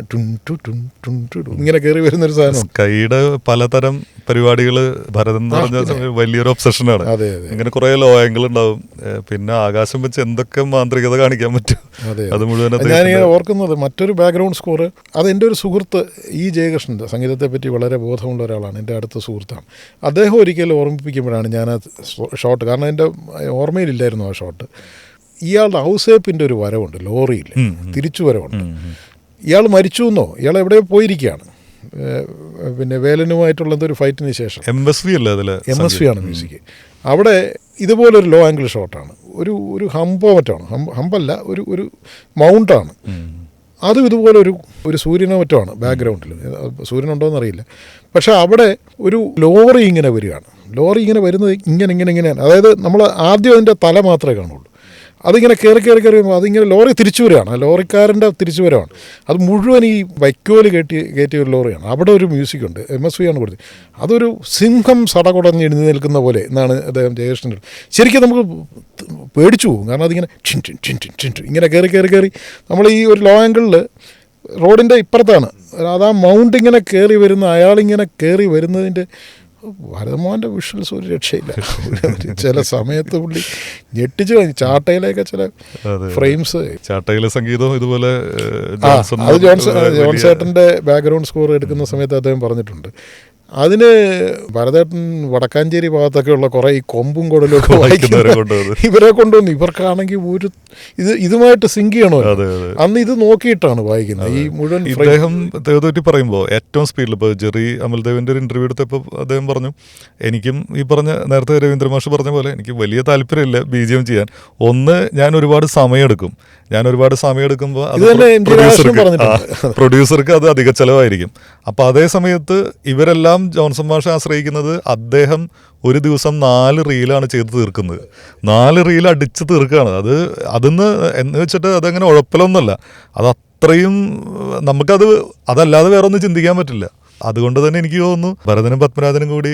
ഇങ്ങനെ കയറി വരുന്നൊരു സാധനം. സ്കൈയുടെ പലതരം പരിപാടികൾ ഭരതൻ എന്ന് പറഞ്ഞ വലിയൊരു ഒബ്സഷനാണ്. അതെ, ഇങ്ങനെ കുറെ ലോ ആംഗിൾ ഉണ്ടാവും. പിന്നെ ആകാശം വെച്ച് എന്തൊക്കെ മാന്ത്രികത കാണിക്കാൻ പറ്റും, അത് മുഴുവൻ. ഞാനിങ്ങനെ ഓർക്കുന്നത് മറ്റൊരു ബാക്ക്ഗ്രൗണ്ട് സ്കോർ, അത് എൻ്റെ ഒരു സുഹൃത്ത് സംഗീതത്തെ സംഗീതത്തെപ്പറ്റി വളരെ ബോധമുള്ള ഒരാളാണ്, എൻ്റെ അടുത്ത സുഹൃത്താണ്. അദ്ദേഹം ഒരിക്കലും ഓർമ്മിപ്പിക്കുമ്പോഴാണ് ഞാൻ ആ ഷോട്ട്, കാരണം എൻ്റെ ഓർമ്മയിലില്ലായിരുന്നു ആ ഷോട്ട്. ഇയാളുടെ ഔസേപ്പിൻ്റെ ഒരു വരവുണ്ട് ലോറിയിൽ, തിരിച്ചു വരവുണ്ട്. ഇയാൾ മരിച്ചു എന്നോ ഇയാൾ എവിടെയോ പോയിരിക്കുകയാണ്, പിന്നെ വേലനുമായിട്ടുള്ള എന്തൊരു ഫൈറ്റിന് ശേഷം. MSV ആണ് മ്യൂസിക്. അവിടെ ഇതുപോലൊരു ലോ ആംഗിൾ ഷോട്ടാണ്. ഒരു ഹമ്പോ മറ്റാണ്, ഹമ്പല്ല, ഒരു മൗണ്ടാണ്. അതും ഇതുപോലെ ഒരു സൂര്യനോ മറ്റോ ആണ് ബാക്ക്ഗ്രൗണ്ടിൽ. സൂര്യനുണ്ടോയെന്ന് അറിയില്ല. പക്ഷേ അവിടെ ഒരു ലോറി ഇങ്ങനെ വരികയാണ്. ലോറി ഇങ്ങനെ വരുന്നത് ഇങ്ങനെയാണ്. അതായത് നമ്മൾ ആദ്യം അതിൻ്റെ തല മാത്രമേ കാണുള്ളൂ. അതിങ്ങനെ കയറി വരുമ്പോൾ അതിങ്ങനെ ലോറി തിരിച്ചു വരികയാണ്. ആ ലോറിക്കാരൻ്റെ തിരിച്ചു വരവാണ്. അത് മുഴുവൻ ഈ വൈക്കോല് കയറ്റിയ ഒരു ലോറിയാണ്. അവിടെ ഒരു മ്യൂസിക്കുണ്ട്, MSV ആണ് കൊടുത്തത്. അതൊരു സിംഹം സടകുടഞ്ഞ് എഴുതി നിൽക്കുന്ന പോലെ എന്നാണ് അദ്ദേഹം ജയകൃഷ്ണൻ. ശരിക്കും നമുക്ക് പേടിച്ചു പോകും. കാരണം അതിങ്ങനെ ഇങ്ങനെ കയറി നമ്മൾ ഈ ഒരു ലോ ആംഗിളിൽ റോഡിൻ്റെ ഇപ്പുറത്താണ്. അത് ആ മൗണ്ട് ഇങ്ങനെ കയറി വരുന്ന, അയാളിങ്ങനെ കയറി വരുന്നതിൻ്റെ ഭരതമോഹൻ്റെ വിഷ്വൽസ് ഒരു രക്ഷയില്ല. ചില സമയത്ത് പുള്ളി ഞെട്ടിച്ച് കഴിഞ്ഞു. ചാട്ടയിലേക്ക് ചില ഫ്രെയിംസ്, ചാട്ടയിലെ സംഗീതം ഇതുപോലെ അത് ജോൺസേട്ടൻ്റെ ബാക്ക്ഗ്രൗണ്ട് സ്കോർ എടുക്കുന്ന സമയത്ത് അദ്ദേഹം പറഞ്ഞിട്ടുണ്ട്. അതിന് ഭരതേട്ടൻ വടക്കാഞ്ചേരി ഭാഗത്തൊക്കെ ഉള്ള കുറേ ഈ കൊമ്പും കുടലും ഒക്കെ ഇവരെ കൊണ്ടുവന്നു. ഇവർക്കാണെങ്കിൽ ഇതുമായിട്ട് സിങ്ക് ചെയ്യണോ, അന്ന് ഇത് നോക്കിയിട്ടാണ് വായിക്കുന്നത് ഈ മുഴുവൻ. ഇദ്ദേഹം ദേവതപറ്റി പറയുമ്പോൾ ഏറ്റവും സ്പീഡിൽ, ഇപ്പോൾ ജെറി അമൽദേവിൻ്റെ ഒരു ഇൻ്റർവ്യൂ എടുത്തപ്പോൾ അദ്ദേഹം പറഞ്ഞു, എനിക്കും ഈ പറഞ്ഞ നേരത്തെ രവീന്ദ്ര മാഷ് പറഞ്ഞ പോലെ എനിക്ക് വലിയ താല്പര്യമില്ല BGM ചെയ്യാൻ. ഒന്ന്, ഞാൻ ഒരുപാട് സമയമെടുക്കും. സമയമെടുക്കുമ്പോൾ പ്രൊഡ്യൂസർക്ക് അത് അധിക ചെലവായിരിക്കും. അപ്പോൾ അതേ സമയത്ത് ഇവരെല്ലാം ജോൺസൺ മാഷെ ആശ്രയിക്കുന്നത് അദ്ദേഹം ഒരു ദിവസം 4 റീലാണ് ചെയ്ത് തീർക്കുന്നത്. 4 റീൽ അടിച്ച് തീർക്കുകയാണ്. അതെന്ന് എന്ന് വെച്ചിട്ട് അതങ്ങനെ ഉഴപ്പലൊന്നുമല്ല. അത് അത്രയും അതല്ലാതെ വേറെ ഒന്നും ചിന്തിക്കാൻ പറ്റില്ല. അതുകൊണ്ട് തന്നെ എനിക്ക് തോന്നുന്നു ഭരതനും പത്മരാജനും കൂടി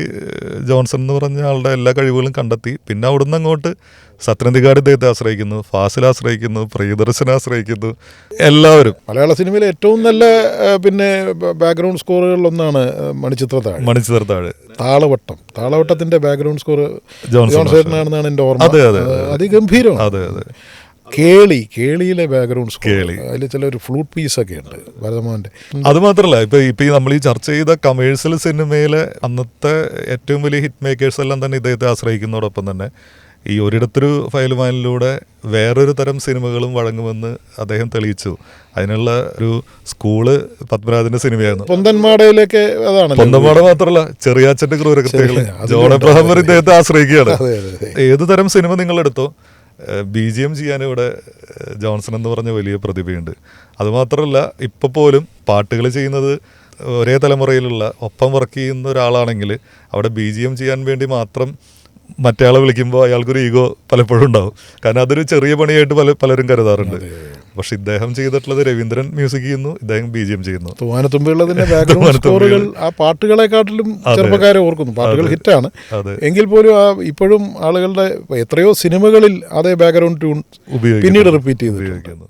ജോൺസൺ എന്ന് പറഞ്ഞ ആളുടെ എല്ലാ കഴിവുകളും കണ്ടെത്തി. പിന്നെ അവിടുന്ന് അങ്ങോട്ട് സത്യനന്ദിക്കാട് ഇദ്ദേഹത്തെ ആശ്രയിക്കുന്നു, ഫാസിൽ ആശ്രയിക്കുന്നു, പ്രിയദർശനെ ആശ്രയിക്കുന്നു. എല്ലാവരും. മലയാള സിനിമയിലെ ഏറ്റവും നല്ല പിന്നെ ബാക്ക്ഗ്രൗണ്ട് സ്കോറുകളിലൊന്നാണ് മണിച്ചിത്രത്താഴ്. താളവട്ടത്തിന്റെ ബാക്ക്ഗ്രൗണ്ട് സ്കോർ ജോൺസേട്ടനാണെന്നാണ് എൻ്റെ ഓർമ്മ. അതിഗംഭീരമാണ്. അതെ. കേളിയിലെ ബാക്ക്ഗ്രൗണ്ട് സ്കോർ, അതിൽ ചില ഒരു ഫ്ലൂട്ട് പീസൊക്കെ ഉണ്ട് ഭരതമോഹൻ്റെ. അത് മാത്രമല്ല, ഇപ്പം നമ്മൾ ഈ ചർച്ച ചെയ്ത കമേഴ്ഷ്യൽ സിനിമയിലെ അന്നത്തെ ഏറ്റവും വലിയ ഹിറ്റ് മേക്കേഴ്സ് എല്ലാം തന്നെ ഇദ്ദേഹത്തെ ആശ്രയിക്കുന്നതോടൊപ്പം തന്നെ ഈ ഒരിടത്തൊരു ഫയൽമാനിലൂടെ വേറൊരു തരം സിനിമകളും വഴങ്ങുമെന്ന് അദ്ദേഹം തെളിയിച്ചു. അതിനുള്ള ഒരു സ്കൂള് പത്മരാജന്റെ സിനിമയായിരുന്നു. പൊന്തന്മാടയിലേക്ക് പൊന്തന്മാട മാത്രമല്ല, ചെറിയാച്ചന്റെ ക്രൂരകൃത്യങ്ങൾ, ജോൺ എബ്രഹാം ഇദ്ദേഹത്തെ ആശ്രയിക്കുകയാണ്. ഏത് തരം സിനിമ നിങ്ങളെടുത്തോ BGM ചെയ്യാൻ ഇവിടെ ജോൺസൺ എന്ന് പറഞ്ഞ വലിയ പ്രതിഭയുണ്ട്. അതുമാത്രമല്ല, ഇപ്പോൾ പോലും പാട്ടുകൾ ചെയ്യുന്നത് ഒരേ തലമുറയിലുള്ള ഒപ്പം വർക്ക് ചെയ്യുന്ന ഒരാളാണെങ്കിൽ അവിടെ BGM ചെയ്യാൻ വേണ്ടി മാത്രം മറ്റേയാളെ വിളിക്കുമ്പോൾ അയാൾക്കൊരു ഈഗോ പലപ്പോഴും ഉണ്ടാവും. കാരണം അതൊരു ചെറിയ പണിയായിട്ട് പലരും കരുതാറുണ്ട്. പക്ഷെ ഇദ്ദേഹം ചെയ്തിട്ടുള്ളത് രവീന്ദ്രൻ മ്യൂസിക് ചെയ്യുന്നു, ഇദ്ദേഹം BGM ചെയ്യുന്നു. തൂവാനത്തുമ്പിയുള്ളതിന്റെ ബാക്ക്ഗ്രൗണ്ട് സ്കോറുകൾ ആ പാട്ടുകളെക്കാട്ടിലും ചെറുപ്പക്കാരെ ഓർക്കുന്നു. പാട്ടുകൾ ഹിറ്റാണ് എങ്കിൽ പോലും ഇപ്പോഴും ആളുകളുടെ എത്രയോ സിനിമകളിൽ അതേ ബാക്ക്ഗ്രൗണ്ട് ട്യൂൺ പിന്നീട് റിപ്പീറ്റ് ചെയ്തിട്ടുണ്ട്.